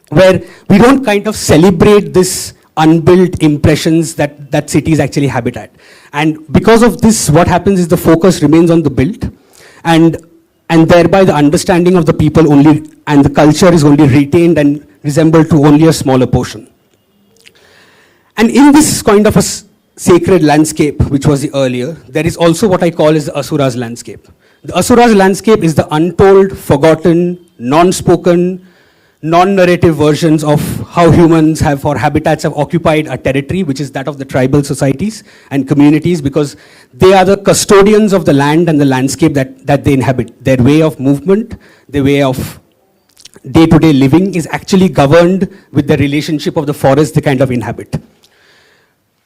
where we don't kind of celebrate this unbuilt impressions that cities actually habitat. And because of this, what happens is the focus remains on the built, and thereby the understanding of the people only, and the culture is only retained and resembled to only a smaller portion. And in this kind of a sacred landscape, which was the earlier, there is also what I call as the Asura's landscape. The Asura's landscape is the untold, forgotten, non-spoken, non-narrative versions of how humans have, or habitats have occupied a territory, which is that of the tribal societies and communities, because they are the custodians of the land and the landscape that they inhabit. Their way of movement, their way of day-to-day living is actually governed with the relationship of the forest they kind of inhabit.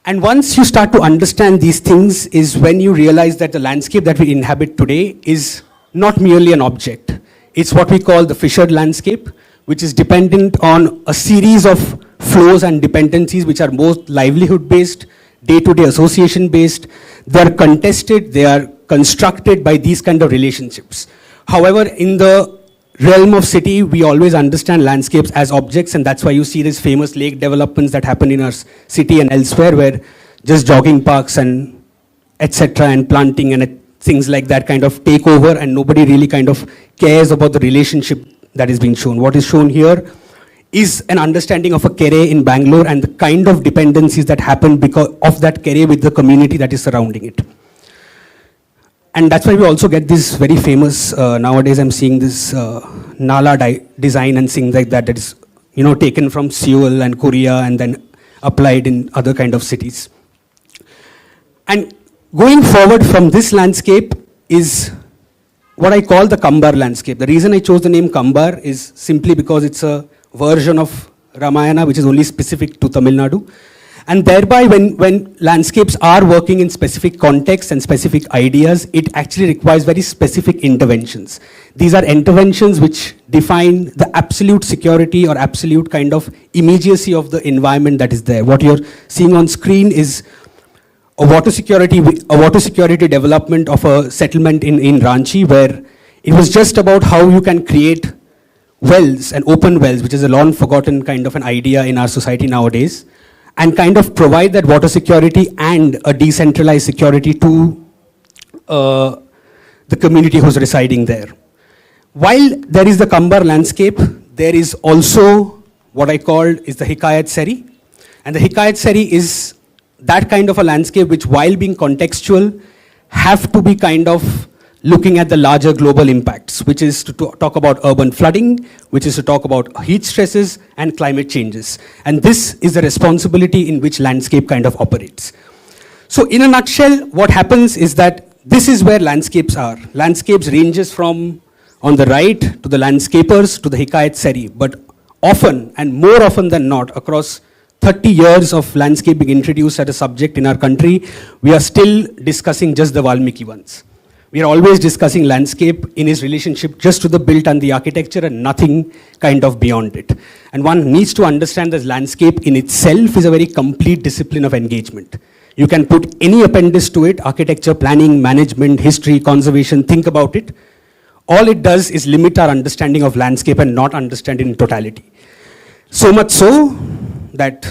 And once you start to understand these things is when you realize that the landscape that we inhabit today is not merely an object. It's what we call the fissured landscape, which is dependent on a series of flows and dependencies which are both livelihood-based, day-to-day association-based. They are contested, they are constructed by these kind of relationships. However, in the realm of city, we always understand landscapes as objects, and that's why you see these famous lake developments that happen in our city and elsewhere, where just jogging parks and etc. and planting and things like that kind of take over, and nobody really kind of cares about the relationship that is being shown. What is shown here is an understanding of a kere in Bangalore and the kind of dependencies that happen because of that kere with the community that is surrounding it. And that's why we also get this very famous, nowadays I'm seeing this Nala design and things like that is, you know, taken from Seoul and Korea and then applied in other kind of cities. And going forward from this landscape is what I call the Kambar landscape. The reason I chose the name Kambar is simply because it's a version of Ramayana which is only specific to Tamil Nadu. And thereby when landscapes are working in specific contexts and specific ideas, it actually requires very specific interventions. These are interventions which define the absolute security or absolute kind of immediacy of the environment that is there. What you're seeing on screen is a water security development of a settlement in Ranchi, where it was just about how you can create wells and open wells, which is a long forgotten kind of an idea in our society nowadays, and kind of provide that water security and a decentralized security to the community who's residing there. While there is the Kambar landscape, there is also what I called is the Hikayat Seri. And the Hikayat Seri is that kind of a landscape which, while being contextual, have to be kind of looking at the larger global impacts, which is to talk about urban flooding, which is to talk about heat stresses and climate changes. And this is the responsibility in which landscape kind of operates. So in a nutshell, what happens is that this is where landscapes are. Landscapes ranges from on the right to the landscapers to the Hikayat Seri, but often and more often than not across 30 years of landscape being introduced as a subject in our country, we are still discussing just the Valmiki ones. We are always discussing landscape in its relationship just to the built and the architecture and nothing kind of beyond it. And one needs to understand that landscape in itself is a very complete discipline of engagement. You can put any appendix to it, architecture, planning, management, history, conservation, think about it. All it does is limit our understanding of landscape and not understand it in totality. So much so that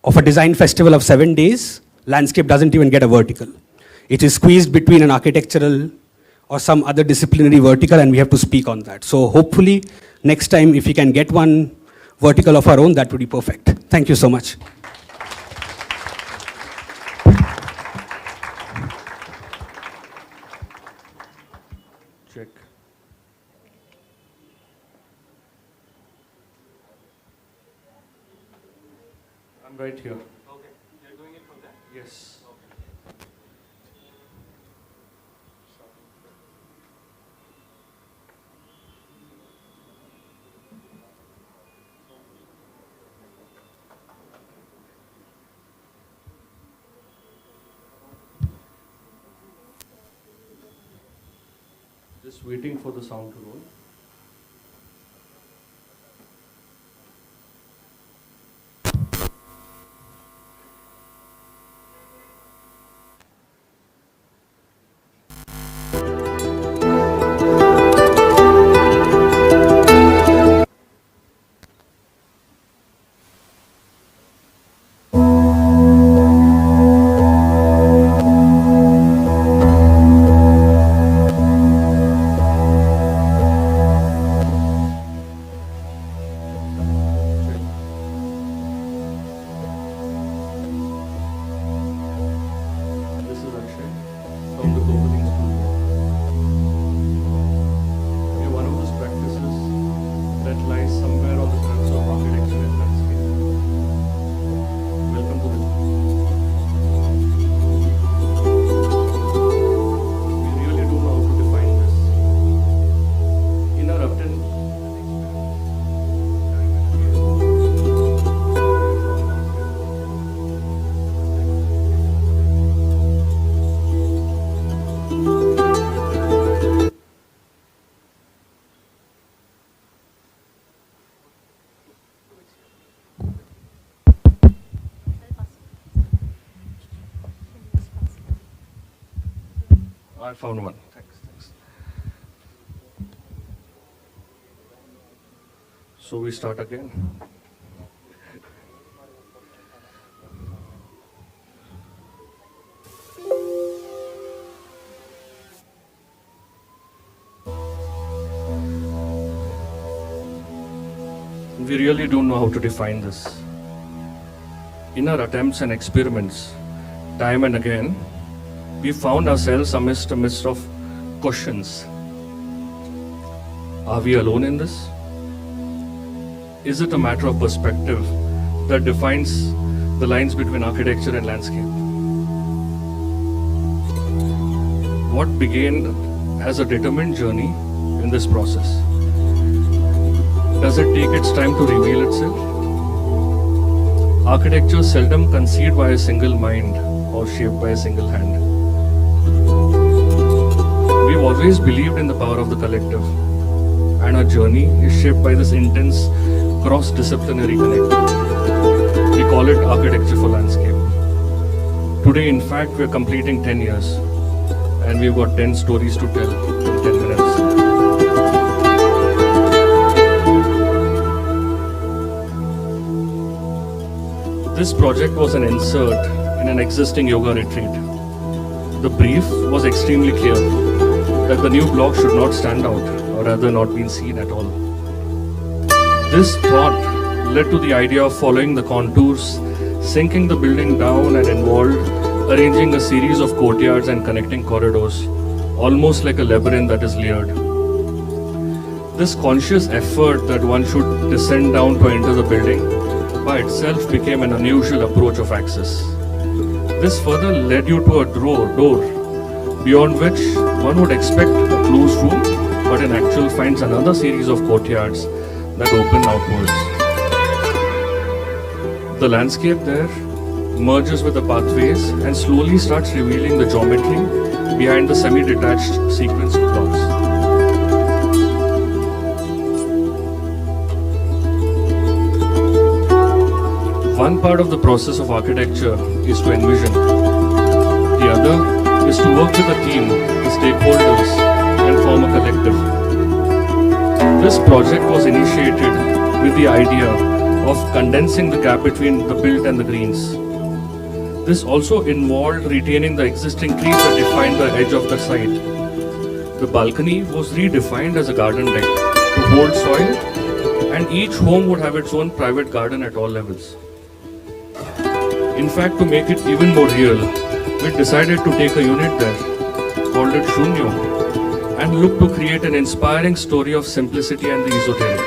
of a design festival of 7 days, landscape doesn't even get a vertical. It is squeezed between an architectural or some other disciplinary vertical, and we have to speak on that. So hopefully, next time, if we can get one vertical of our own, that would be perfect. Thank you so much. Check. I'm right here. Okay. You're doing it from there? Yes. Just waiting for the sound to roll. I found one. Thanks. So we start again. We really don't know how to define this. In our attempts and experiments, time and again, we found ourselves amidst a mist of questions. Are we alone in this? Is it a matter of perspective that defines the lines between architecture and landscape? What began as a determined journey in this process? Does it take its time to reveal itself? Architecture seldom conceived by a single mind or shaped by a single hand. We've always believed in the power of the collective, and our journey is shaped by this intense cross-disciplinary connect. We call it architecture for landscape. Today, in fact, we're completing 10 years, and we've got 10 stories to tell in 10 minutes. This project was an insert in an existing yoga retreat. The brief was extremely clear that the new block should not stand out, or rather not be seen at all. This thought led to the idea of following the contours, sinking the building down, and involved arranging a series of courtyards and connecting corridors, almost like a labyrinth that is layered. This conscious effort that one should descend down to enter the building by itself became an unusual approach of access. This further led you to a door beyond which one would expect a closed room, but in actual finds another series of courtyards that open outwards. The landscape there merges with the pathways and slowly starts revealing the geometry behind the semi-detached sequence of blocks. One part of the process of architecture is to envision. The other is to work with a team, the stakeholders, and form a collective. This project was initiated with the idea of condensing the gap between the built and the greens. This also involved retaining the existing trees that defined the edge of the site. The balcony was redefined as a garden deck to hold soil, and each home would have its own private garden at all levels. In fact, to make it even more real, we decided to take a unit there, called it Shunyo, and look to create an inspiring story of simplicity and the esoteric.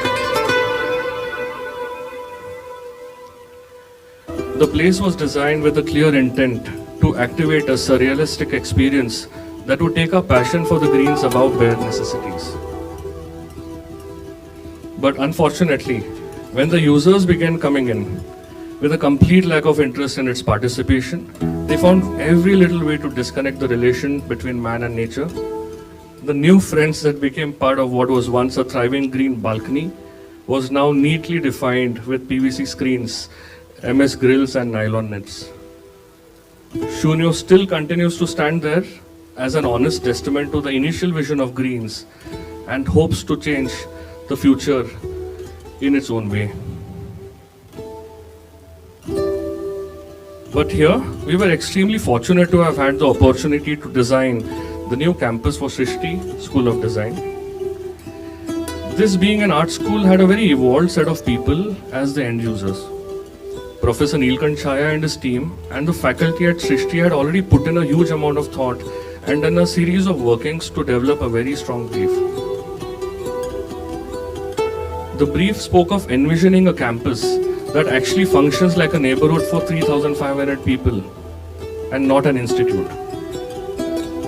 The place was designed with a clear intent to activate a surrealistic experience that would take our passion for the greens above bare necessities. But unfortunately, when the users began coming in, with a complete lack of interest in its participation, they found every little way to disconnect the relation between man and nature. The new friends that became part of what was once a thriving green balcony was now neatly defined with PVC screens, MS grills and nylon nets. Shunyo still continues to stand there as an honest testament to the initial vision of greens and hopes to change the future in its own way. But here, we were extremely fortunate to have had the opportunity to design the new campus for Srishti School of Design. This being an art school had a very evolved set of people as the end users. Professor Neelkant Chaya and his team and the faculty at Srishti had already put in a huge amount of thought and done a series of workings to develop a very strong brief. The brief spoke of envisioning a campus that actually functions like a neighborhood for 3,500 people and not an institute.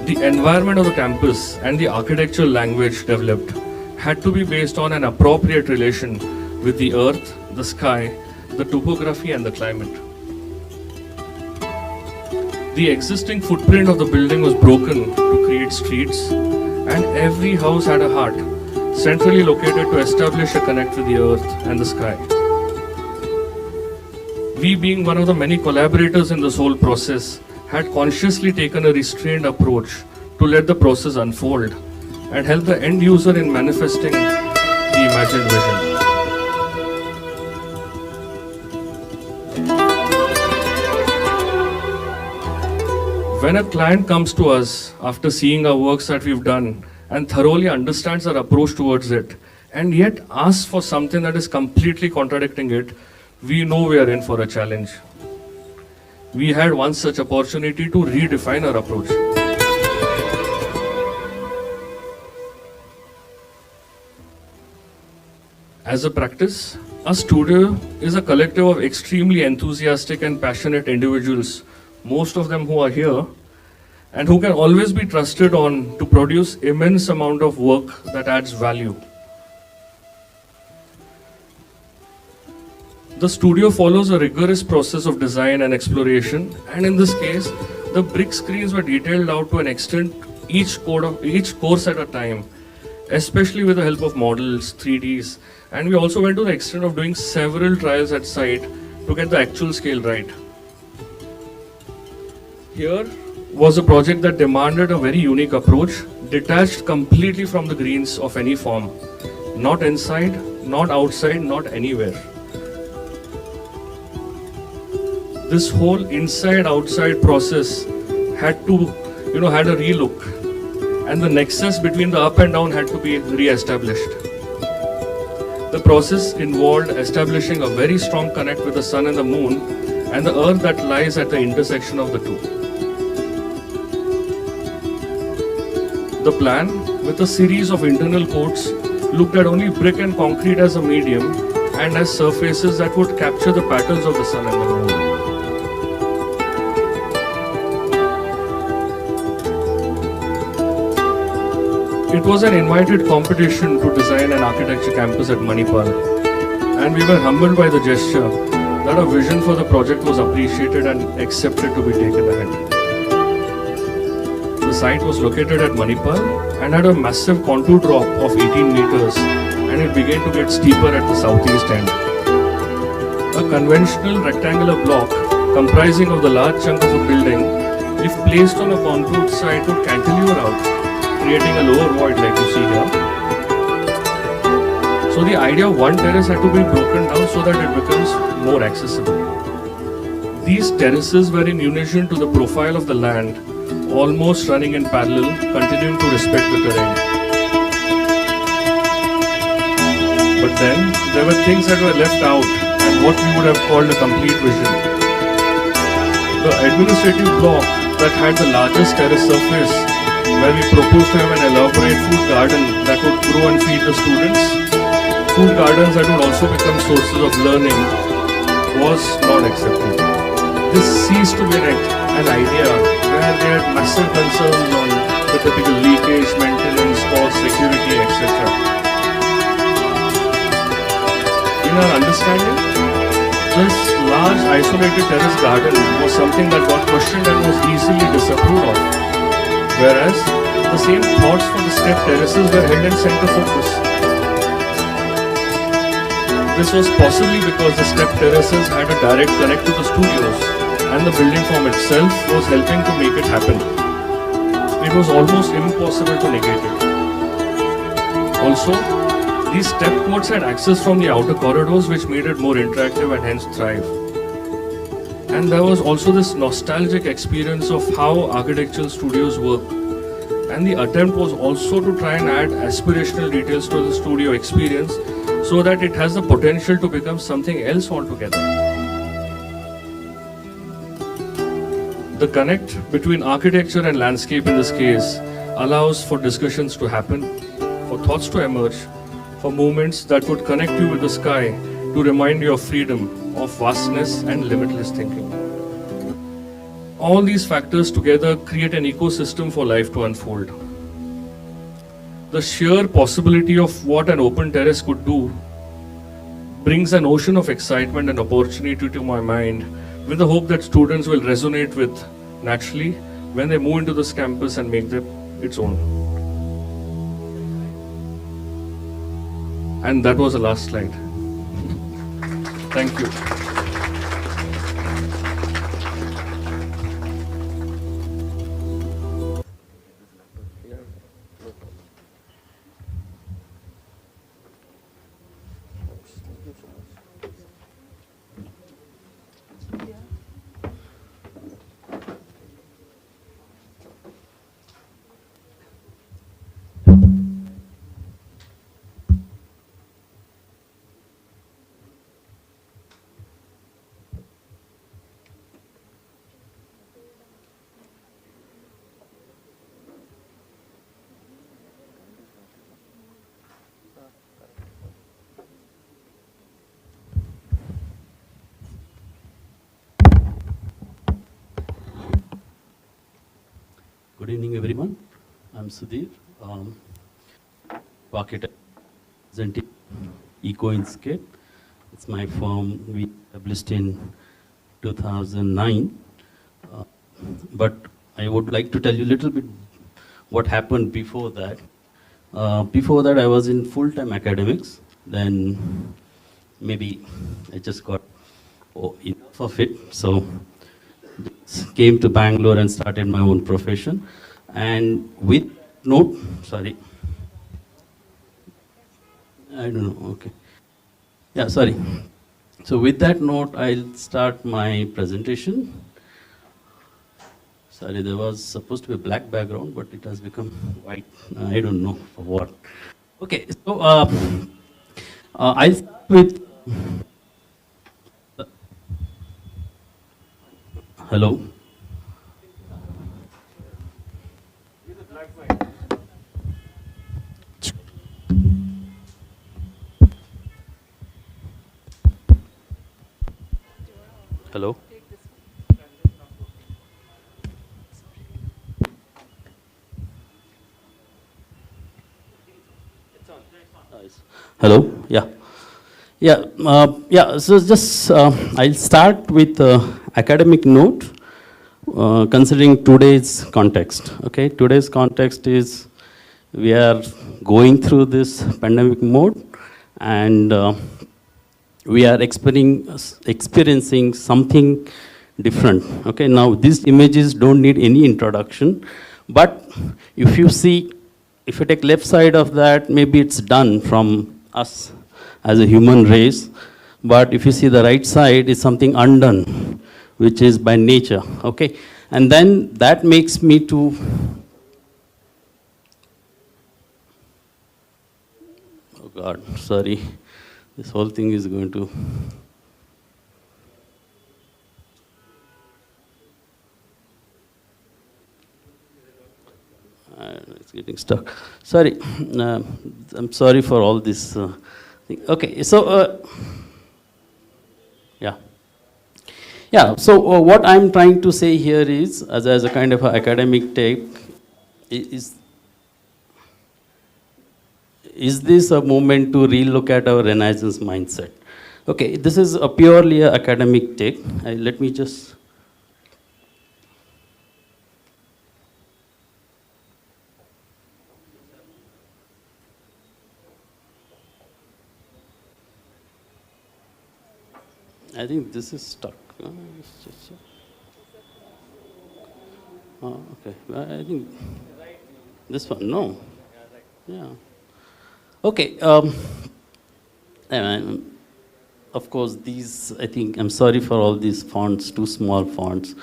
The environment of the campus and the architectural language developed had to be based on an appropriate relation with the earth, the sky, the topography and the climate. The existing footprint of the building was broken to create streets, and every house had a heart, centrally located to establish a connect with the earth and the sky. We, being one of the many collaborators in this whole process, had consciously taken a restrained approach to let the process unfold and help the end user in manifesting the imagined vision. When a client comes to us after seeing our works that we've done and thoroughly understands our approach towards it, and yet asks for something that is completely contradicting it, we know we are in for a challenge. We had one such opportunity to redefine our approach. As a practice, a studio is a collective of extremely enthusiastic and passionate individuals, most of them who are here, and who can always be trusted on to produce immense amount of work that adds value. The studio follows a rigorous process of design and exploration, and in this case, the brick screens were detailed out to an extent, each course at a time, especially with the help of models, 3Ds, and we also went to the extent of doing several trials at site to get the actual scale right. Here was a project that demanded a very unique approach, detached completely from the greens of any form, not inside, not outside, not anywhere. This whole inside-outside process had a relook, and the nexus between the up and down had to be re-established. The process involved establishing a very strong connect with the sun and the moon and the earth that lies at the intersection of the two. The plan, with a series of internal coats, looked at only brick and concrete as a medium and as surfaces that would capture the patterns of the sun and the moon. It was an invited competition to design an architecture campus at Manipal, and we were humbled by the gesture that a vision for the project was appreciated and accepted to be taken ahead. The site was located at Manipal and had a massive contour drop of 18 meters, and it began to get steeper at the southeast end. A conventional rectangular block comprising of the large chunk of a building, if placed on a contoured site, would cantilever out, creating a lower void like you see here. So the idea of one terrace had to be broken down so that it becomes more accessible. These terraces were in unison to the profile of the land, almost running in parallel, continuing to respect the terrain. But then, there were things that were left out and what we would have called a complete vision. The administrative block that had the largest terrace surface, where we proposed to have an elaborate food garden that would grow and feed the students, food gardens that would also become sources of learning, was not accepted. This ceased to be an idea where they had massive concerns on the typical leakage, maintenance, cost, security, etc. In our understanding, this large isolated terrace garden was something that got questioned and was easily disapproved of, whereas the same thoughts for the step terraces were held in center focus. This was possibly because the step terraces had a direct connect to the studios, and the building form itself was helping to make it happen. It was almost impossible to negate it. Also, these step courts had access from the outer corridors, which made it more interactive and hence thrive. And there was also this nostalgic experience of how architectural studios work. And the attempt was also to try and add aspirational details to the studio experience so that it has the potential to become something else altogether. The connect between architecture and landscape in this case allows for discussions to happen, for thoughts to emerge, for moments that would connect you with the sky to remind you of freedom, of vastness and limitless thinking. All these factors together create an ecosystem for life to unfold. The sheer possibility of what an open terrace could do brings an ocean of excitement and opportunity to my mind, with the hope that students will resonate with naturally when they move into this campus and make them its own. And that was the last slide. Thank you. Good evening, everyone. I'm Sudhir, architect presenting EcoInscape. It's my firm. We established in 2009. But I would like to tell you a little bit what happened before that. Before that, I was in full-time academics. Then maybe I just got enough of it. So came to Bangalore and started my own profession. And with note, sorry, I don't know, okay. Yeah, sorry. So with that note, I'll start my presentation. Sorry, there was supposed to be a black background, but it has become white. I don't know for what. Okay, so I'll start with, hello? Hello? Hello? Yeah. So just I'll start with academic note, considering today's context. Okay, today's context is we are going through this pandemic mode, and we are experiencing something different. Okay, now these images don't need any introduction, but if you see, if you take left side of that, maybe it's done from us as a human race, but if you see the right side, is something undone, which is by nature. Okay, and then that makes me to oh God, sorry, this whole thing is going to. It's getting stuck. Sorry, I'm sorry for all this. Thing. Okay, so So what I'm trying to say here is, as a kind of academic take, is this a moment to relook at our Renaissance mindset? Okay, this is a purely academic take. Let me just. I think this is stuck. Okay. I think this one. No. Yeah. Okay. Of course, these. I think I'm sorry for all these fonts. Too small fonts.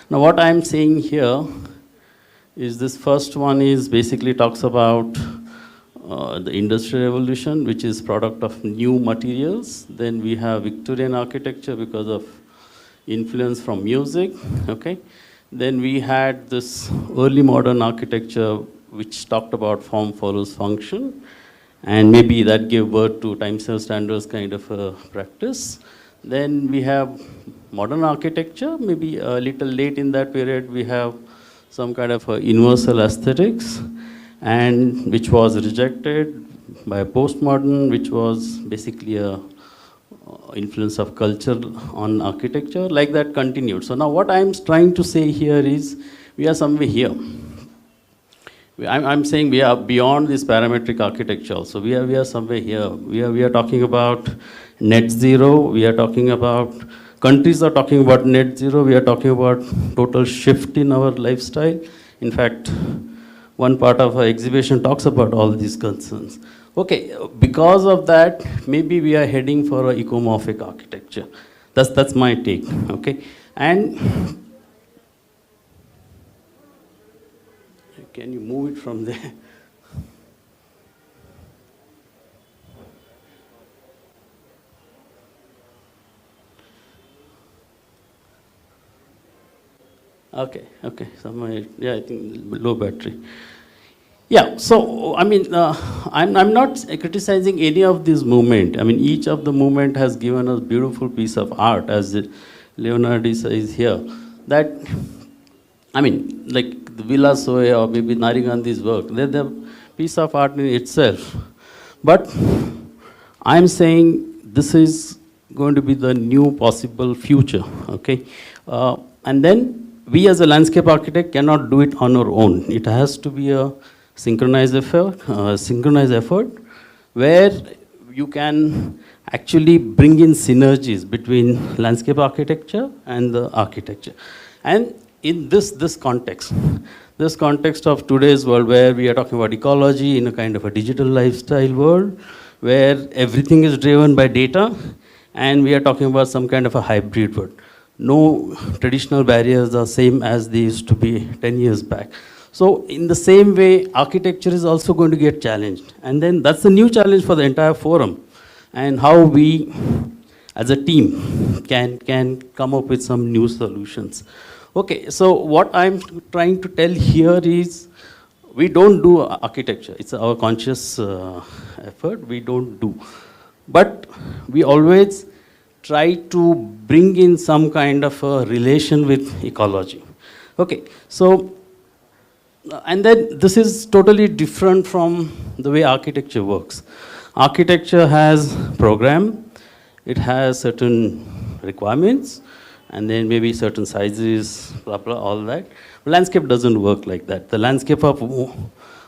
Now, what I'm saying here is this first one is basically talks about the Industrial Revolution, which is product of new materials. Then we have Victorian architecture because of influence from music. Okay. Then we had this early modern architecture, which talked about form follows function, and maybe that gave birth to time-served standards kind of a practice. Then we have modern architecture, maybe a little late in that period. We have some kind of universal aesthetics, and which was rejected by postmodern, which was basically a influence of culture on architecture. Like that continued. So now what I'm trying to say here is we are somewhere here. I'm saying we are beyond this parametric architecture. So we are somewhere here. We are talking about net zero. We are talking about countries are talking about net zero. We are talking about total shift in our lifestyle. In fact, one part of our exhibition talks about all these concerns. Okay, because of that, maybe we are heading for an ecomorphic architecture. That's my take. Okay, and can you move it from there? Okay. Somewhere, I think low battery. Yeah, so I mean, I'm not criticizing any of this movement. I mean, each of the movement has given us beautiful piece of art, as Leonardo is here. That, I mean, like the Villa Soe or maybe Nari Gandhi's work, they're the piece of art in itself. But I'm saying this is going to be the new possible future, okay? And then we as a landscape architect cannot do it on our own. It has to be a synchronized effort where you can actually bring in synergies between landscape architecture and the architecture. And in this context of today's world where we are talking about ecology in a kind of a digital lifestyle world where everything is driven by data, and we are talking about some kind of a hybrid world. No traditional barriers are same as they used to be 10 years back. So in the same way, architecture is also going to get challenged. And then that's the new challenge for the entire forum, and how we as a team can come up with some new solutions. Okay, so what I'm trying to tell here is we don't do architecture. It's our conscious effort. We don't do. But we always try to bring in some kind of a relation with ecology. Okay, so, and then this is totally different from the way architecture works. Architecture has program, it has certain requirements, and then maybe certain sizes, blah, blah, all that. Landscape doesn't work like that. The landscape of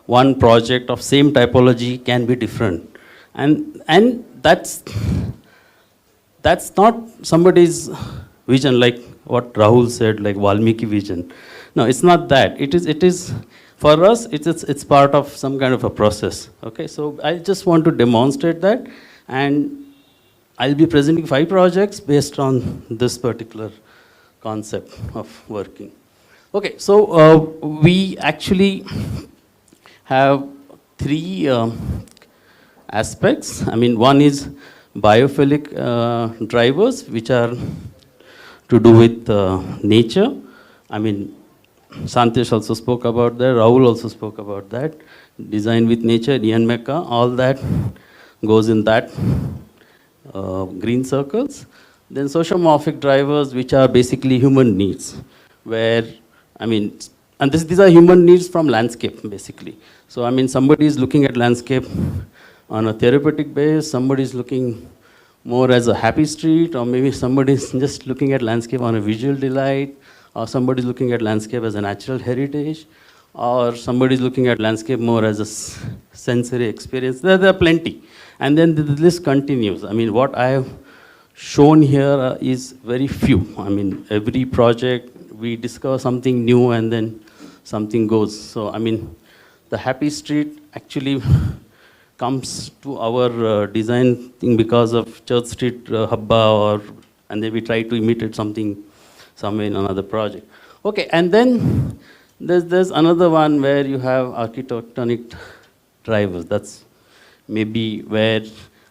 one project of same typology can be different. And that's not somebody's vision, like what Rahul said, like Valmiki vision. No, it's not that. It is for us, it's part of some kind of a process. Okay, so I just want to demonstrate that, and I'll be presenting 5 projects based on this particular concept of working. Okay, so we actually have 3 aspects. I mean, one is biophilic drivers, which are to do with nature. I mean, Santesh also spoke about that, Rahul also spoke about that. Design with nature, Ian Mecca, all that goes in that green circles. Then sociomorphic drivers, which are basically human needs, where, I mean, and these are human needs from landscape, basically. So, I mean, somebody is looking at landscape on a therapeutic base, somebody is looking more as a happy street, or maybe somebody is just looking at landscape on a visual delight, or somebody is looking at landscape as a natural heritage, or somebody is looking at landscape more as a sensory experience. There are plenty. And then the list continues. I mean, what I have shown here is very few. I mean, every project, we discover something new and then something goes. So, I mean, the happy street actually comes to our design thing because of Church Street Habba, and then we try to imitate something somewhere in another project. Okay, and then there's another one where you have architectonic drivers. That's maybe where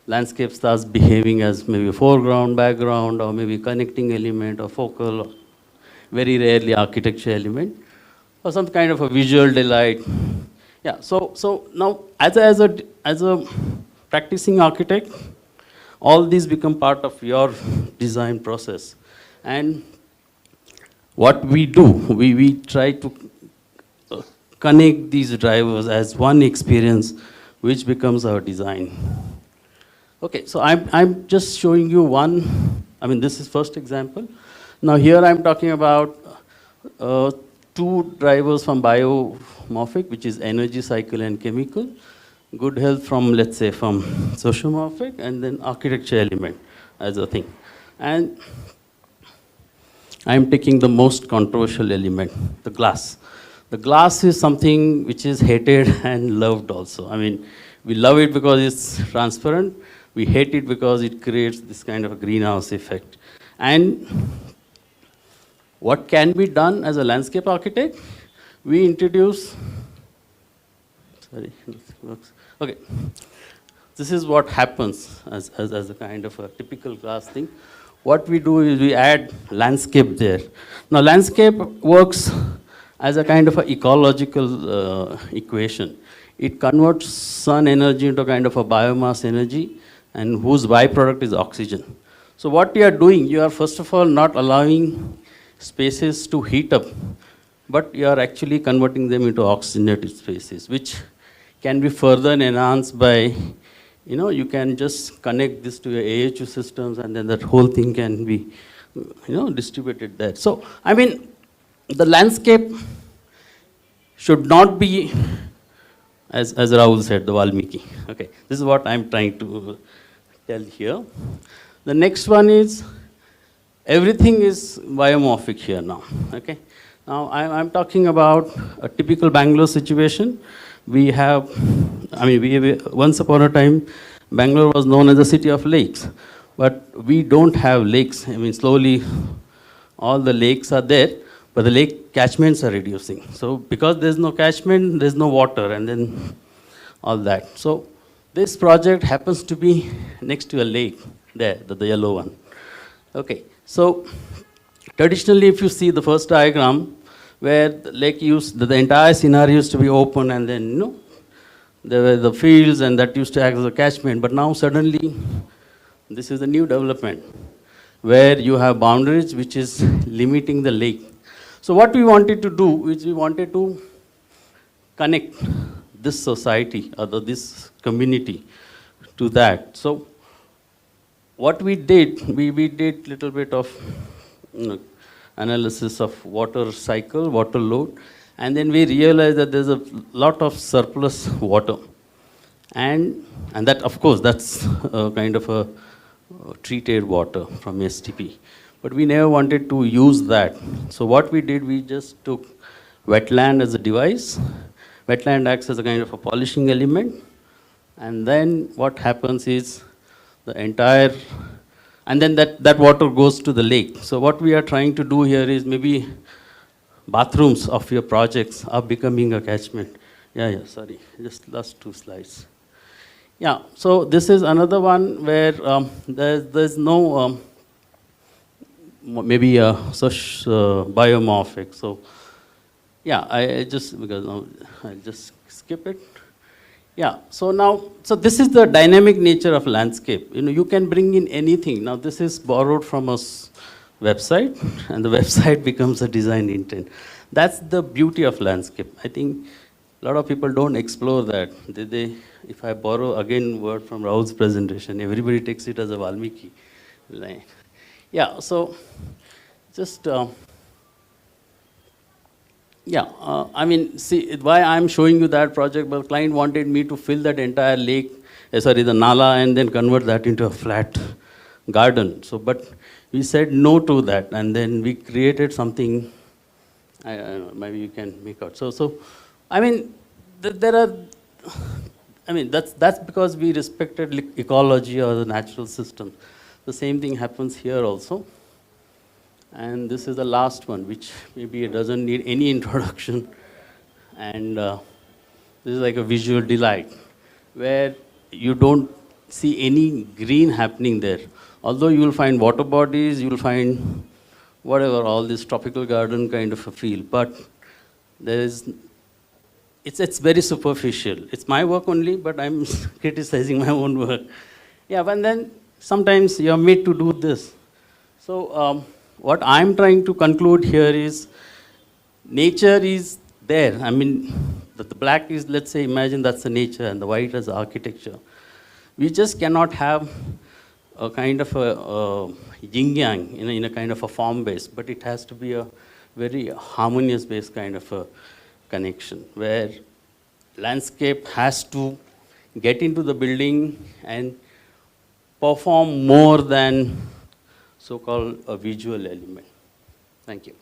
landscape starts behaving as maybe a foreground, background, or maybe connecting element or focal, or very rarely architecture element, or some kind of a visual delight. Yeah, so now as a practicing architect, all these become part of your design process. And what we do, we try to connect these drivers as one experience which becomes our design. Okay, so I'm just showing you one, I mean, this is first example. Now here I'm talking about 2 drivers from biomorphic, which is energy cycle and chemical. Good health from, let's say, from sociomorphic, and then architecture element as a thing. And I'm taking the most controversial element, the glass. The glass is something which is hated and loved also. I mean, we love it because it's transparent. We hate it because it creates this kind of a greenhouse effect. And what can be done as a landscape architect? We introduce, sorry, okay. This is what happens as a kind of a typical glass thing. What we do is we add landscape there. Now, landscape works as a kind of a ecological equation. It converts sun energy into a kind of a biomass energy, and whose byproduct is oxygen. So what you are doing, you are first of all not allowing spaces to heat up, but you are actually converting them into oxygenated spaces, which can be further enhanced by, you know, you can just connect this to your AHU systems, and then that whole thing can be, you know, distributed there. So, I mean, the landscape should not be, as Rahul said, the Valmiki. Okay, this is what I'm trying to tell here. The next one is, everything is biomorphic here now. Okay, now I'm talking about a typical Bangalore situation. We have, I mean, once upon a time, Bangalore was known as the city of lakes, but we don't have lakes. I mean, slowly, all the lakes are there, but the lake catchments are reducing. So, because there's no catchment, there's no water, and then all that. So, this project happens to be next to a lake there, the yellow one. Okay, so traditionally, if you see the first diagram, where the lake the entire scenario used to be open, and then, you know, there were the fields, and that used to act as a catchment. But now suddenly, this is a new development, where you have boundaries which is limiting the lake. So what we wanted to do is we wanted to connect this society, or this community, to that. So what we did, we did little bit of analysis of water cycle, water load, and then we realized that there's a lot of surplus water. And that, of course, that's kind of a treated water from STP. But we never wanted to use that. So what we did, we just took wetland as a device. Wetland acts as a kind of a polishing element. And then what happens is the entire, and then that water goes to the lake. So what we are trying to do here is maybe bathrooms of your projects are becoming a catchment. Yeah, sorry, just last 2 slides. Yeah, so this is another one where there's no, maybe such biomorphic. So yeah, I just, because now I'll just skip it. Yeah, so now, so this is the dynamic nature of landscape. You can bring in anything. Now this is borrowed from a website, and the website becomes a design intent. That's the beauty of landscape. I think a lot of people don't explore that. If I borrow again word from Rahul's presentation, everybody takes it as a Valmiki line. Yeah, so just, I mean, see, why I'm showing you that project, but the client wanted me to fill that entire lake, the nala, and then convert that into a flat garden. So, but we said no to that, and then we created something, I don't know, maybe you can make out. So I mean, there are, I mean, that's because we respected ecology or the natural system. The same thing happens here also. And this is the last one, which maybe it doesn't need any introduction. And this is like a visual delight, where you don't see any green happening there. Although you will find water bodies, you will find whatever, all this tropical garden kind of a feel. But there is, it's very superficial. It's my work only, but I'm criticizing my own work. Yeah, but then sometimes you're made to do this. So what I'm trying to conclude here is nature is there. I mean, the black is, let's say, imagine that's the nature, and the white is architecture. We just cannot have a kind of a yin-yang in a kind of a form base, but it has to be a very harmonious base kind of a connection, where landscape has to get into the building and perform more than so-called a visual element. Thank you.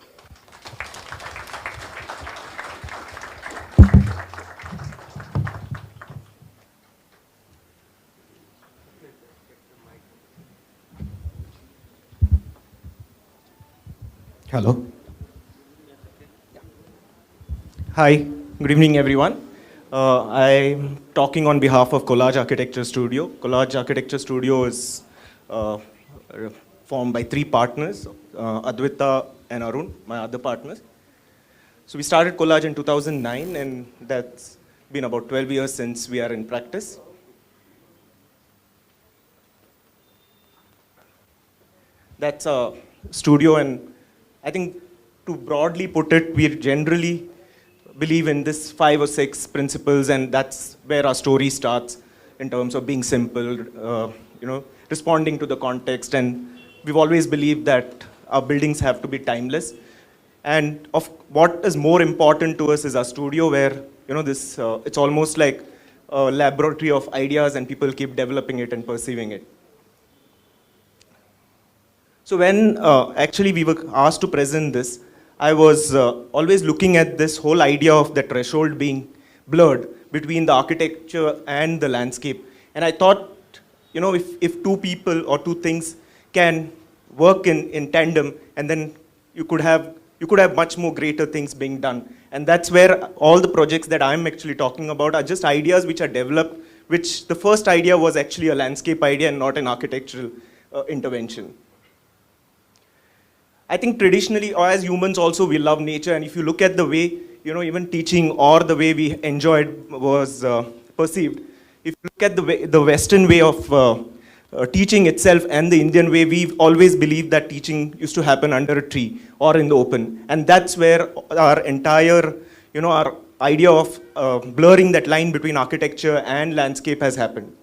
Hello. Hi, good evening everyone. I'm talking on behalf of Collage Architecture Studio. Collage Architecture Studio is formed by 3 partners, Adwaita and Arun, my other partners. So we started Collage in 2009, and that's been about 12 years since we are in practice. That's a studio, and I think to broadly put it, we generally believe in this 5 or 6 principles, and that's where our story starts in terms of being simple, responding to the context, and we've always believed that our buildings have to be timeless. And of what is more important to us is our studio, where it's almost like a laboratory of ideas, and people keep developing it and perceiving it. So when actually we were asked to present this, I was always looking at this whole idea of the threshold being blurred between the architecture and the landscape. And I thought, if 2 people or 2 things can work in tandem, and then you could have much more greater things being done. And that's where all the projects that I'm actually talking about are just ideas which are developed, which the first idea was actually a landscape idea and not an architectural intervention. I think traditionally, or as humans also, we love nature, and if you look at the way, even teaching or the way we enjoyed was perceived, if you look at the Western way of teaching itself and the Indian way, we've always believed that teaching used to happen under a tree or in the open. And that's where our entire, our idea of blurring that line between architecture and landscape has happened.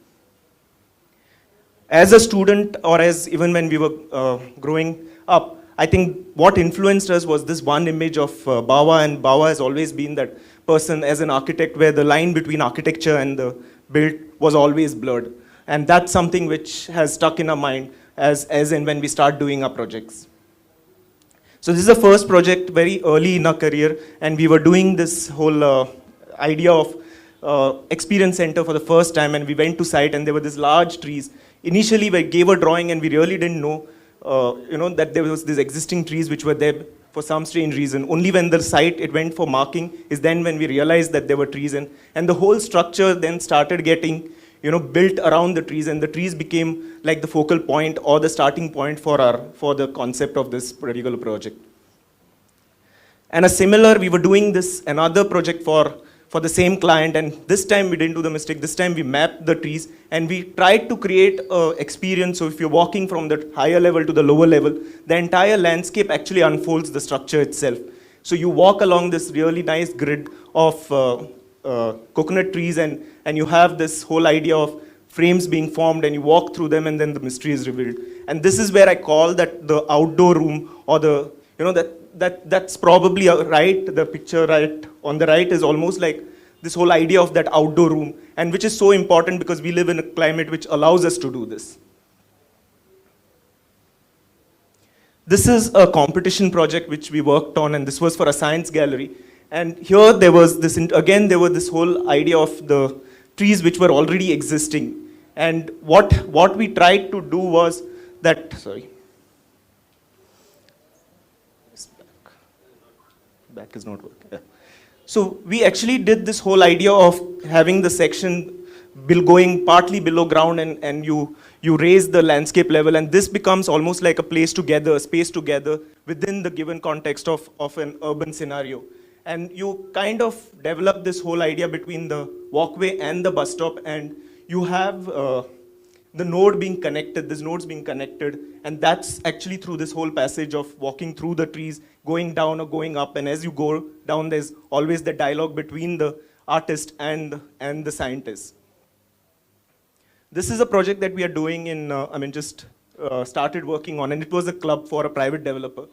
as a student or as even when we were growing up, I think what influenced us was this one image of Bawa, and Bawa has always been that person as an architect where the line between architecture and the built was always blurred. And that's something which has stuck in our mind as in when we start doing our projects. So this is the first project very early in our career, and we were doing this whole idea of experience center for the first time, and we went to site and there were these large trees. Initially we gave a drawing and we really didn't know that there was these existing trees which were there for some strange reason. Only when the site it went for marking is then when we realized that there were trees, and the whole structure then started getting built around the trees, and the trees became like the focal point or the starting point for the concept of this particular project. And a similar, we were doing another project for the same client, and this time we didn't do the mistake. This time we mapped the trees and we tried to create an experience. So if you're walking from the higher level to the lower level, the entire landscape actually unfolds the structure itself. So you walk along this really nice grid of coconut trees, and you have this whole idea of frames being formed, and you walk through them and then the mystery is revealed. And this is where I call that the outdoor room, or the, that's probably right, the picture right on the right is almost like this whole idea of that outdoor room, and which is so important because we live in a climate which allows us to do this. This is a competition project which we worked on, and this was for a science gallery. And here there was this, again, there was this whole idea of the trees which were already existing. And what we tried to do was that, back is not working. Yeah. So we actually did this whole idea of having the section going partly below ground, and you raise the landscape level, and this becomes almost like a place together, a space together within the given context of an urban scenario. And you kind of develop this whole idea between the walkway and the bus stop, and you have the node being connected, these nodes being connected, and that's actually through this whole passage of walking through the trees, going down or going up, and as you go down, there's always the dialogue between the artist and the scientist. This is a project that we are doing in, started working on, and it was a club for a private developer.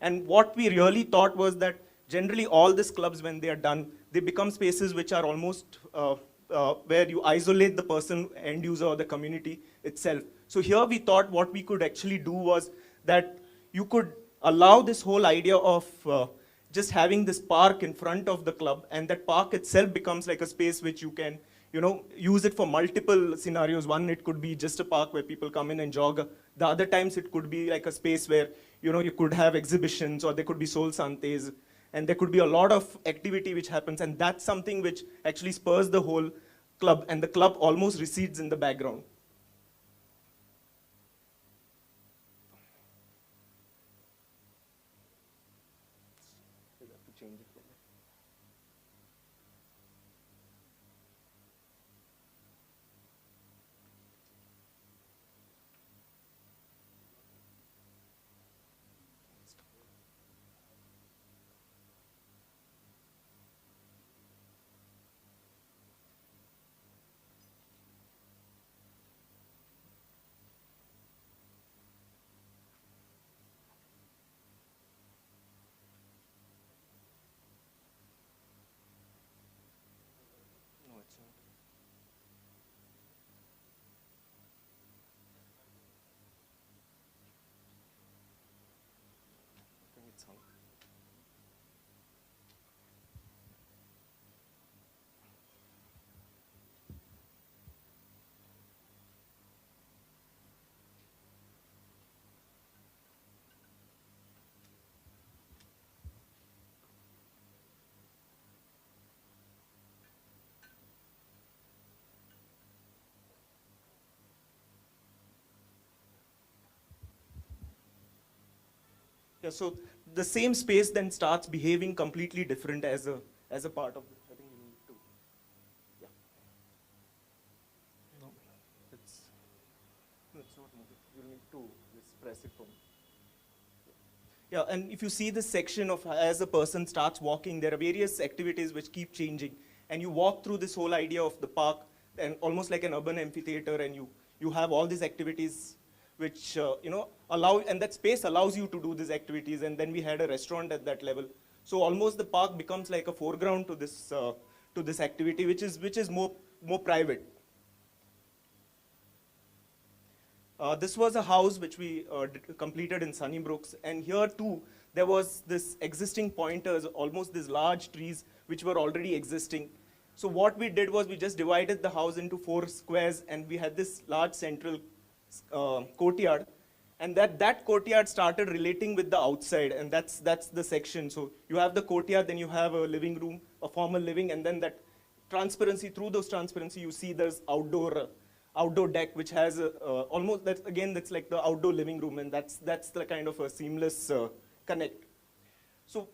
And what we really thought was that generally all these clubs, when they are done, they become spaces which are almost where you isolate the person, end user, or the community itself. So here we thought what we could actually do was that you could allow this whole idea of just having this park in front of the club, and that park itself becomes like a space which you can use it for multiple scenarios. One, it could be just a park where people come in and jog. The other times it could be like a space where you could have exhibitions, or there could be soul santes, and there could be a lot of activity which happens, and that's something which actually spurs the whole club, and the club almost recedes in the background. Yeah, so the same space then starts behaving completely different as a part of it. I think you need to, yeah. No, it's not moving. You need to just press it for me. Yeah, and if you see this section of as a person starts walking, there are various activities which keep changing, and you walk through this whole idea of the park, and almost like an urban amphitheater, and you you have all these activities which allow, and that space allows you to do these activities. And then we had a restaurant at that level. So almost the park becomes like a foreground to this activity, which is more private. This was a house which we completed in Sunnybrook, and here too there was this existing pointers, almost these large trees which were already existing. So what we did was we just divided the house into 4 squares, and we had this large central courtyard, and that courtyard started relating with the outside, and that's the section. So you have the courtyard, then you have a living room, a formal living, and then that transparency, through those transparency you see there's outdoor deck which has almost, that's like the outdoor living room, and that's the kind of a seamless connect. So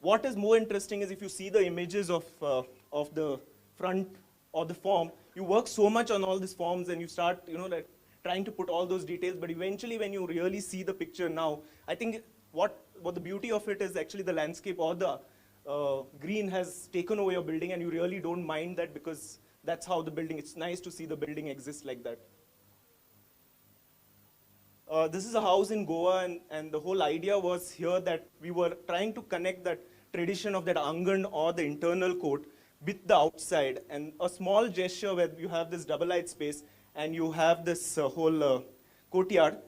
what is more interesting is if you see the images of the front or the form, you work so much on all these forms and you start like trying to put all those details, but eventually when you really see the picture now, I think what the beauty of it is actually the landscape or the green has taken over your building, and you really don't mind that because that's how the building, it's nice to see the building exist like that. This is a house in Goa, and the whole idea was here that we were trying to connect that tradition of that angan or the internal court with the outside, and a small gesture where you have this double-eyed space and you have this whole courtyard,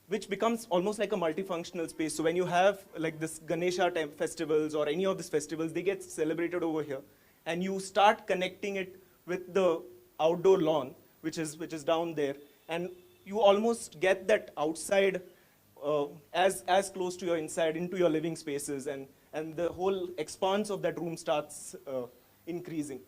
which becomes almost like a multifunctional space. So when you have like this Ganesha type festivals or any of these festivals, they get celebrated over here, and you start connecting it with the outdoor lawn, which is down there, and you almost get that outside as close to your inside into your living spaces, and the whole expanse of that room starts increasing.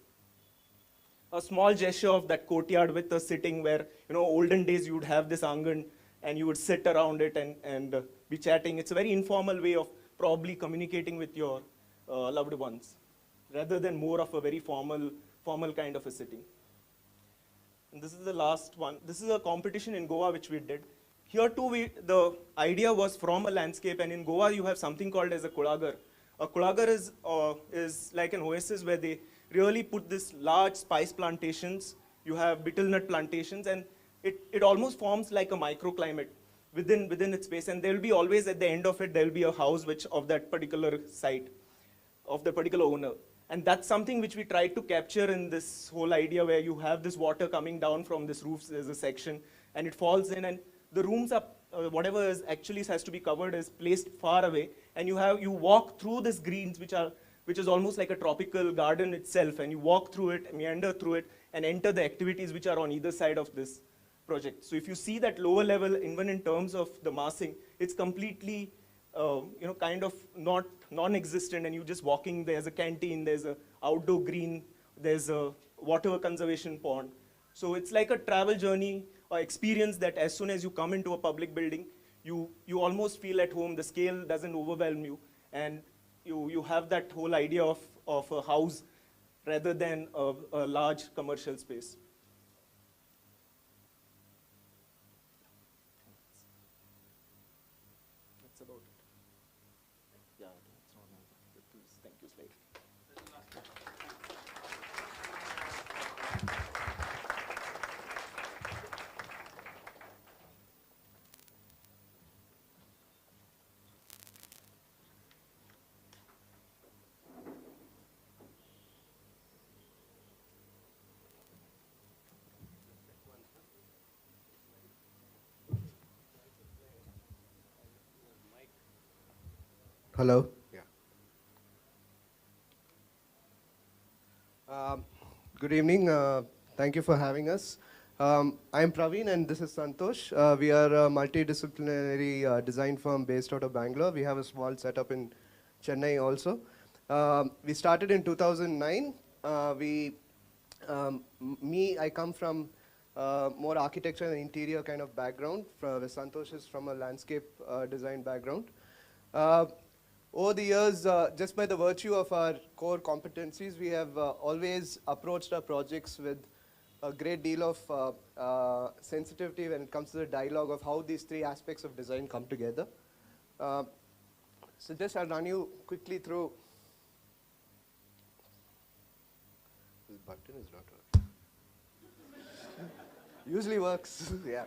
A small gesture of that courtyard with a sitting where, olden days you would have this angan and you would sit around it and be chatting. It's a very informal way of probably communicating with your loved ones, rather than more of a very formal kind of a sitting. And this is the last one. This is a competition in Goa which we did. Here too, the idea was from a landscape, and in Goa you have something called as a kulagar. A kulagar is like an oasis where they really put this large spice plantations. You have betel nut plantations, and it almost forms like a microclimate within its space. And there will be always at the end of it, there will be a house of that particular site, of the particular owner. And that's something which we tried to capture in this whole idea where you have this water coming down from this roof, there's a section, and it falls in, and the rooms are, whatever is actually has to be covered is placed far away, and you walk through this greens which is almost like a tropical garden itself, and you walk through it, meander through it, and enter the activities which are on either side of this project. So if you see that lower level, even in terms of the massing, it's completely kind of non-existent, and you're just walking. There's a canteen, there's a outdoor green, there's a water conservation pond. So it's like a travel journey or experience that as soon as you come into a public building, you almost feel at home. The scale doesn't overwhelm you, and you have that whole idea of a house rather than a large commercial space. That's about it. Yeah, it's not on. Thank you, slide. Hello. Yeah. Good evening. Thank you for having us. I'm Praveen and this is Santosh. We are a multidisciplinary design firm based out of Bangalore. We have a small setup in Chennai also. We started in 2009. I come from more architecture and interior kind of background. Santosh is from a landscape design background. Over the years, just by the virtue of our core competencies, we have always approached our projects with a great deal of sensitivity when it comes to the dialogue of how these three aspects of design come together. So just I'll run you quickly through. This button is not working. Usually works, yeah.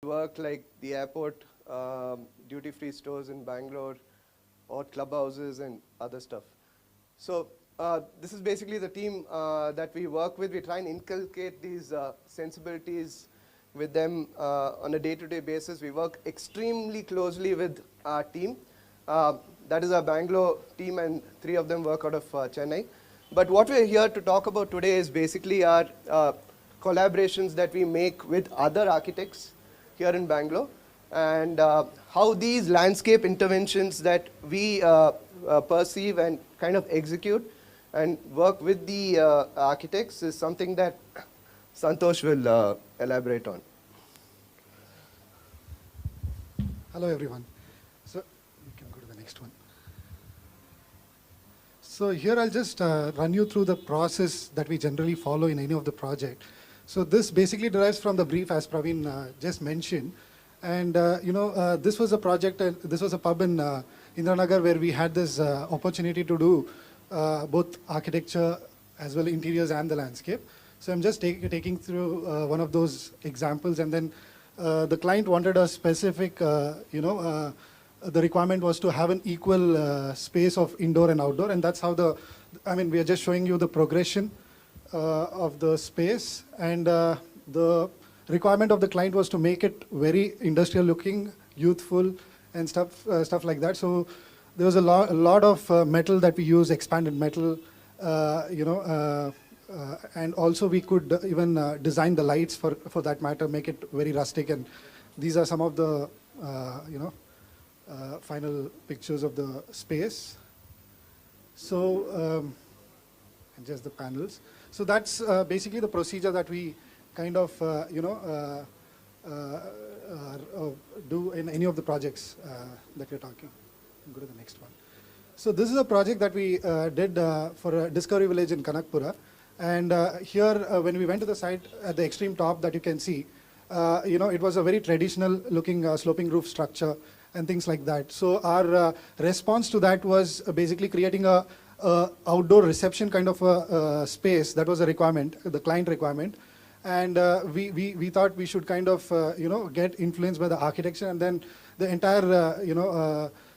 Work like the airport, duty-free stores in Bangalore, or clubhouses and other stuff. So this is basically the team that we work with. We try and inculcate these sensibilities with them on a day-to-day basis. We work extremely closely with our team. That is our Bangalore team, and 3 of them work out of Chennai. But what we're here to talk about today is basically our collaborations that we make with other architects here in Bangalore, and how these landscape interventions that we perceive and kind of execute and work with the architects is something that Santosh will elaborate on. Hello everyone. So you can go to the next one. So here I'll just run you through the process that we generally follow in any of the project. So this basically derives from the brief as Praveen just mentioned. And this was a project, this was a pub in Indranagar where we had this opportunity to do both architecture as well interiors and the landscape. So I'm just taking through one of those examples, and then the client wanted a specific, the requirement was to have an equal space of indoor and outdoor, and that's how we are just showing you the progression of the space, and the requirement of the client was to make it very industrial looking, youthful, and stuff like that. So there was a lot of metal that we use, expanded metal, and also we could even design the lights for that matter, make it very rustic. And these are some of the final pictures of the space. So and just the panels. So that's basically the procedure that we kind of do in any of the projects that we're talking. Go to the next one. So this is a project that we did for a Discovery Village in Kanakpura. And here, when we went to the site at the extreme top that you can see, it was a very traditional looking sloping roof structure and things like that. So our response to that was basically creating a outdoor reception kind of a space. That was a requirement, the client requirement. And we thought we should kind of, get influenced by the architecture, and then the entire,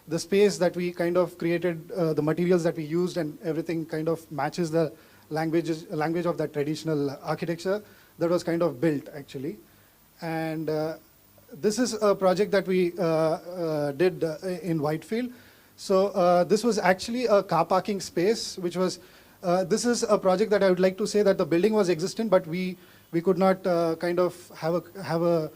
the space that we kind of created, the materials that we used and everything kind of matches the language of that traditional architecture that was kind of built actually. And this is a project that we did in Whitefield. So this was actually a car parking space, which was, this is a project that I would like to say that the building was existent, but we could not kind of have a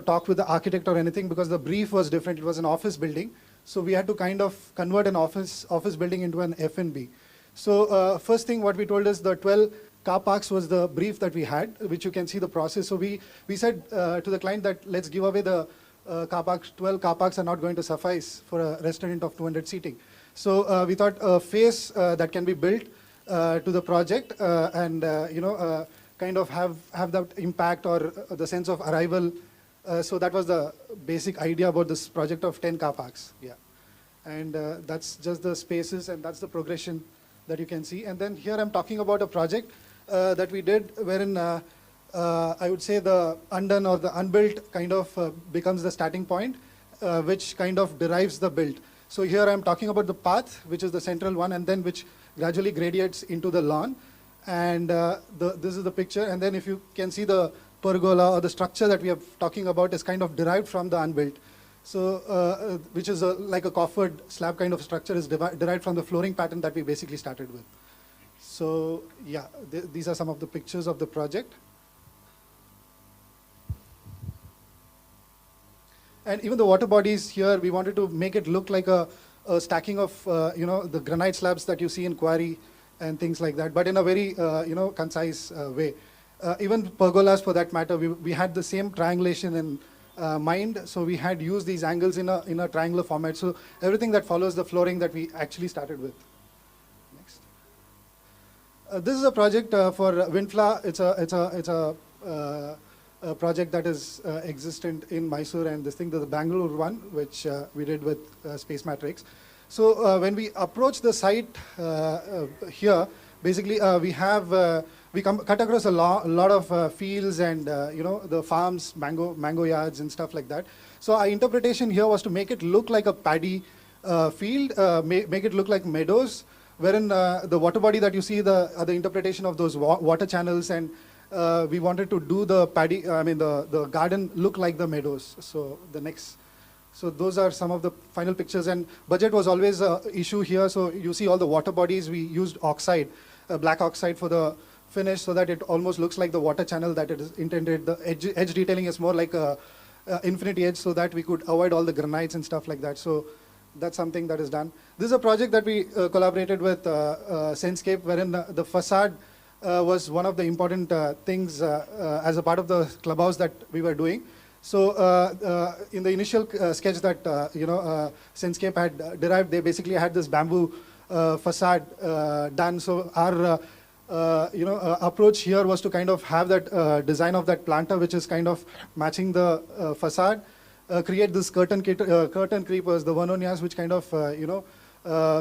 talk with the architect or anything because the brief was different. It was an office building. So we had to kind of convert an office building into an F&B. So first thing what we told is the 12 car parks was the brief that we had, which you can see the process. So we said to the client that let's give away the car parks. 12 car parks are not going to suffice for a restaurant of 200 seating. So we thought a face that can be built to the project and kind of have that impact or the sense of arrival. So that was the basic idea about this project of 10 car parks. Yeah, and that's just the spaces, and that's the progression that you can see. And then here I'm talking about a project that we did wherein I would say the undone or the unbuilt kind of becomes the starting point, which kind of derives the built. So here I'm talking about the path, which is the central one, and then which gradually gradiates into the lawn. And this is the picture. And then if you can see the pergola or the structure that we are talking about is kind of derived from the unbuilt. So which is like a coffered slab kind of structure is derived from the flooring pattern that we basically started with. So yeah, these are some of the pictures of the project. And even the water bodies here, we wanted to make it look like a stacking of, the granite slabs that you see in quarry and things like that, but in a very, concise way. Even pergolas, for that matter, we had the same triangulation in mind, so we had used these angles in a triangular format. So everything that follows the flooring that we actually started with. Next. This is a project for Windflower. It's a project that is existent in Mysore, and this thing, the Bangalore one, which we did with Space Matrix. So when we approach the site here, basically we cut across a lot of fields and the farms, mango yards and stuff like that. So our interpretation here was to make it look like a paddy field, make it look like meadows, wherein the water body that you see, the interpretation of those water channels, and we wanted to do the the garden look like the meadows. So those are some of the final pictures, and budget was always an issue here. So you see all the water bodies, we used oxide, black oxide for the finish, so that it almost looks like the water channel that it is intended. The edge detailing is more like a infinity edge, so that we could avoid all the granites and stuff like that. So that's something that is done. This is a project that we collaborated with Senscape, wherein the facade was one of the important things as a part of the clubhouse that we were doing. So in the initial sketch that Senscape had derived, they basically had this bamboo facade done. So our approach here was to kind of have that design of that planter, which is kind of matching the facade, create this curtain creepers, the Vernonias, which kind of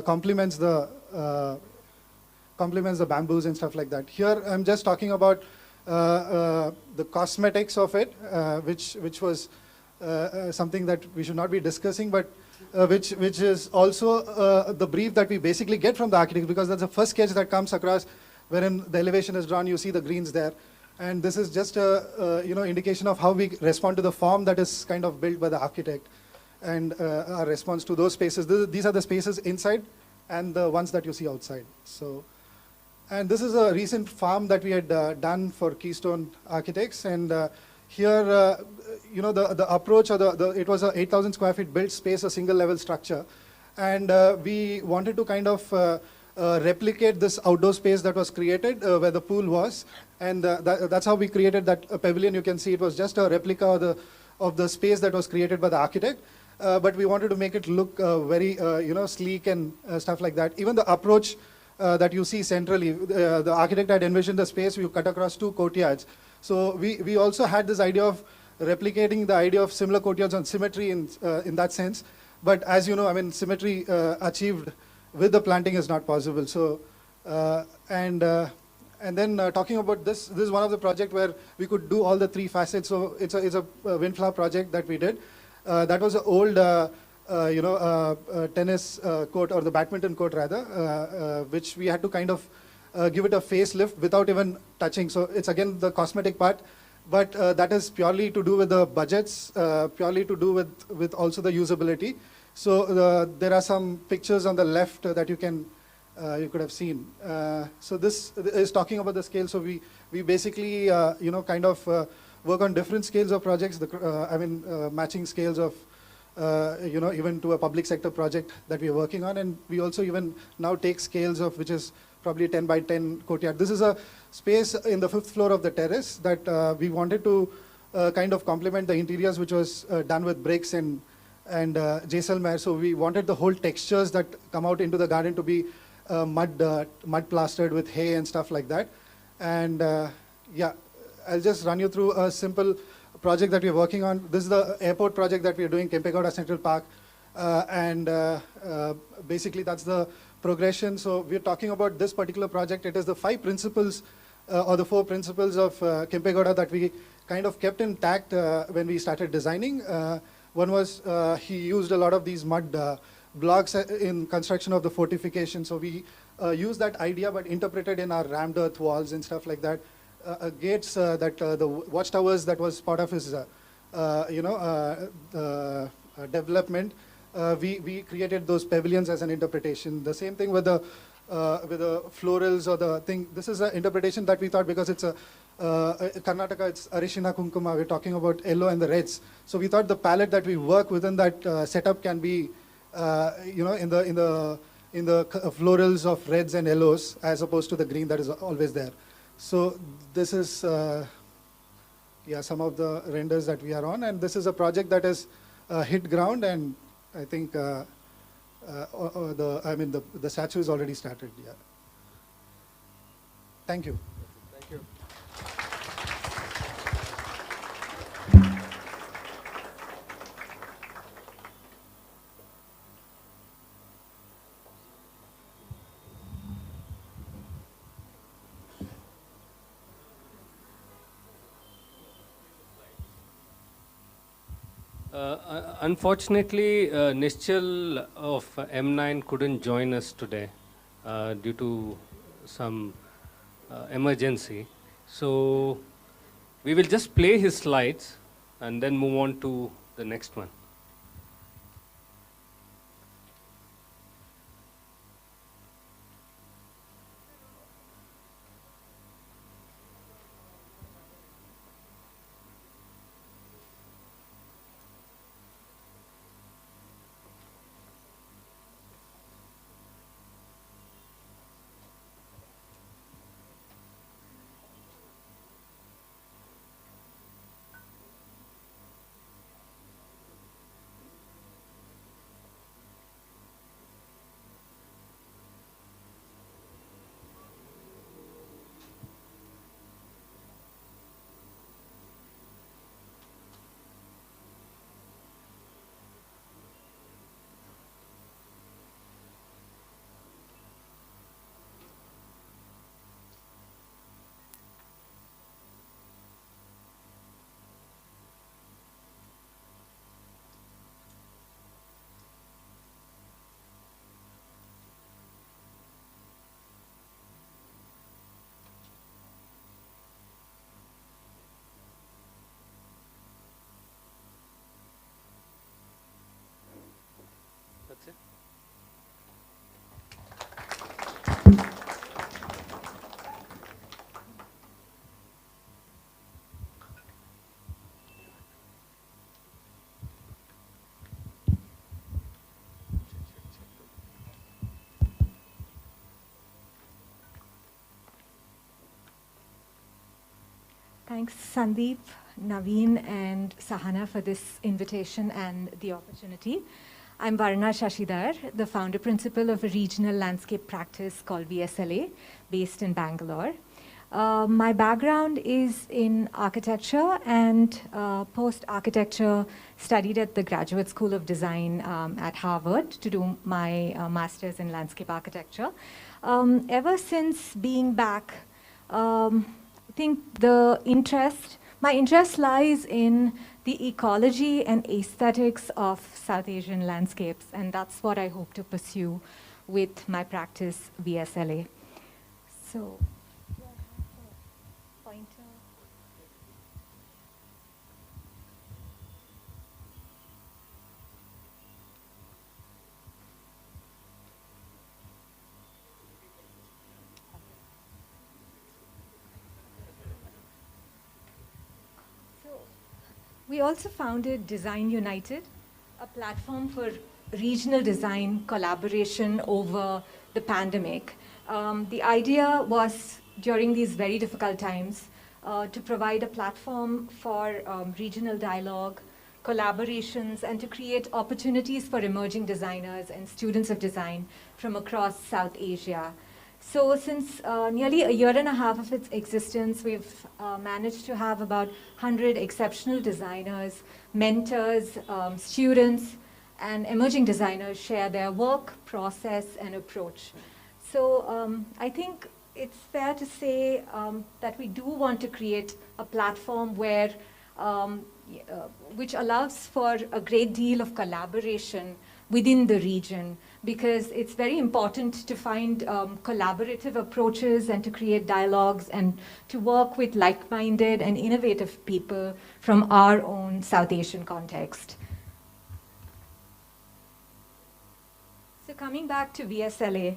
complements the bamboos and stuff like that. Here I'm just talking about the cosmetics of it, which was something that we should not be discussing, but which is also the brief that we basically get from the architect, because that's the first sketch that comes across, wherein the elevation is drawn, you see the greens there. And this is just a indication of how we respond to the form that is kind of built by the architect, and our response to those spaces. These are the spaces inside and the ones that you see outside. So. And this is a recent farm that we had done for Keystone Architects, and here, the approach, it was a 8,000 square feet built space, a single level structure, and we wanted to kind of replicate this outdoor space that was created where the pool was, and that's how we created that pavilion. You can see it was just a replica of the space that was created by the architect, but we wanted to make it look very sleek and stuff like that. Even the approach that you see centrally, the architect had envisioned the space, we cut across 2 courtyards. So we also had this idea of replicating the idea of similar courtyards on symmetry in that sense. But as you know, symmetry achieved with the planting is not possible. So, and then talking about this is one of the projects where we could do all the 3 facets. So it's a Windflower project that we did. That was an old tennis court, or the badminton court rather, which we had to kind of give it a facelift without even touching. So it's again the cosmetic part, but that is purely to do with the budgets, purely to do with also the usability. So there are some pictures on the left that you could have seen. So this is talking about the scale. So we basically kind of work on different scales of projects. Matching scales of even to a public sector project that we are working on, and we also even now take scales of which is probably 10 by 10 courtyard. This is a space in the 5th floor of the terrace that we wanted to kind of complement the interiors, which was done with bricks and Jaisalmer. So we wanted the whole textures that come out into the garden to be mud plastered with hay and stuff like that. And yeah, I'll just run you through a simple project that we're working on. This is the airport project that we're doing, Kempegowda Central Park. Basically that's the progression. So we're talking about this particular project. It is the 5 principles or the 4 principles of Kempegowda that we kind of kept intact when we started designing. One was he used a lot of these mud blocks in construction of the fortification. So we used that idea but interpreted in our rammed earth walls and stuff like that. Gates that the watchtowers that was part of his development. We created those pavilions as an interpretation. The same thing with the with the florals or the thing. This is an interpretation that we thought, because it's a Karnataka, it's Arishina Kunkuma, we're talking about yellow and the reds. So we thought the palette that we work within that setup can be, in the florals of reds and yellows, as opposed to the green that is always there. So this is, some of the renders that we are on, and this is a project that has hit ground, and I think the statue is already started. Yeah. Thank you. Thank you. Unfortunately, Nischal of M9 couldn't join us today due to some emergency. So we will just play his slides and then move on to the next one. That's it. Thanks, Sandeep, Naveen, and Sahana for this invitation and the opportunity. I'm Varna Shashidhar, the founder principal of a regional landscape practice called VSLA, based in Bangalore. My background is in architecture and post-architecture studied at the Graduate School of Design at Harvard to do my master's in landscape architecture. Ever since being back, I think my interest lies in the ecology and aesthetics of South Asian landscapes, and that's what I hope to pursue with my practice, VSLA. So, pointer. We also founded Design United, a platform for regional design collaboration over the pandemic. The idea was, during these very difficult times, to provide a platform for regional dialogue, collaborations, and to create opportunities for emerging designers and students of design from across South Asia. So since nearly a year and a half of its existence, we've managed to have about 100 exceptional designers, mentors, students, and emerging designers share their work, process, and approach. So I think it's fair to say that we do want to create a platform where, which allows for a great deal of collaboration within the region, because it's very important to find collaborative approaches and to create dialogues and to work with like-minded and innovative people from our own South Asian context. So coming back to VSLA,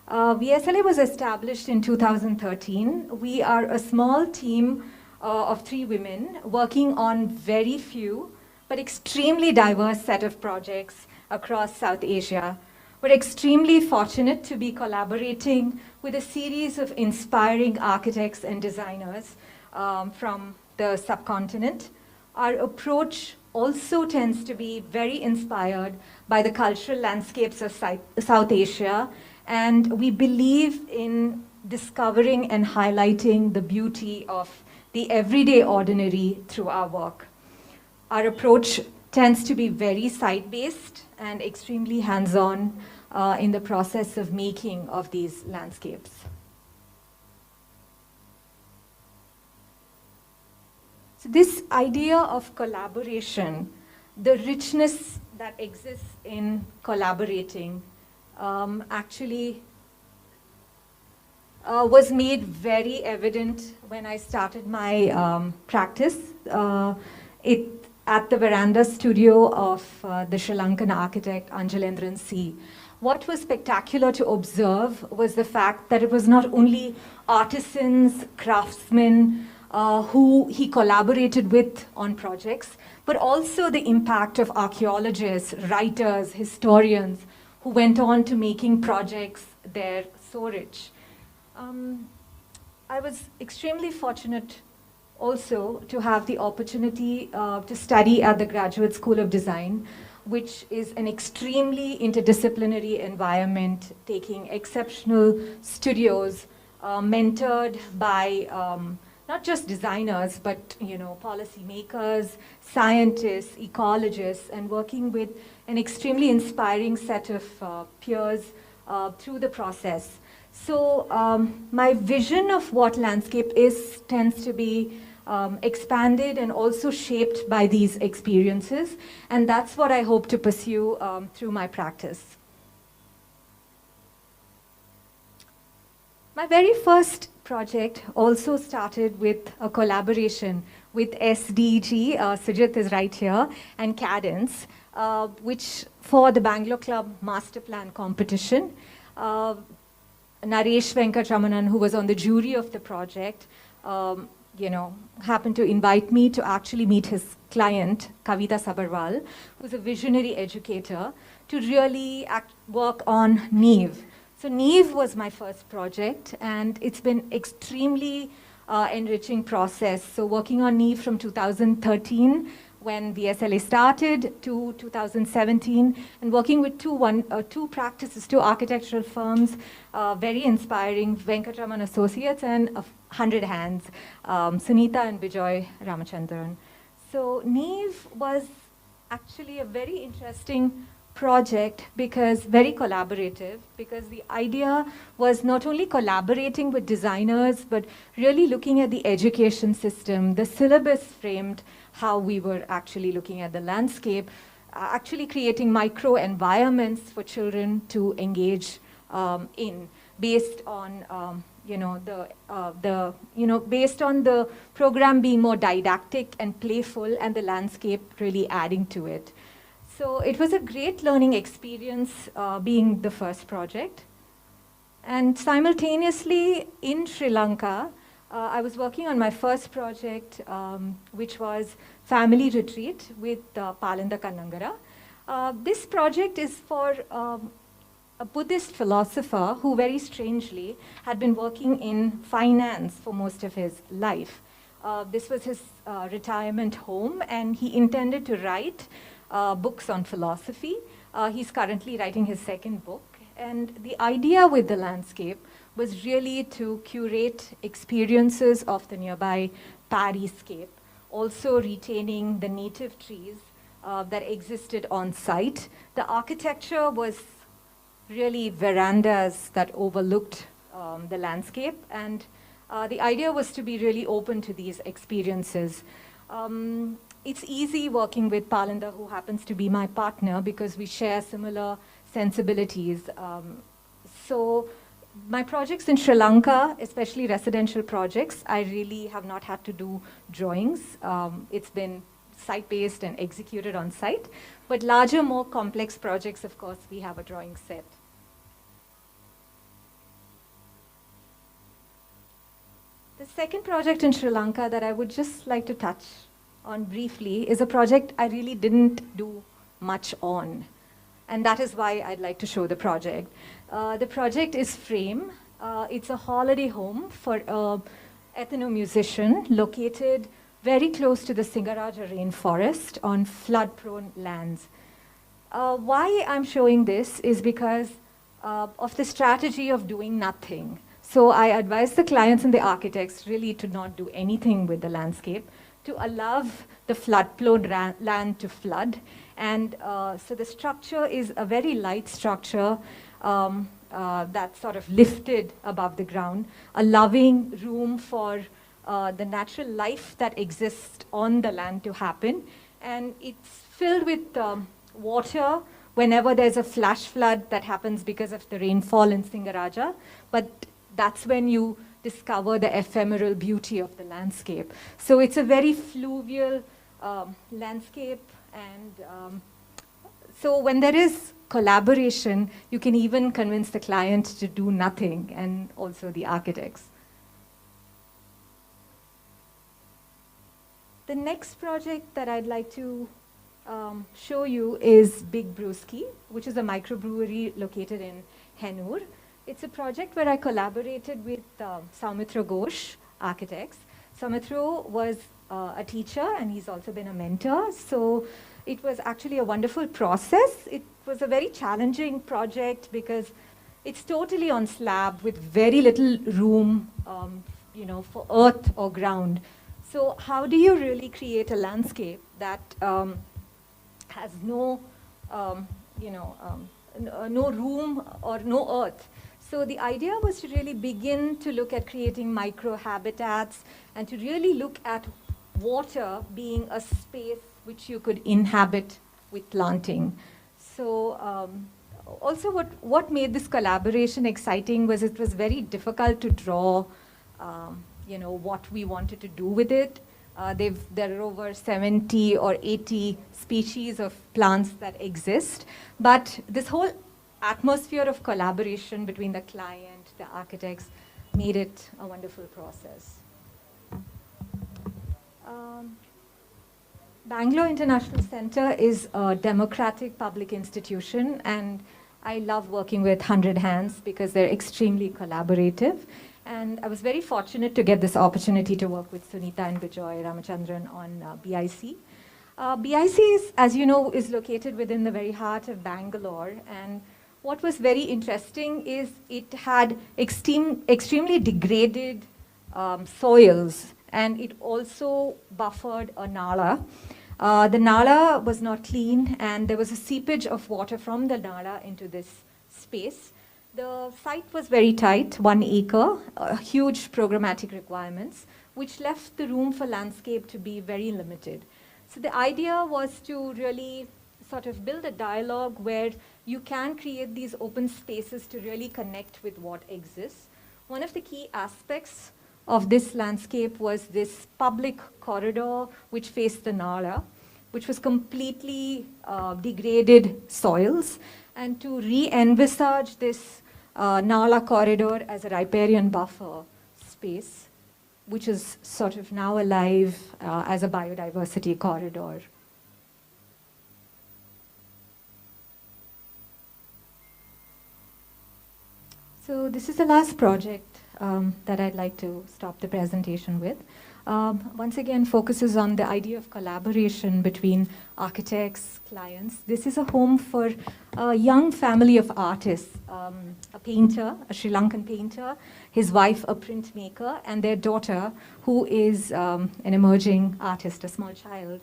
VSLA was established in 2013. We are a small team of 3 women working on very few but extremely diverse set of projects across South Asia. We're extremely fortunate to be collaborating with a series of inspiring architects and designers from the subcontinent. Our approach also tends to be very inspired by the cultural landscapes of South Asia, and we believe in discovering and highlighting the beauty of the everyday ordinary through our work. Our approach tends to be very site-based and extremely hands-on in the process of making of these landscapes. So this idea of collaboration, the richness that exists in collaborating, actually was made very evident when I started my practice at the veranda studio of the Sri Lankan architect Anjalendran C. What was spectacular to observe was the fact that it was not only artisans, craftsmen, who he collaborated with on projects, but also the impact of archaeologists, writers, historians, who went on to making projects there so rich. I was extremely fortunate also to have the opportunity to study at the Graduate School of Design, which is an extremely interdisciplinary environment, taking exceptional studios, mentored by not just designers, but policy makers, scientists, ecologists, and working with an extremely inspiring set of peers through the process. So my vision of what landscape is tends to be expanded and also shaped by these experiences, and that's what I hope to pursue through my practice. My very first project also started with a collaboration with SDG, Sujit is right here, and Cadence, which for the Bangalore Club Master Plan competition. Naresh Venkatramanan, who was on the jury of the project, happened to invite me to actually meet his client, Kavita Sabarwal, who's a visionary educator, to really work on Neve. So Neve was my first project, and it's been extremely enriching process. So working on Neve from 2013, when VSLA started, to 2017, and working with two practices, 2 architectural firms, very inspiring, Venkatraman Associates and 100 Hands, Sunita and Bijoy Ramachandran. So Neve was actually a very interesting project because very collaborative, because the idea was not only collaborating with designers, but really looking at the education system. The syllabus framed how we were actually looking at the landscape, actually creating micro environments for children to engage in, based on based on the program being more didactic and playful, and the landscape really adding to it. So it was a great learning experience being the first project. And simultaneously in Sri Lanka, I was working on my first project, which was Family Retreat with Palinda Kannangara. This project is for a Buddhist philosopher who very strangely had been working in finance for most of his life. This was his retirement home, and he intended to write books on philosophy. He's currently writing his second book. And the idea with the landscape was really to curate experiences of the nearby Paddy-scape, also retaining the native trees that existed on site. The architecture was really verandas that overlooked the landscape, and the idea was to be really open to these experiences. It's easy working with Palinda, who happens to be my partner, because we share similar sensibilities. So my projects in Sri Lanka, especially residential projects, I really have not had to do drawings. It's been site-based and executed on site. But larger, more complex projects, of course, we have a drawing set. The second project in Sri Lanka that I would just like to touch on briefly is a project I really didn't do much on. And that is why I'd like to show the project. The project is Frame. It's a holiday home for an ethnomusician located very close to the Singaraja rainforest on flood-prone lands. Why I'm showing this is because of the strategy of doing nothing. So I advise the clients and the architects really to not do anything with the landscape, to allow the flood-prone land to flood. And so the structure is a very light structure that's sort of lifted above the ground, allowing room for the natural life that exists on the land to happen. And it's filled with water whenever there's a flash flood that happens because of the rainfall in Singaraja. But that's when you discover the ephemeral beauty of the landscape. So it's a very fluvial landscape. And so when there is collaboration, you can even convince the client to do nothing, and also the architects. The next project that I'd like to show you is Big Brewski, which is a microbrewery located in Hennur. It's a project where I collaborated with Soumitra Ghosh, architects. Soumitra was a teacher, and he's also been a mentor. So it was actually a wonderful process. It was a very challenging project because it's totally on slab with very little room, for earth or ground. So how do you really create a landscape that has no, no room or no earth? So the idea was to really begin to look at creating micro-habitats and to really look at water being a space which you could inhabit with planting. So also what made this collaboration exciting was it was very difficult to draw what we wanted to do with it. There are over 70 or 80 species of plants that exist. But this whole atmosphere of collaboration between the client, the architects, made it a wonderful process. Bangalore International Center is a democratic public institution, and I love working with 100 Hands because they're extremely collaborative. And I was very fortunate to get this opportunity to work with Sunita and Bijoy Ramachandran on BIC. BIC, as you know, is located within the very heart of Bangalore. And what was very interesting is it had extremely degraded soils, and it also buffered a nala. The nala was not clean, and there was a seepage of water from the nala into this space. The site was very tight, 1 acre, huge programmatic requirements, which left the room for landscape to be very limited. So the idea was to really sort of build a dialogue where you can create these open spaces to really connect with what exists. One of the key aspects of this landscape was this public corridor which faced the Nala, which was completely degraded soils, and to re-envisage this Nala corridor as a riparian buffer space, which is sort of now alive as a biodiversity corridor. So this is the last project that I'd like to stop the presentation with. Once again, focuses on the idea of collaboration between architects, clients. This is a home for a young family of artists, a painter, a Sri Lankan painter, his wife, a printmaker, and their daughter, who is an emerging artist, a small child.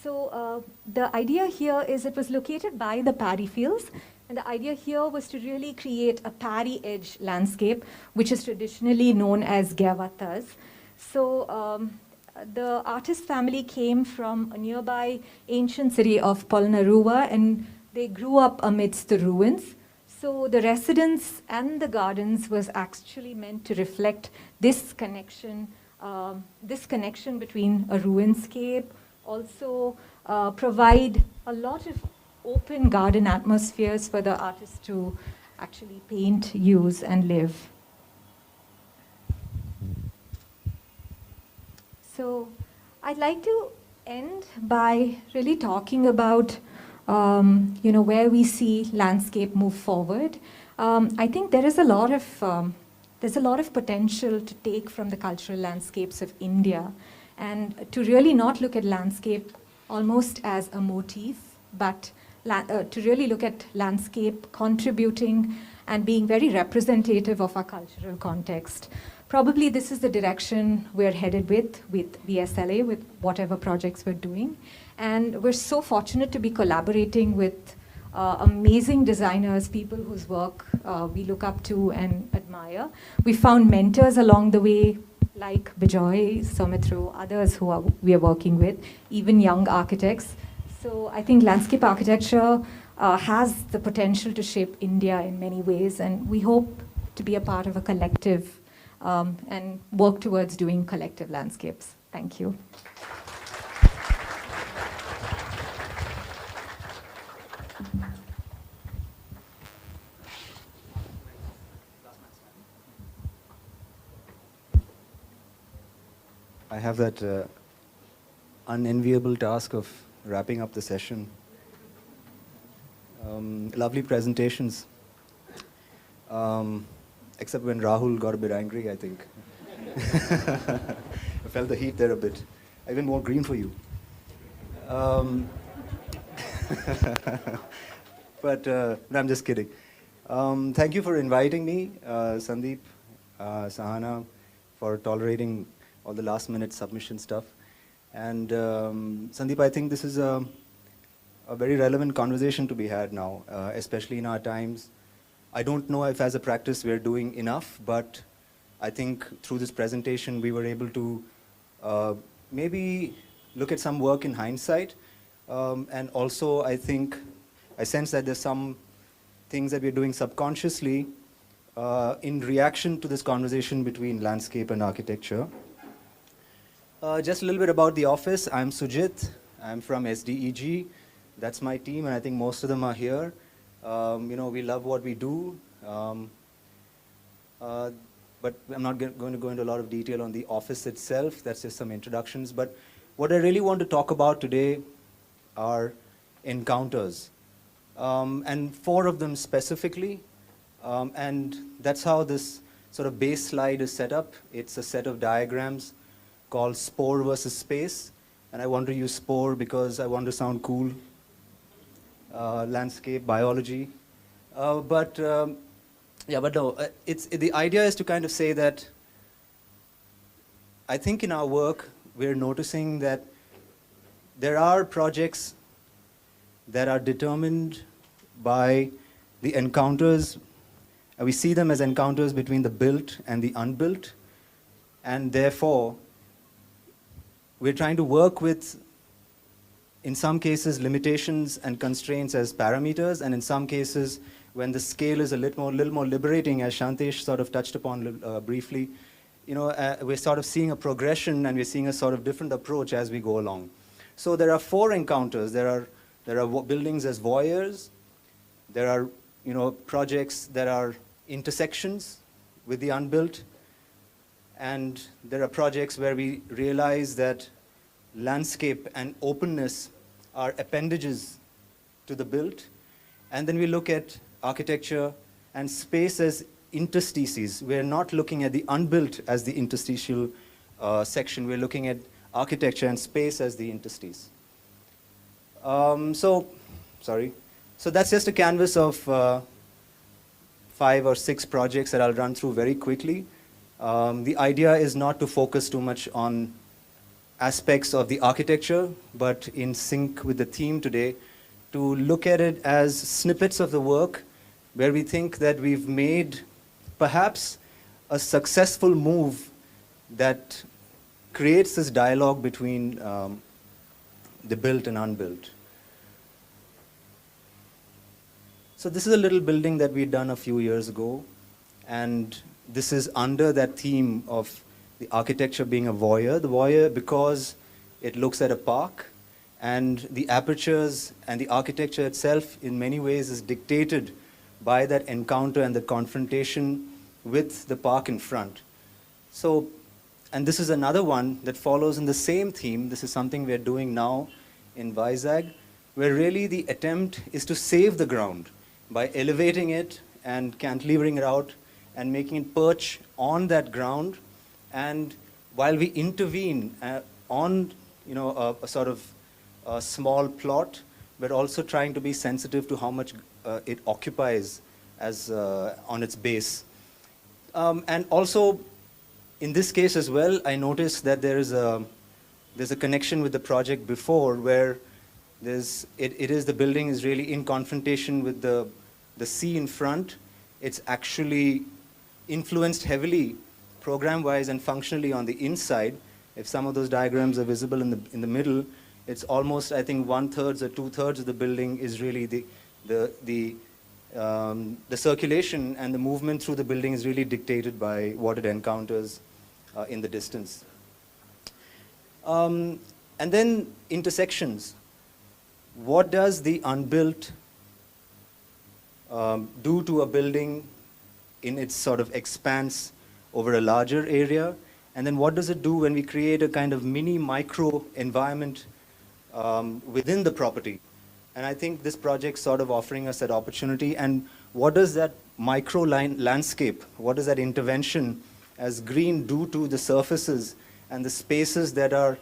So the idea here is it was located by the paddy fields, and the idea here was to really create a paddy edge landscape, which is traditionally known as Gyavatas. So the artist family came from a nearby ancient city of Polnaruwa, and they grew up amidst the ruins. So the residence and the gardens was actually meant to reflect this connection between a ruinscape, also provide a lot of open garden atmospheres for the artists to actually paint, use, and live. So I'd like to end by really talking about where we see landscape move forward. I think there is a lot of potential to take from the cultural landscapes of India, and to really not look at landscape almost as a motif, but to really look at landscape contributing and being very representative of our cultural context. Probably this is the direction we're headed with the SLA, with whatever projects we're doing. And we're so fortunate to be collaborating with amazing designers, people whose work we look up to and admire. We found mentors along the way, like Bijoy, Soumitra, others we are working with, even young architects. So I think landscape architecture has the potential to shape India in many ways, and we hope to be a part of a collective and work towards doing collective landscapes. Thank you. I have that unenviable task of wrapping up the session. Lovely presentations. Except when Rahul got a bit angry, I think. I felt the heat there a bit. I even wore green for you. But no, I'm just kidding. Thank you for inviting me, Sandeep, Sahana, for tolerating all the last-minute submission stuff. And Sandeep, I think this is a very relevant conversation to be had now, especially in our times. I don't know if as a practice we're doing enough, but I think through this presentation we were able to maybe look at some work in hindsight. And also I sense that there's some things that we're doing subconsciously in reaction to this conversation between landscape and architecture. Just a little bit about the office. I'm Sujit. I'm from SDEG. That's my team, and I think most of them are here. We love what we do, but I'm not going to go into a lot of detail on the office itself. That's just some introductions. But what I really want to talk about today are encounters, and 4 of them specifically. And that's how this sort of base slide is set up. It's a set of diagrams called spore versus space. And I want to use spore because I want to sound cool. Landscape, biology. But no, the idea is to kind of say that I think in our work, we're noticing that there are projects that are determined by the encounters. We see them as encounters between the built and the unbuilt. And therefore, we're trying to work with, in some cases, limitations and constraints as parameters, and in some cases, when the scale is a little more liberating, as Shantesh sort of touched upon briefly, we're sort of seeing a progression, and we're seeing a sort of different approach as we go along. So there are 4 encounters. There are buildings as voyeurs. There are projects that are intersections with the unbuilt. And there are projects where we realize that landscape and openness are appendages to the built. And then we look at architecture and space as interstices. We're not looking at the unbuilt as the interstitial section. We're looking at architecture and space as the interstice. So that's just a canvas of 5 or 6 projects that I'll run through very quickly. The idea is not to focus too much on aspects of the architecture, but in sync with the theme today, to look at it as snippets of the work where we think that we've made perhaps a successful move that creates this dialogue between the built and unbuilt. So this is a little building that we'd done a few years ago, and this is under that theme of the architecture being a voyeur. The voyeur because it looks at a park, and the apertures and the architecture itself in many ways is dictated by that encounter and the confrontation with the park in front. So and this is another one that follows in the same theme. This is something we're doing now in Vizag, where really the attempt is to save the ground by elevating it and cantilevering it out and making it perch on that ground. And while we intervene on a sort of a small plot, but also trying to be sensitive to how much it occupies as on its base. And also, in this case as well, I noticed that there's a connection with the project before, where the building is really in confrontation with the sea in front. It's actually influenced heavily, program-wise and functionally, on the inside. If some of those diagrams are visible in the middle, it's almost, I think, 1/3 or 2/3 of the building is really the circulation and the movement through the building is really dictated by what it encounters in the distance. And then intersections. What does the unbuilt do to a building in its sort of expanse over a larger area? And then what does it do when we create a kind of mini micro environment within the property? And I think this project's sort of offering us that opportunity. And what does that micro landscape, what does that intervention as green do to the surfaces and the spaces that are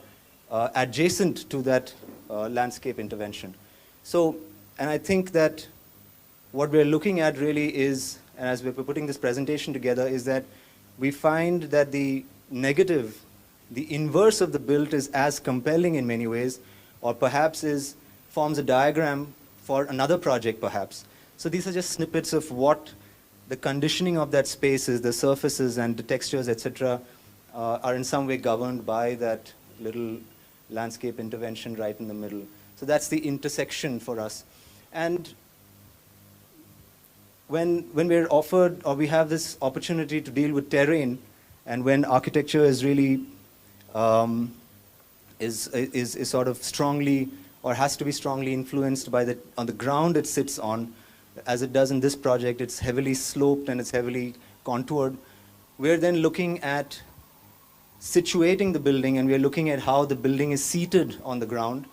adjacent to that landscape intervention? So, and I think that what we're looking at really is, and as we're putting this presentation together, is that we find that the negative, the inverse of the built, is as compelling in many ways, or perhaps forms a diagram for another project perhaps. So these are just snippets of what the conditioning of that space is, the surfaces and the textures, etc., are in some way governed by that little landscape intervention right in the middle. So that's the intersection for us. And when we're offered, or we have this opportunity to deal with terrain, and when architecture is really is sort of strongly, or has to be strongly influenced by on the ground it sits on, as it does in this project, it's heavily sloped and it's heavily contoured. We're then looking at situating the building, and we're looking at how the building is seated on the ground,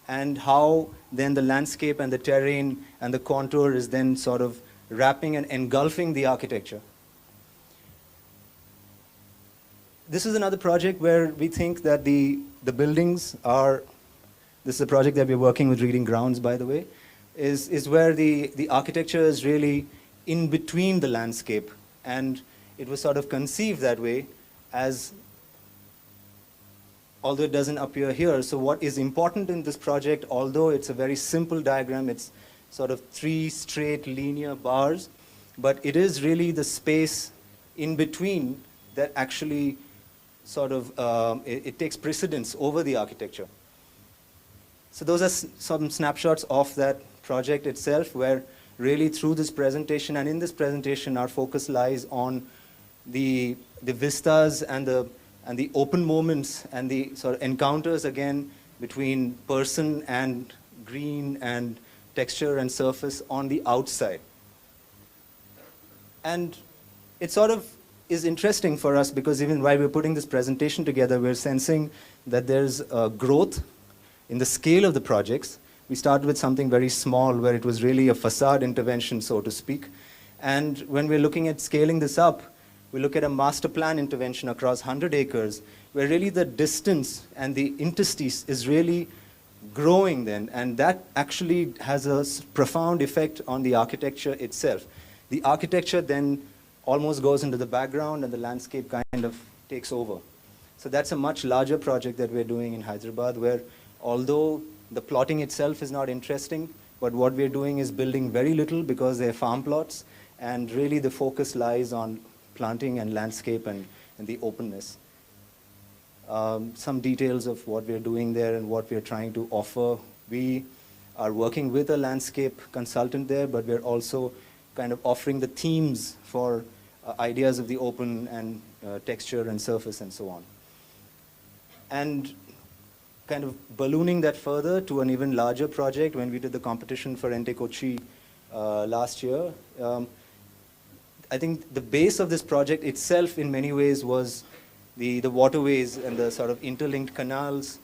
and how then the landscape and the terrain and the contour is then sort of wrapping and engulfing the architecture. This is another project where we think that the buildings are, this is a project that we're working with Reading Grounds, by the way, is where the architecture is really in between the landscape. And it was sort of conceived that way, as, although it doesn't appear here. So what is important in this project, although it's a very simple diagram, it's sort of 3 straight linear bars, but it is really the space in between that actually sort of, it takes precedence over the architecture. So those are some snapshots of that project itself, where really through this presentation, and in this presentation, our focus lies on the vistas and the open moments and the sort of encounters again between person and green and texture and surface on the outside. And it sort of is interesting for us, because even while we're putting this presentation together, we're sensing that there's growth in the scale of the projects. We started with something very small, where it was really a facade intervention, so to speak. And when we're looking at scaling this up, we look at a master plan intervention across 100 acres, where really the distance and the interstice is really growing then, and that actually has a profound effect on the architecture itself. The architecture then almost goes into the background, and the landscape kind of takes over. So that's a much larger project that we're doing in Hyderabad, where although the plotting itself is not interesting, but what we're doing is building very little, because they're farm plots, and really the focus lies on planting and landscape and the openness. Some details of what we're doing there and what we're trying to offer. We are working with a landscape consultant there, but we're also kind of offering the themes for ideas of the open and texture and surface and so on. And kind of ballooning that further to an even larger project, when we did the competition for Ente Kochi last year, I think the base of this project itself in many ways was the waterways and the sort of interlinked canals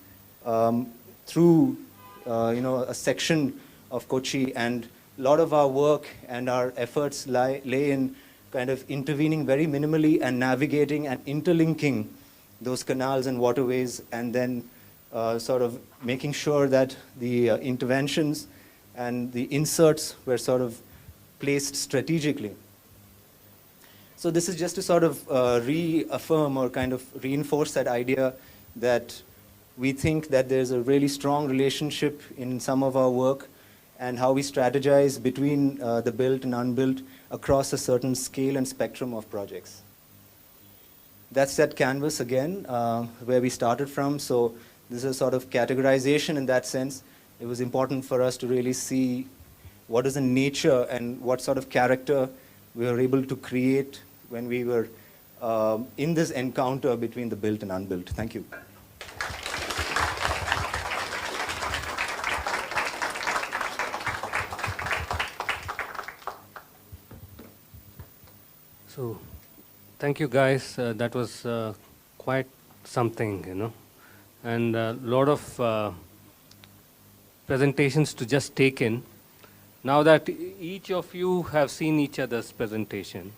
through a section of Kochi, and a lot of our work and our efforts lay in kind of intervening very minimally and navigating and interlinking those canals and waterways, and then sort of making sure that the interventions and the inserts were sort of placed strategically. So this is just to sort of reaffirm or kind of reinforce that idea that we think that there's a really strong relationship in some of our work and how we strategize between the built and unbuilt across a certain scale and spectrum of projects. That's that canvas again, where we started from. So this is a sort of categorization in that sense. It was important for us to really see what is the nature and what sort of character we were able to create when we were in this encounter between the built and unbuilt. Thank you. So, thank you guys. That was quite something, you know, and a lot of presentations to just take in. Now that each of you have seen each other's presentation,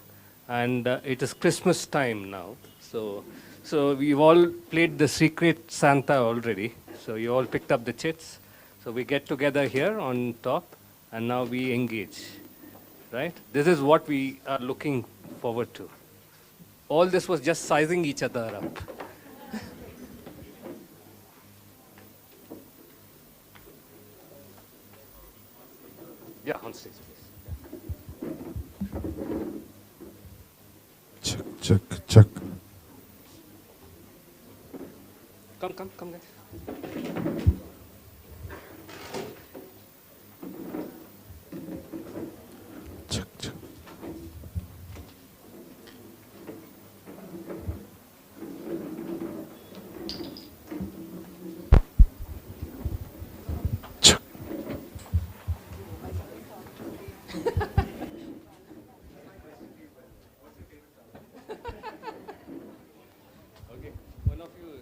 and it is Christmas time now, so we've all played the Secret Santa already. So you all picked up the chits. So we get together here on top, and now we engage, right? This is what we are looking forward to. All this was just sizing each other up. Yeah, on stage, please. Check, check, check. Come, guys. Check, check. Okay, one of you.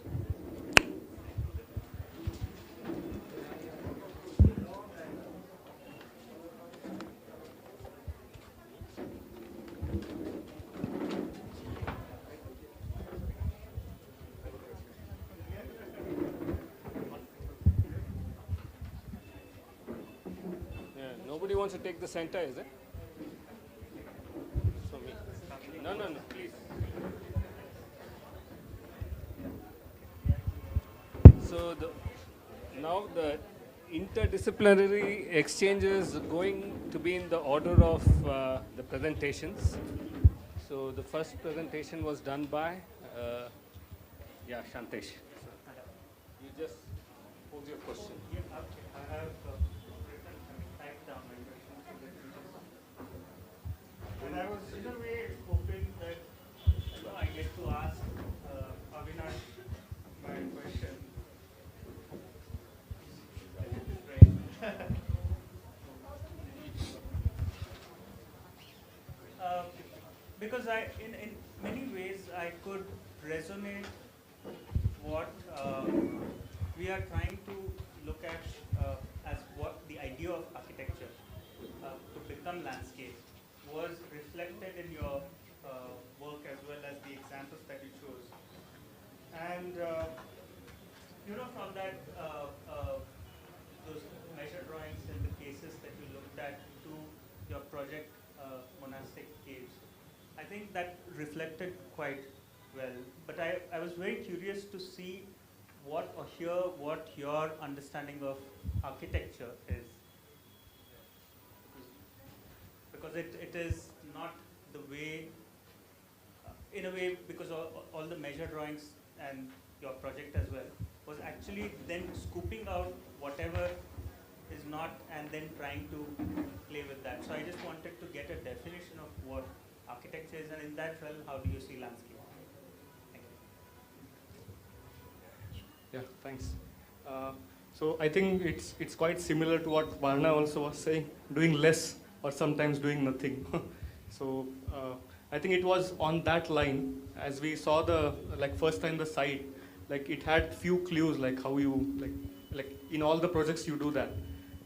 Yeah, nobody wants to take the center, is it? It's for me. No, please. So now the interdisciplinary exchange is going to be in the order of the presentations. So the first presentation was done by, Shantesh. You just pose your question. Yeah, okay. I have typed down my question. And I was in a way hoping that I get to ask Avinash my question. Because in many ways I could resonate what we are trying to look at as what the idea of architecture to become landscape was reflected in your work as well as the examples that you chose. And from that those measure drawings and the cases that you looked at to your project monastic caves, I think that reflected quite well. But I was very curious to see what your understanding of architecture is. Because it is not the way, in a way, because all the measure drawings and your project as well was actually then scooping out whatever is not and then trying to play with that. So I just wanted to get a definition of what architecture is, and in that realm, how do you see landscape? Thank you. Yeah, thanks. So I think it's quite similar to what Varna also was saying, doing less or sometimes doing nothing. So I think it was on that line, as we saw the, like first time the site, like it had few clues, like how you, like in all the projects you do that.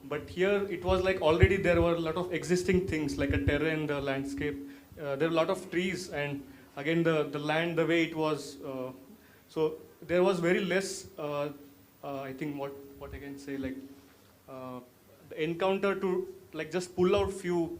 But here it was like already there were a lot of existing things, like a terrain, the landscape, there were a lot of trees, and again the land, the way it was, so there was very less, I think what I can say, like the encounter to like just pull out few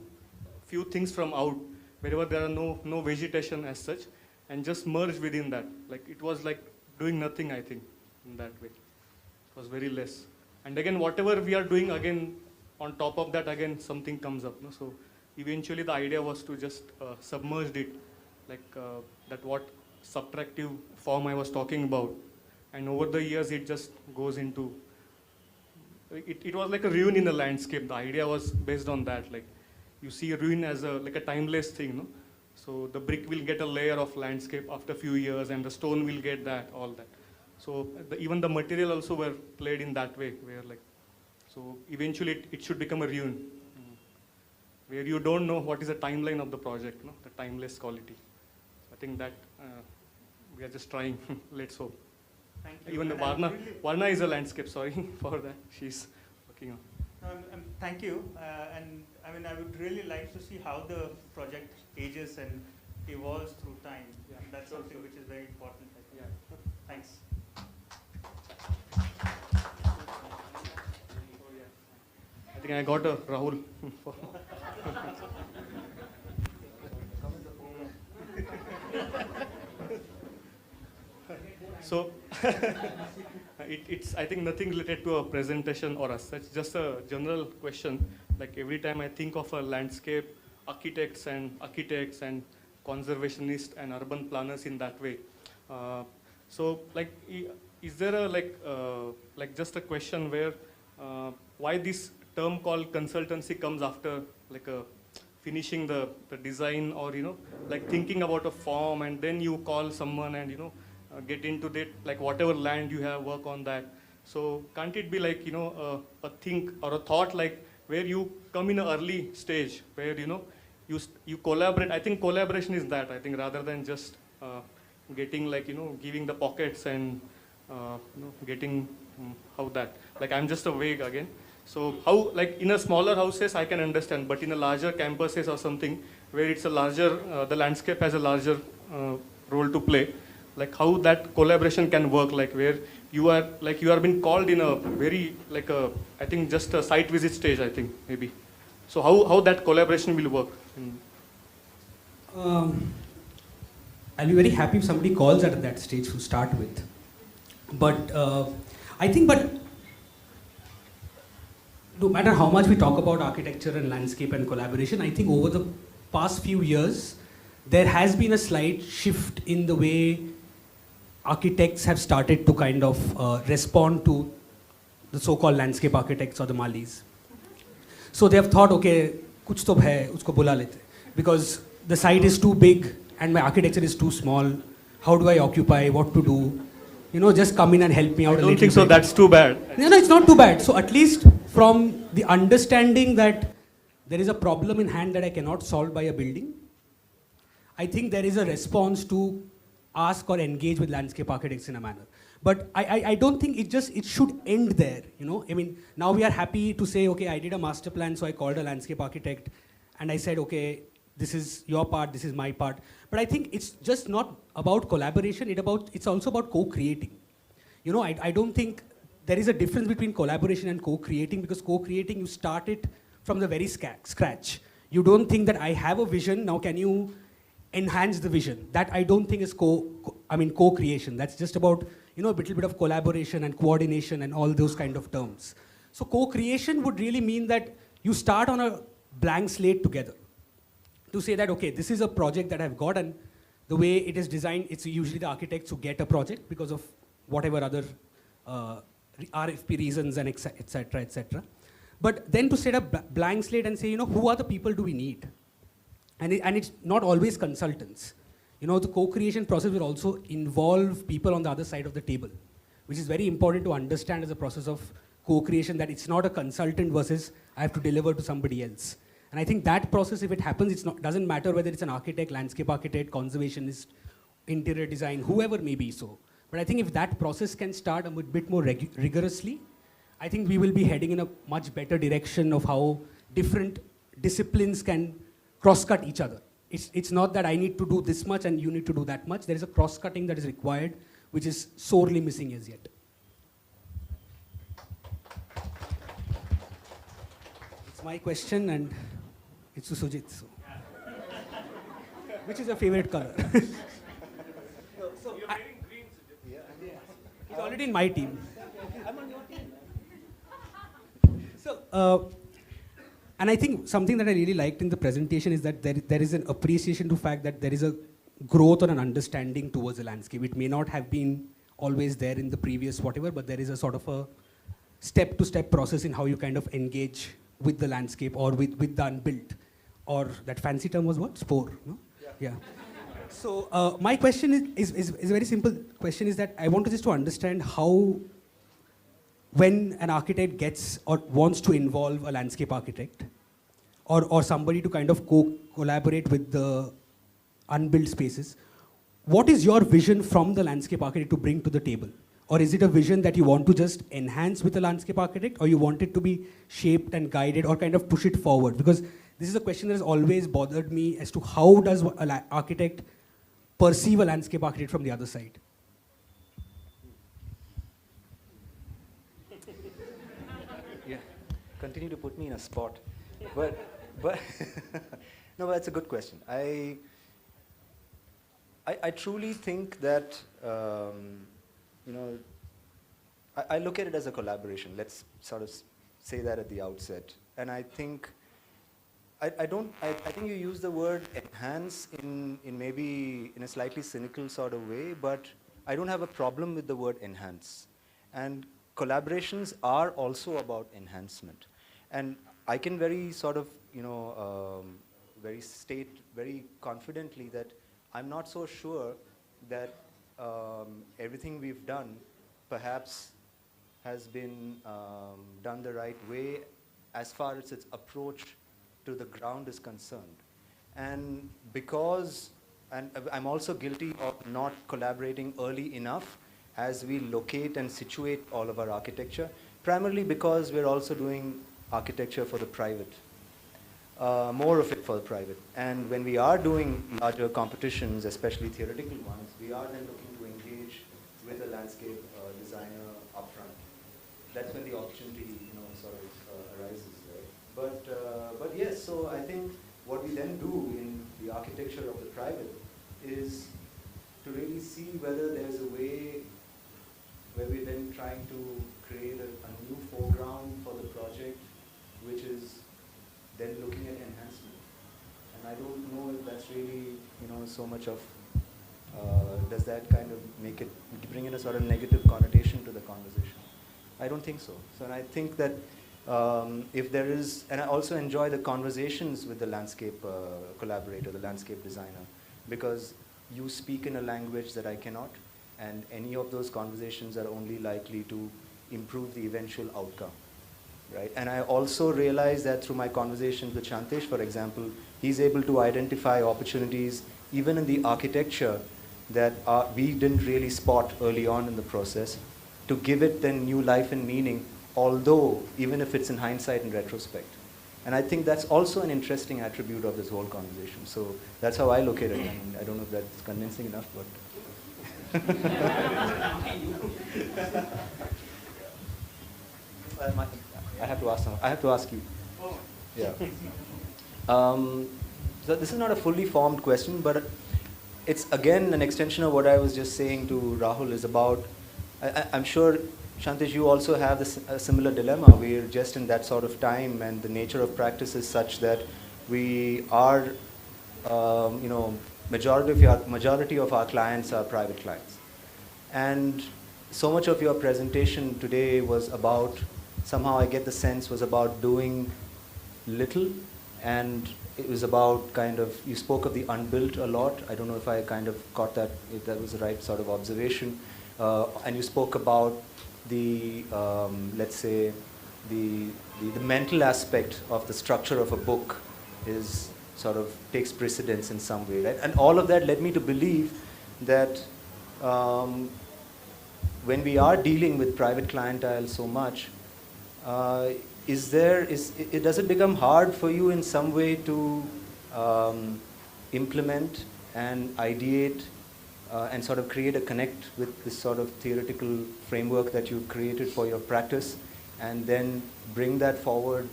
things from out, wherever there are no vegetation as such, and just merge within that. Like it was like doing nothing, I think, in that way. It was very less. And again, whatever we are doing, again, on top of that, again, something comes up. No? So eventually the idea was to just submerge it, like that what subtractive form I was talking about. And over the years, it just goes into, it was like a ruin in the landscape. The idea was based on that. Like you see a ruin as like a timeless thing. No? So the brick will get a layer of landscape after a few years, and the stone will get that, all that. So even the material also were played in that way, where like, so eventually it should become a ruin, where you don't know what is the timeline of the project, no? The timeless quality. I think that we are just trying. Let's hope. Thank you. Even the Varna is a landscape. Sorry for that. She's working on. Thank you. And I mean, I would really like to see how the project ages and evolves through time. Yeah, that's something which is very important. I think. Yeah. Thanks. I think I got a Rahul. So it's I think nothing related to a presentation or as such, just a general question. Like every time I think of a landscape, architects and conservationists and urban planners in that way. So like, is there a like just a question where why this term called consultancy comes after like finishing the design, or like thinking about a form, and then you call someone and get into that, like whatever land you have, work on that. So can't it be like a think or a thought, like where you come in an early stage where you collaborate? I think collaboration is that, I think, rather than just getting like giving the pockets and getting how that, like I'm just a vague again. So how, like in a smaller houses I can understand, but in a larger campuses or something where it's a larger, the landscape has a larger role to play, like how that collaboration can work, like where you are being called in a very, like a, I think just a site visit stage, I think, maybe. So how that collaboration will work? I'll be very happy if somebody calls at that stage to start with. But I think, no matter how much we talk about architecture and landscape and collaboration, I think over the past few years, there has been a slight shift in the way architects have started to kind of respond to the so-called landscape architects or the Malis. So they have thought, okay, kuch to hai, usko bula lete. Because the site is too big and my architecture is too small. How do I occupy? What to do? Just come in and help me out a little bit. I don't think so, that's too bad. No, it's not too bad. So at least from the understanding that there is a problem in hand that I cannot solve by a building, I think there is a response to ask or engage with landscape architects in a manner. But I don't think it should end there, I mean, now we are happy to say, okay, I did a master plan, so I called a landscape architect and I said, okay, this is your part, this is my part. But I think it's just not about collaboration, it's also about co-creating. I don't think there is a difference between collaboration and co-creating, because co-creating, you start it from the very scratch. You don't think that I have a vision, now can you enhance the vision? That I don't think is co-creation. That's just about a little bit of collaboration and coordination and all those kind of terms. So co-creation would really mean that you start on a blank slate together to say that, okay, this is a project that I've got, and the way it is designed, it's usually the architects who get a project because of whatever other RFP reasons and etc., etc. But then to set a blank slate and say, who are the people do we need? And it's not always consultants. The co-creation process will also involve people on the other side of the table, which is very important to understand as a process of co-creation, that it's not a consultant versus I have to deliver to somebody else. And I think that process, if it happens, doesn't matter whether it's an architect, landscape architect, conservationist, interior design, whoever may be so. But I think if that process can start a bit more rigorously, I think we will be heading in a much better direction of how different disciplines can cross-cut each other. It's not that I need to do this much and you need to do that much. There is a cross-cutting that is required, which is sorely missing as yet. It's my question and it's to Sujit. So. Which is your favorite color? You're wearing green, Sujit. He's already in my team. I'm on your team. So, and I think something that I really liked in the presentation is that there is an appreciation to the fact that there is a growth or an understanding towards the landscape. It may not have been always there in the previous whatever, but there is a sort of a step-to-step process in how you kind of engage with the landscape or with the unbuilt. Or that fancy term was what? Spore, no? Yeah. So my question is a very simple question, is that I want to just to understand how, when an architect gets or wants to involve a landscape architect or somebody to kind of collaborate with the unbuilt spaces, what is your vision from the landscape architect to bring to the table? Or is it a vision that you want to just enhance with the landscape architect, or you want it to be shaped and guided or kind of push it forward? Because this is a question that has always bothered me as to how does an architect perceive a landscape architect from the other side? Yeah, continue to put me in a spot. But no, but it's a good question. I truly think that, you know, I look at it as a collaboration. Let's sort of say that at the outset. And I think, I think you use the word enhance in maybe in a slightly cynical sort of way, but I don't have a problem with the word enhance. And collaborations are also about enhancement. And I can very sort of, you know, state very confidently that I'm not so sure that everything we've done perhaps has been done the right way as far as its approach to the ground is concerned. And because, and I'm also guilty of not collaborating early enough as we locate and situate all of our architecture, primarily because we're also doing architecture for the private, more of it for the private. And when we are doing larger competitions, especially theoretical ones, we are then looking to engage with a landscape designer upfront. That's when the opportunity, you know, sort of arises, right? But yes, so I think what we then do in the architecture of the private is to really see whether there's a way where we're then trying to create a new foreground for the project, which is then looking at enhancement. And I don't know if that's really, you know, so much of, does that kind of make it, bring in a sort of negative connotation to the conversation? I don't think so. So and I think that if there is, and I also enjoy the conversations with the landscape collaborator, the landscape designer, because you speak in a language that I cannot, and any of those conversations are only likely to improve the eventual outcome, right? And I also realize that through my conversations with Shantesh, for example, he's able to identify opportunities even in the architecture that we didn't really spot early on in the process, to give it then new life and meaning, although even if it's in hindsight and retrospect. And I think that's also an interesting attribute of this whole conversation. So that's how I look at it. And I don't know if that's convincing enough, but. I have to ask someone. I have to ask you. Yeah. So this is not a fully formed question, but it's again an extension of what I was just saying to Rahul, is about, I'm sure, Shantesh, you also have a similar dilemma. We're just in that sort of time, and the nature of practice is such that we are, you know, majority of our clients are private clients. And so much of your presentation today was about, somehow I get the sense, was about doing little, and it was about kind of, you spoke of the unbuilt a lot. I don't know if I kind of caught that, if that was the right sort of observation. And you spoke about the, let's say, the mental aspect of the structure of a book is sort of takes precedence in some way, right? And all of that led me to believe that when we are dealing with private clientele so much, does it become hard for you in some way to implement and ideate and sort of create a connect with this sort of theoretical framework that you created for your practice, and then bring that forward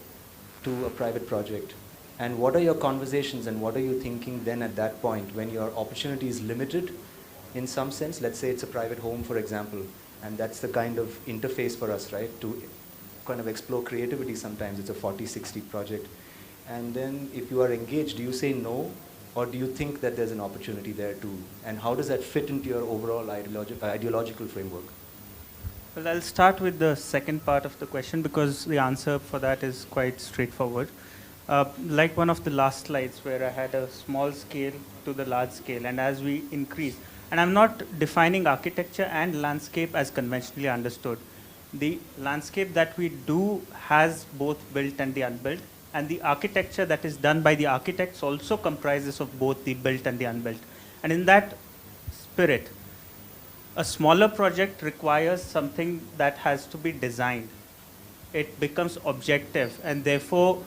to a private project? And what are your conversations and what are you thinking then at that point when your opportunity is limited in some sense? Let's say it's a private home, for example, and that's the kind of interface for us, right, to kind of explore creativity sometimes. It's a 40-60 project. And then if you are engaged, do you say no? Or do you think that there's an opportunity there too? And how does that fit into your overall ideological framework? Well, I'll start with the second part of the question because the answer for that is quite straightforward. Like one of the last slides where I had a small scale to the large scale, and as we increase, and I'm not defining architecture and landscape as conventionally understood. The landscape that we do has both built and the unbuilt, and the architecture that is done by the architects also comprises of both the built and the unbuilt. And in that spirit, a smaller project requires something that has to be designed. It becomes objective, and therefore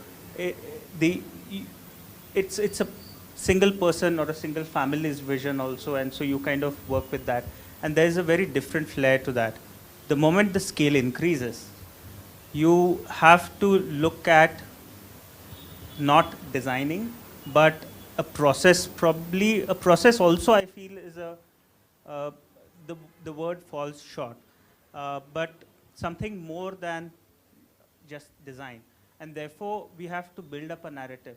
it's a single person or a single family's vision also, and so you kind of work with that. And there is a very different flair to that. The moment the scale increases, you have to look at not designing, but a process. Probably a process also, I feel, is the word falls short, but something more than just design. And therefore, we have to build up a narrative.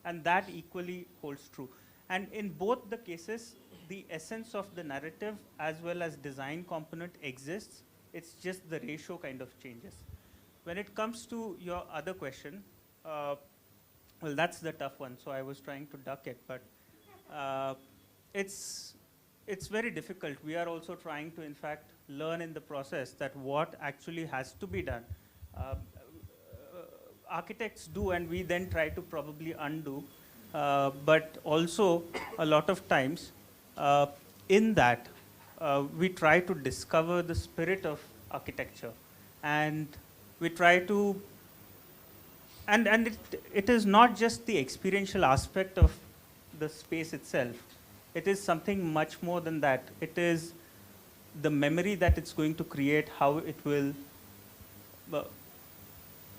And that equally holds true. And in both the cases, the essence of the narrative as well as design component exists. It's just the ratio kind of changes. When it comes to your other question, well, that's the tough one. So I was trying to duck it, but it's very difficult. We are also trying to, in fact, learn in the process that what actually has to be done. Architects do, and we then try to probably undo. But also, a lot of times, in that, we try to discover the spirit of architecture. And we try to, and it is not just the experiential aspect of the space itself. It is something much more than that. It is the memory that it's going to create, how it will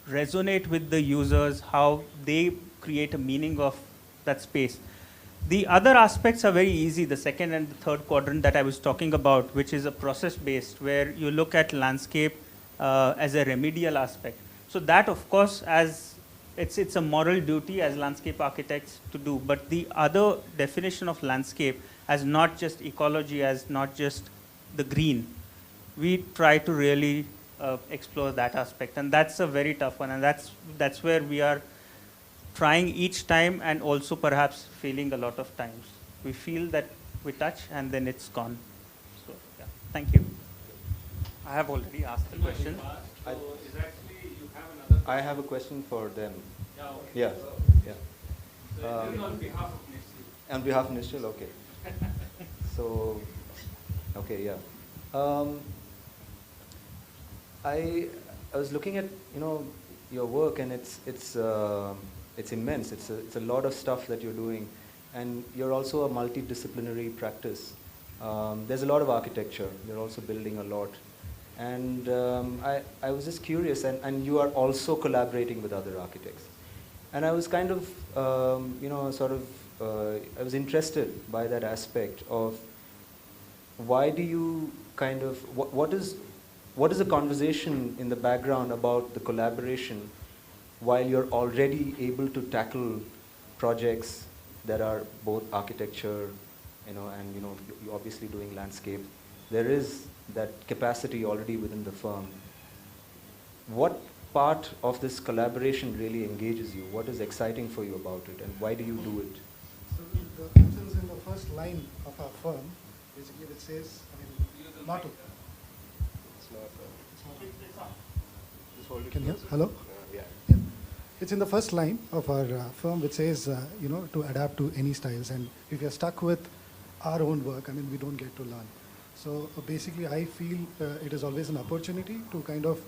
resonate with the users, how they create a meaning of that space. The other aspects are very easy, the second and the third quadrant that I was talking about, which is a process-based, where you look at landscape as a remedial aspect. So that, of course, as it's a moral duty as landscape architects to do, but the other definition of landscape as not just ecology, as not just the green, we try to really explore that aspect, and that's a very tough one, and that's where we are trying each time, and also perhaps failing a lot of times. We feel that we touch and then it's gone. So yeah, thank you. I have already asked the question. I have a question for them. Yeah. Okay. Yeah. Yeah. So on behalf of Nishil. On behalf of Nishil, okay. So, okay, yeah. I was looking at your work, and it's immense. It's a lot of stuff that you're doing, and you're also a multidisciplinary practice. There's a lot of architecture. You're also building a lot, and I was just curious, and you are also collaborating with other architects, and I was kind of I was interested by that aspect of why do you kind of what is the conversation in the background about the collaboration while you're already able to tackle projects that are both architecture, and you're obviously doing landscape. There is that capacity already within the firm. What part of this collaboration really engages you? What is exciting for you about it, and why do you do it? So the sentence in the first line of our firm, basically it says, motto. It's not. Can you hear? Hello? Yeah. it's in the first line of our firm, which says, to adapt to any styles. And if you're stuck with our own work, I mean, we don't get to learn. So basically, I feel it is always an opportunity to kind of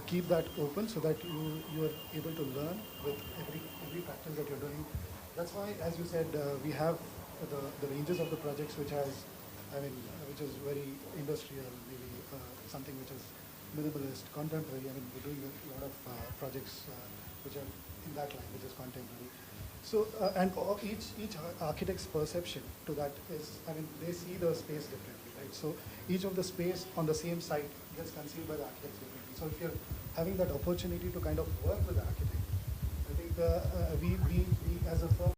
keep that open so that you are able to learn with every practice that you're doing. That's why, as you said, we have the ranges of the projects which is very industrial, maybe something which is minimalist, contemporary. I mean, we're doing a lot of projects which are in that line, which is contemporary. So, and each architect's perception to that is, I mean, they see the space differently, right? So each of the space on the same site gets conceived by the architects differently. So if you're having that opportunity to kind of work with the architect, I think we as a firm,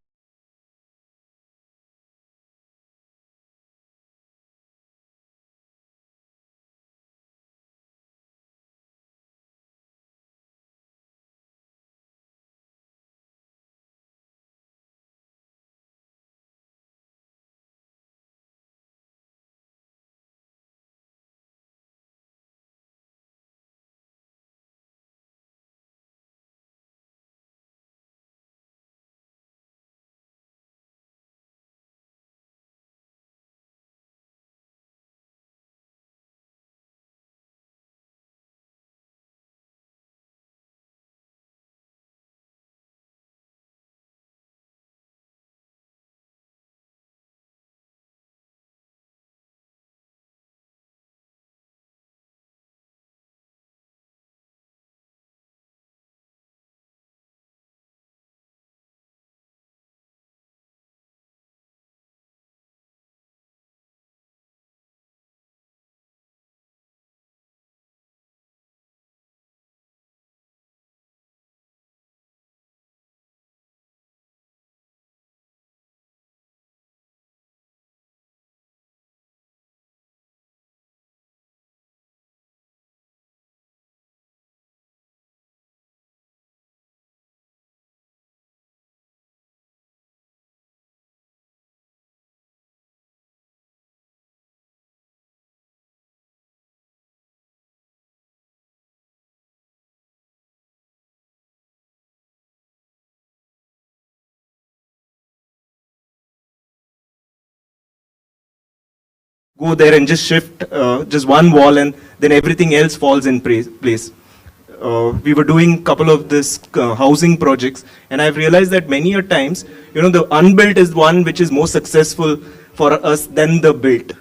go there and just shift just one wall and then everything else falls in place. We were doing a couple of this housing projects, and I've realized that many a times, the unbuilt is one which is more successful for us than the built.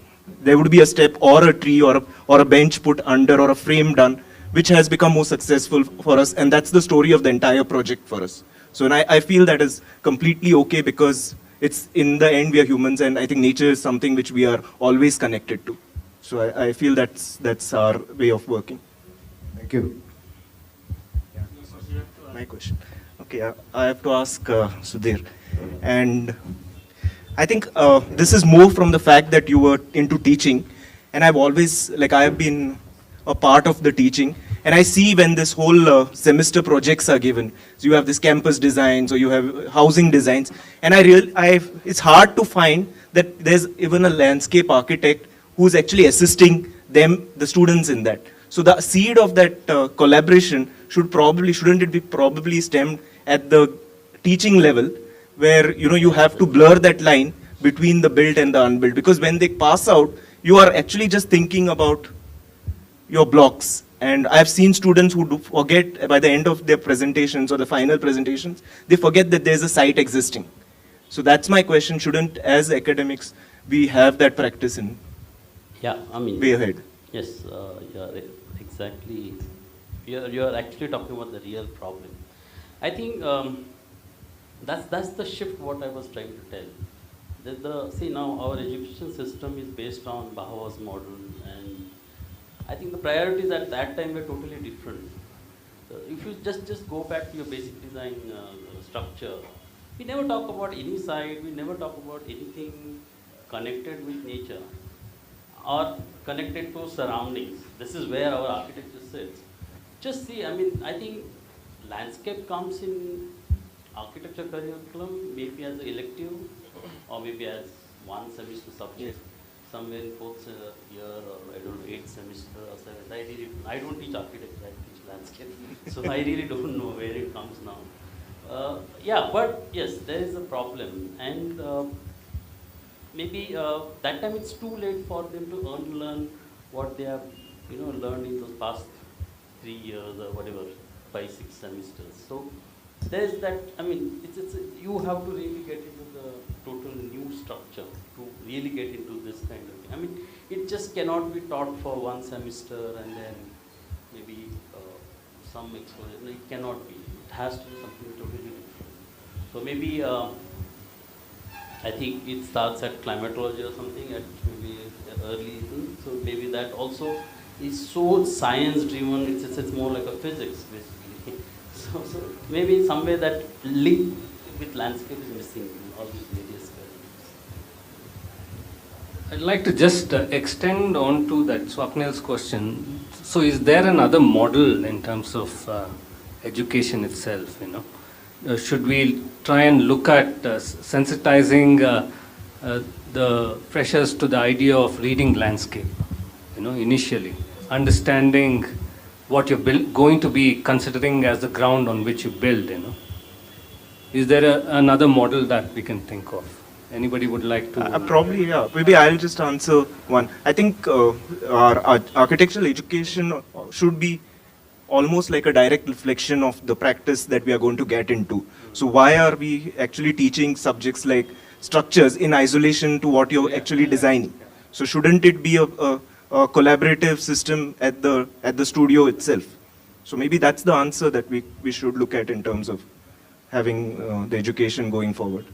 There would be a step or a tree or a bench put under or a frame done, which has become more successful for us, and that's the story of the entire project for us. So and I feel that is completely okay, because it's in the end we are humans, and I think nature is something which we are always connected to. So I feel that's our way of working. Thank you. My question. Okay, I have to ask Sudhir. And I think this is more from the fact that you were into teaching, and I've always, I have been a part of the teaching, and I see when this whole semester projects are given, so you have this campus designs or you have housing designs, and it's hard to find that there's even a landscape architect who's actually assisting them, the students, in that. So the seed of that collaboration shouldn't it be probably stemmed at the teaching level, where you have to blur that line between the built and the unbuilt, because when they pass out, you are actually just thinking about your blocks. And I've seen students who do forget by the end of their presentations or the final presentations, they forget that there's a site existing. So that's my question. Shouldn't, as academics, we have that practice in way ahead? Yes, exactly. You're actually talking about the real problem. I think that's the shift what I was trying to tell. See, now our education system is based on Bauhaus model, and I think the priorities at that time were totally different. If you just go back to your basic design structure, we never talk about any site, we never talk about anything connected with nature or connected to surroundings. This is where our architecture sits. Just see, I think landscape comes in architecture curriculum maybe as an elective or maybe as one semester subject, somewhere in fourth year or I don't know, 8th semester or 7th. I don't teach architecture, I teach landscape. So I really don't know where it comes now. Yeah, but yes, there is a problem, and maybe that time it's too late for them to unlearn what they have, learned in those past 3 years or whatever, 5, 6 semesters. So there's that. I mean, you have to really get into the total new structure to really get into this kind of thing. I mean, it just cannot be taught for 1 semester and then maybe some exposure. No, it cannot be. It has to be something totally different. So maybe I think it starts at climatology or something at maybe early. So maybe that also is so science driven. It's more like a physics basically. So maybe some way that link with landscape is missing in all these various variables. I'd like to just extend on to that Swapnil's question. So is there another model in terms of education itself, should we try and look at sensitizing the freshers to the idea of reading landscape, initially, understanding what you're going to be considering as the ground on which you build, Is there another model that we can think of? Anybody would like to? Probably, yeah. Maybe I'll just answer one. I think our architectural education should be almost like a direct reflection of the practice that we are going to get into. So why are we actually teaching subjects like structures in isolation to what you're actually designing? So shouldn't it be a collaborative system at the studio itself? So maybe that's the answer that we should look at in terms of having the education going forward.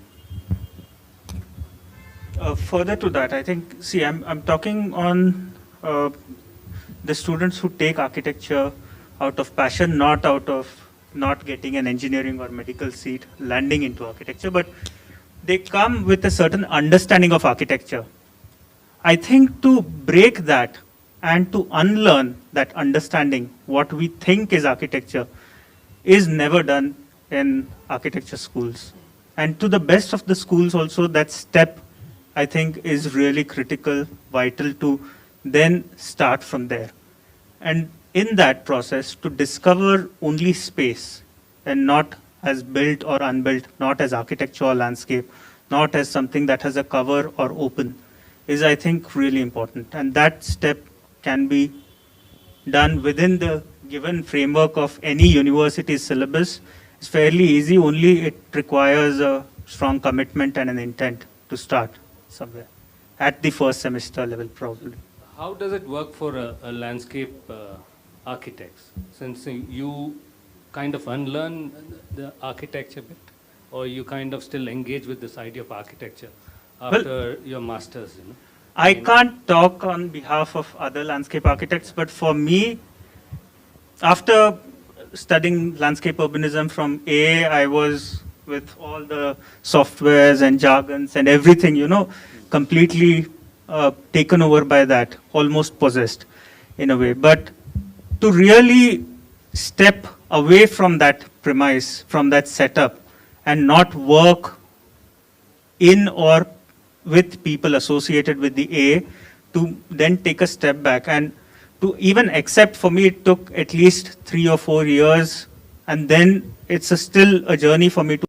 Further to that, I think, see, I'm talking on the students who take architecture out of passion, not out of not getting an engineering or medical seat, landing into architecture, but they come with a certain understanding of architecture. I think to break that and to unlearn that understanding, what we think is architecture, is never done in architecture schools. And to the best of the schools also, that step, I think, is really critical, vital to then start from there. And in that process, to discover only space and not as built or unbuilt, not as architecture or landscape, not as something that has a cover or open, is, I think, really important. And that step can be done within the given framework of any university syllabus. It's fairly easy, only it requires a strong commitment and an intent to start somewhere at the first semester level, probably. How does it work for a landscape architects, since you kind of unlearn the architecture bit, or you kind of still engage with this idea of architecture after your master's? I can't talk on behalf of other landscape architects, but for me, after studying landscape urbanism from AA, I was with all the softwares and jargons and everything, completely taken over by that, almost possessed in a way. But to really step away from that premise, from that setup, and not work in or with people associated with the A, to then take a step back and to even accept, for me, it took at least 3 or 4 years, and then it's still a journey for me to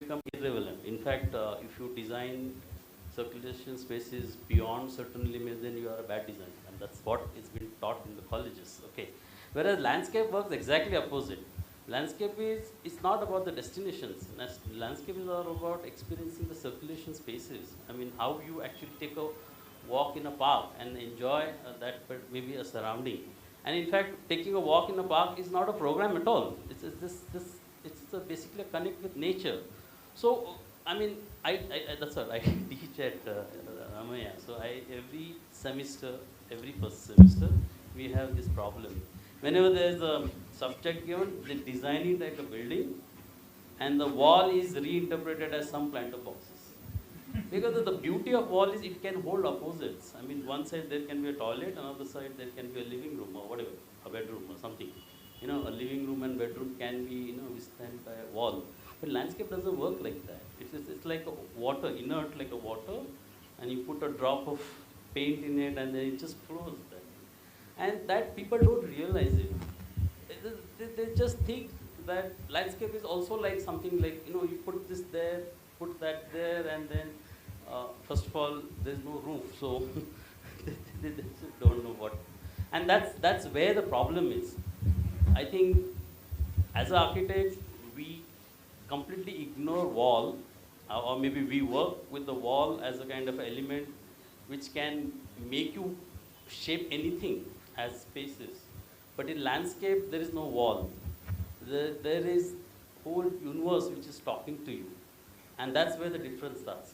become irrelevant. In fact, if you design circulation spaces beyond certain limits, then you are a bad designer, and that's what is being taught in the colleges. Okay, whereas landscape works exactly opposite. Landscape is not about the destinations. Landscape is all about experiencing the circulation spaces. I mean, how you actually take a walk in a park and enjoy that maybe a surrounding. And in fact, taking a walk in a park is not a program at all. It's basically a connect with nature. So, I mean, that's what I teach at Ramaya. So every semester, every first semester, we have this problem. Whenever there is a subject given, they design it like a building, and the wall is reinterpreted as some planter boxes. Because the beauty of wall is it can hold opposites. I mean, one side there can be a toilet, another side there can be a living room or whatever, a bedroom or something. You know, a living room and bedroom can be, you know, withstand by a wall. But landscape doesn't work like that. It's like a water, inert like a water, and you put a drop of paint in it and then it just flows there. And that people don't realize it. They just think that landscape is also like something like, you know, you put this there, put that there, and then first of all, there's no roof, so they just don't know what. And that's where the problem is. I think as an architect, we completely ignore wall, or maybe we work with the wall as a kind of element which can make you shape anything as spaces. But in landscape, there is no wall. There is whole universe which is talking to you. And that's where the difference starts.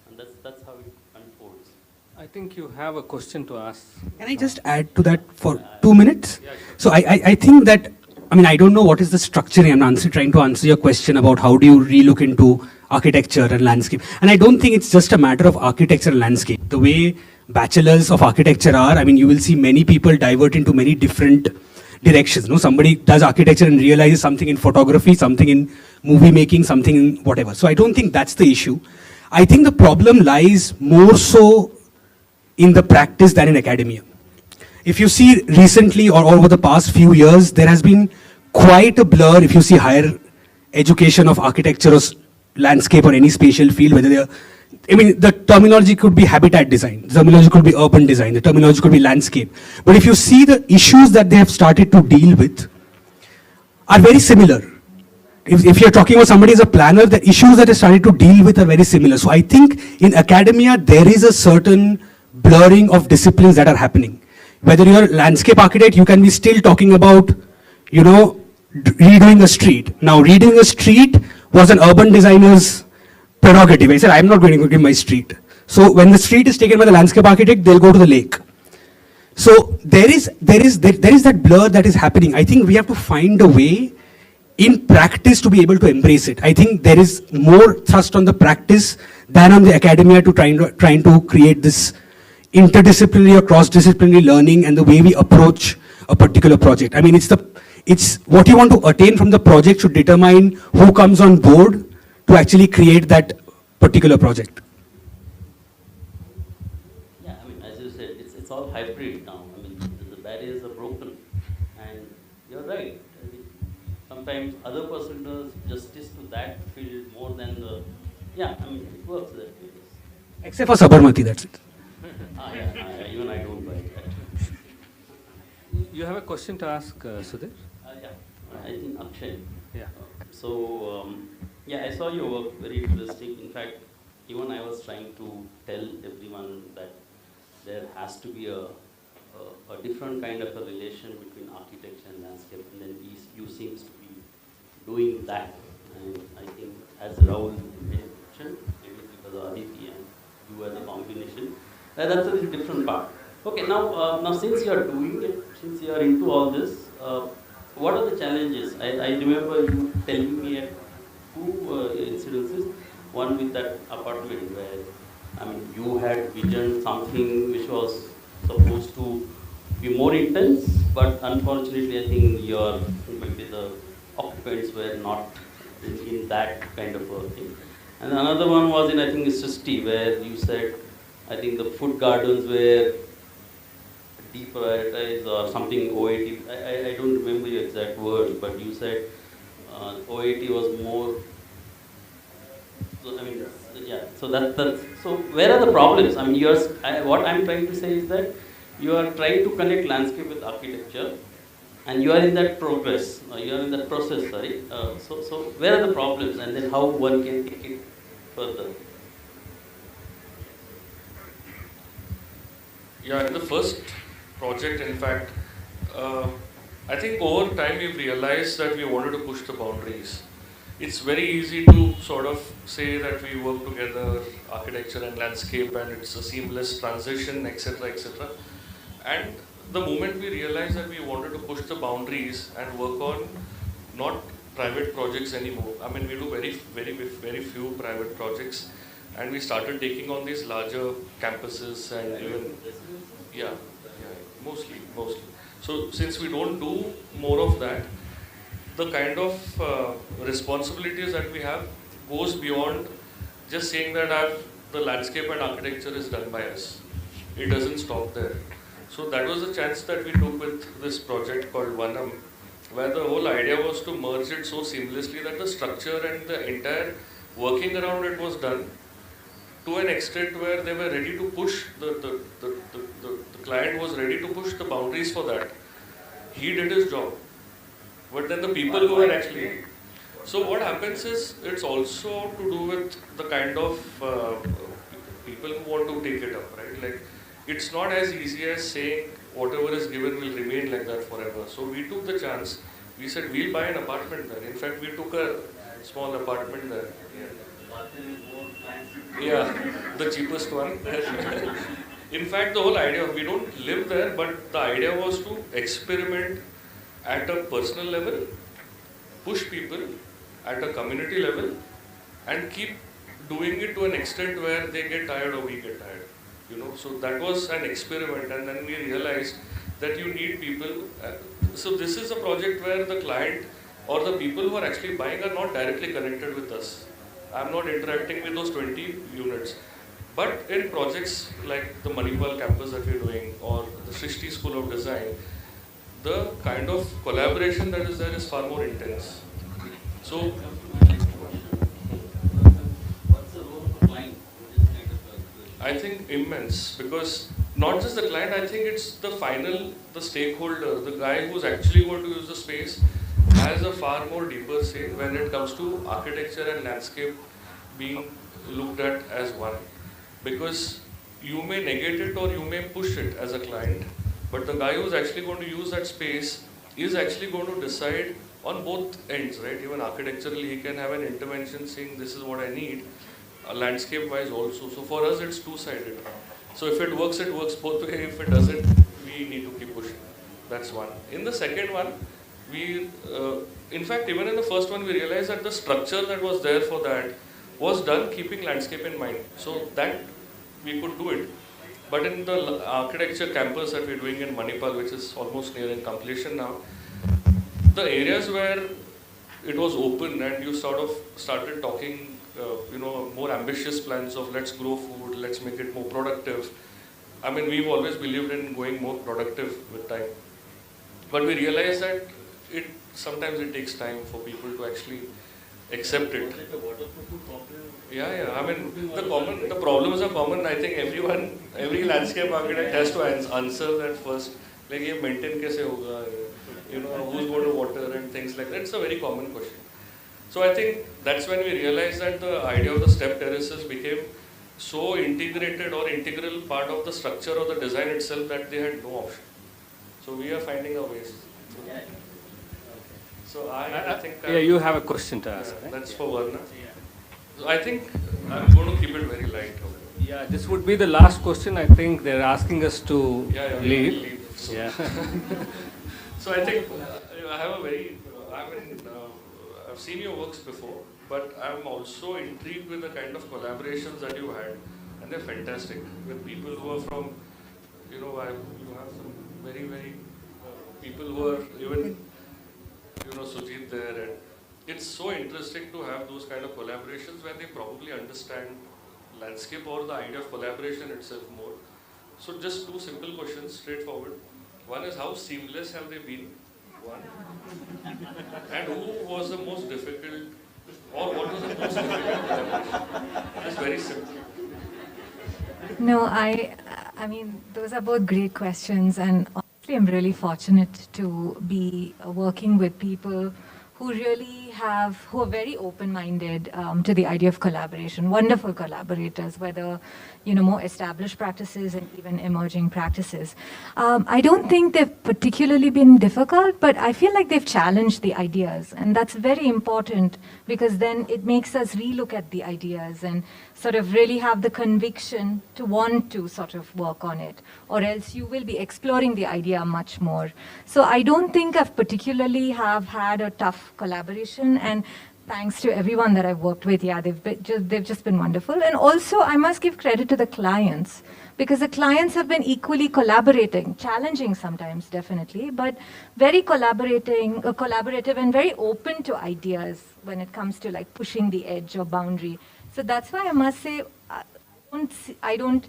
And that's how it unfolds. I think you have a question to ask. Can I just add to that for 2 minutes? Yeah, sure. So I think that, I mean, I don't know what is the structure. I'm trying to answer your question about how do you relook into architecture and landscape. And I don't think it's just a matter of architecture and landscape. The way bachelors of architecture are, I mean, you will see many people divert into many different directions. No, somebody does architecture and realizes something in photography, something in movie making, something in whatever. So I don't think that's the issue. I think the problem lies more so in the practice than in academia. If you see recently or over the past few years, there has been quite a blur if you see higher education of architecture or landscape or any spatial field, whether they are, I mean, the terminology could be habitat design, the terminology could be urban design, the terminology could be landscape. But if you see the issues that they have started to deal with are very similar. If you're talking about somebody as a planner, the issues that they started to deal with are very similar. So I think in academia, there is a certain blurring of disciplines that are happening. Whether you're a landscape architect, you can be still talking about, you know, redoing a street. Now, redoing a street was an urban designer's prerogative. I said, I'm not going to give my street. So when the street is taken by the landscape architect, they'll go to the lake. So there is that blur that is happening. I think we have to find a way in practice to be able to embrace it. I think there is more thrust on the practice than on the academia to trying to create this interdisciplinary or cross-disciplinary learning and the way we approach a particular project. I mean, it's what you want to attain from the project should determine who comes on board to actually create that particular project. Yeah, I mean, as you said, it's all hybrid now. I mean, the barriers are broken. And you're right. I mean, sometimes other person does justice to that field more than the, yeah, I mean, it works that way. Except for Sabarmati, that's it. Even I don't buy that. You have a question to ask, Sudhir? Yeah, I think Akshay. Yeah. Yeah, I saw your work, very interesting. In fact, even I was trying to tell everyone that there has to be a different kind of a relation between architecture and landscape, and then you seems to be doing that. And I think, as Rahul mentioned, maybe because of Aditi and you as a combination, that's a different part. Okay, now since you are doing it, since you are into all this, what are the challenges? I remember you telling me at two incidences. One with that apartment where, I mean, you had visioned something which was supposed to be more intense, but unfortunately I think maybe the occupants were not in that kind of a thing. And another one was in, I think, Sisti, where you said, I think the food gardens were deprioritized or something, OAT. I don't remember your exact words, but you said OAT was more. So, I mean, yeah. So so where are the problems? I mean, what I'm trying to say is that you are trying to connect landscape with architecture, and you are in that progress. You are in that process. Sorry. So where are the problems, and then how one can take it further? Yeah, in the first project, in fact, I think over time we've realized that we wanted to push the boundaries. It's very easy to sort of say that we work together, architecture and landscape, and it's a seamless transition, etc., etc. And the moment we realized that we wanted to push the boundaries and work on not private projects anymore. I mean, we do very few private projects, and we started taking on these larger campuses and even mostly. So since we don't do more of that, the kind of responsibilities that we have goes beyond just saying that the landscape and architecture is done by us. It doesn't stop there. So that was the chance that we took with this project called Vanam, where the whole idea was to merge it so seamlessly that the structure and the entire working around it was done to an extent where they were ready to push, the client was ready to push the boundaries for that. He did his job. But then the people who are actually... So what happens is, it's also to do with the kind of people who want to take it up, right? Like, it's not as easy as saying whatever is given will remain like that forever. So we took the chance. We said we'll buy an apartment there. In fact, we took a small apartment there. Yeah, the cheapest one. In fact, the whole idea, we don't live there, but the idea was to experiment at a personal level, push people at a community level, and keep doing it to an extent where they get tired or we get tired. You know, so that was an experiment, and then we realized that you need people. So this is a project where the client or the people who are actually buying are not directly connected with us. I'm not interacting with those 20 units. But in projects like the Manipal campus that we're doing, or the Srishti School of Design, the kind of collaboration that is there is far more intense. So, I think immense, because not just the client, I think it's the stakeholder, the guy who's actually going to use the space has a far more deeper say when it comes to architecture and landscape being looked at as one. Because you may negate it or you may push it as a client, but the guy who's actually going to use that space is actually going to decide on both ends, right? Even architecturally, he can have an intervention saying this is what I need, landscape-wise also. So for us, it's two-sided. So if it works both ways. If it doesn't, we need to keep pushing. That's one. In the second one, in fact, even in the first one, we realized that the structure that was there for that was done keeping landscape in mind. So that we could do it. But in the architecture campus that we're doing in Manipal, which is almost nearing completion now, the areas where it was open and you sort of started talking, more ambitious plans of let's grow food, let's make it more productive. I mean, we've always believed in going more productive with time. But we realized that sometimes it takes time for people to actually accept it. Yeah. I mean, the problems are common. I think every landscape architect has to answer that first. Like, ye maintain kaise hoga? Who's going to water and things like that. It's a very common question. So I think that's when we realized that the idea of the step terraces became so integrated or integral part of the structure of the design itself that they had no option. So we are finding our ways. So I think... you have a question to ask. Right? That's for Varna. So I think I'm going to keep it very light. Yeah, this would be the last question. I think they're asking us to leave. So. Yeah. So I think I have I've seen your works before, but I'm also intrigued with the kind of collaborations that you had, and they're fantastic with people who are from, you have some very people who are even, Sujit there, and it's so interesting to have those kind of collaborations where they probably understand landscape or the idea of collaboration itself more. So just two simple questions, straightforward. One is, how seamless have they been? One. And who was the most difficult, or what was the most difficult collaboration? It's very simple. No, I mean, those are both great questions, and honestly, I'm really fortunate to be working with people who really who are very open-minded to the idea of collaboration, wonderful collaborators, whether more established practices and even emerging practices. I don't think they've particularly been difficult, but I feel like they've challenged the ideas, and that's very important because then it makes us relook at the ideas and sort of really have the conviction to want to sort of work on it, or else you will be exploring the idea much more. So I don't think I've particularly have had a tough collaboration, and thanks to everyone that I've worked with, yeah, they've just been wonderful. And also, I must give credit to the clients, because the clients have been equally collaborating, challenging sometimes, definitely, but very collaborative and very open to ideas when it comes to like pushing the edge or boundary. So that's why I must say, I don't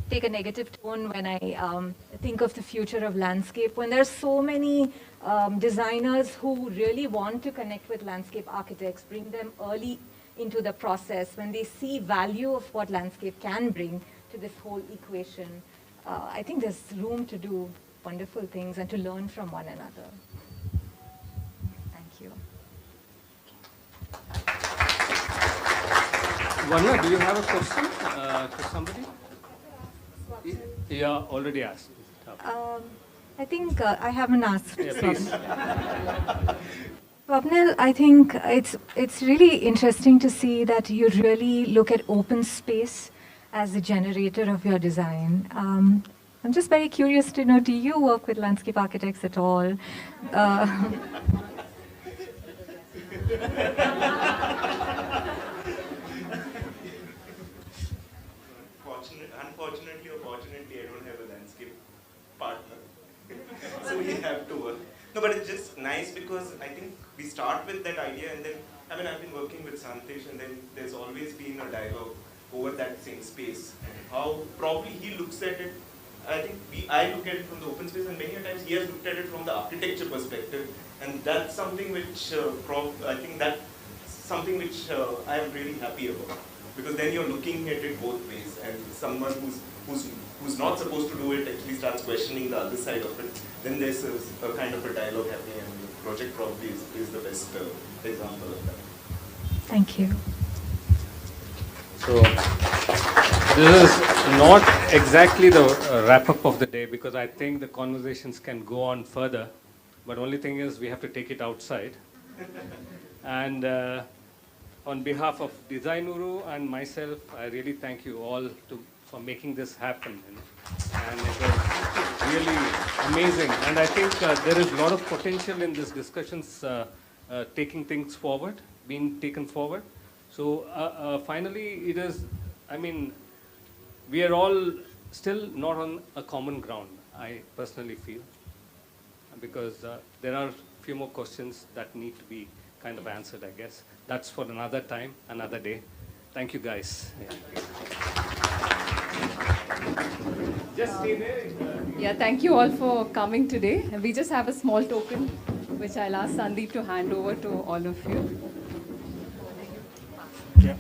take a negative tone when I think of the future of landscape, when there's so many designers who really want to connect with landscape architects, bring them early into the process, when they see value of what landscape can bring to this whole equation. I think there's room to do wonderful things and to learn from one another. Thank you. Varna, do you have a question to somebody? Yeah, already asked. I think I haven't asked. Yeah, please. Swapnil, I think it's really interesting to see that you really look at open space as the generator of your design. I'm just very curious to know, do you work with landscape architects at all? Unfortunately or fortunately, I don't have a landscape partner. So we have to work. No, but it's just nice because I think we start with that idea, and then, I mean, I've been working with Santesh, and then there's always been a dialogue over that same space. And how probably he looks at it, I think I look at it from the open space, and many times he has looked at it from the architecture perspective. And that's something which I think that's something which I am really happy about. Because then you're looking at it both ways, and someone who's not supposed to do it actually starts questioning the other side of it. Then there's a kind of a dialogue happening, and the project probably is the best example of that. Thank you. So this is not exactly the wrap-up of the day, because I think the conversations can go on further. But only thing is we have to take it outside. And on behalf of Designuru and myself, I really thank you all for making this happen. And it was really amazing. And I think there is a lot of potential in these discussions taking things forward, being taken forward. So finally, it is, I mean, we are all still not on a common ground, I personally feel. Because there are a few more questions that need to be kind of answered, I guess. That's for another time, another day. Thank you, guys. Just stay there. Yeah, thank you all for coming today. And we just have a small token, which I'll ask Sandeep to hand over to all of you. Yeah.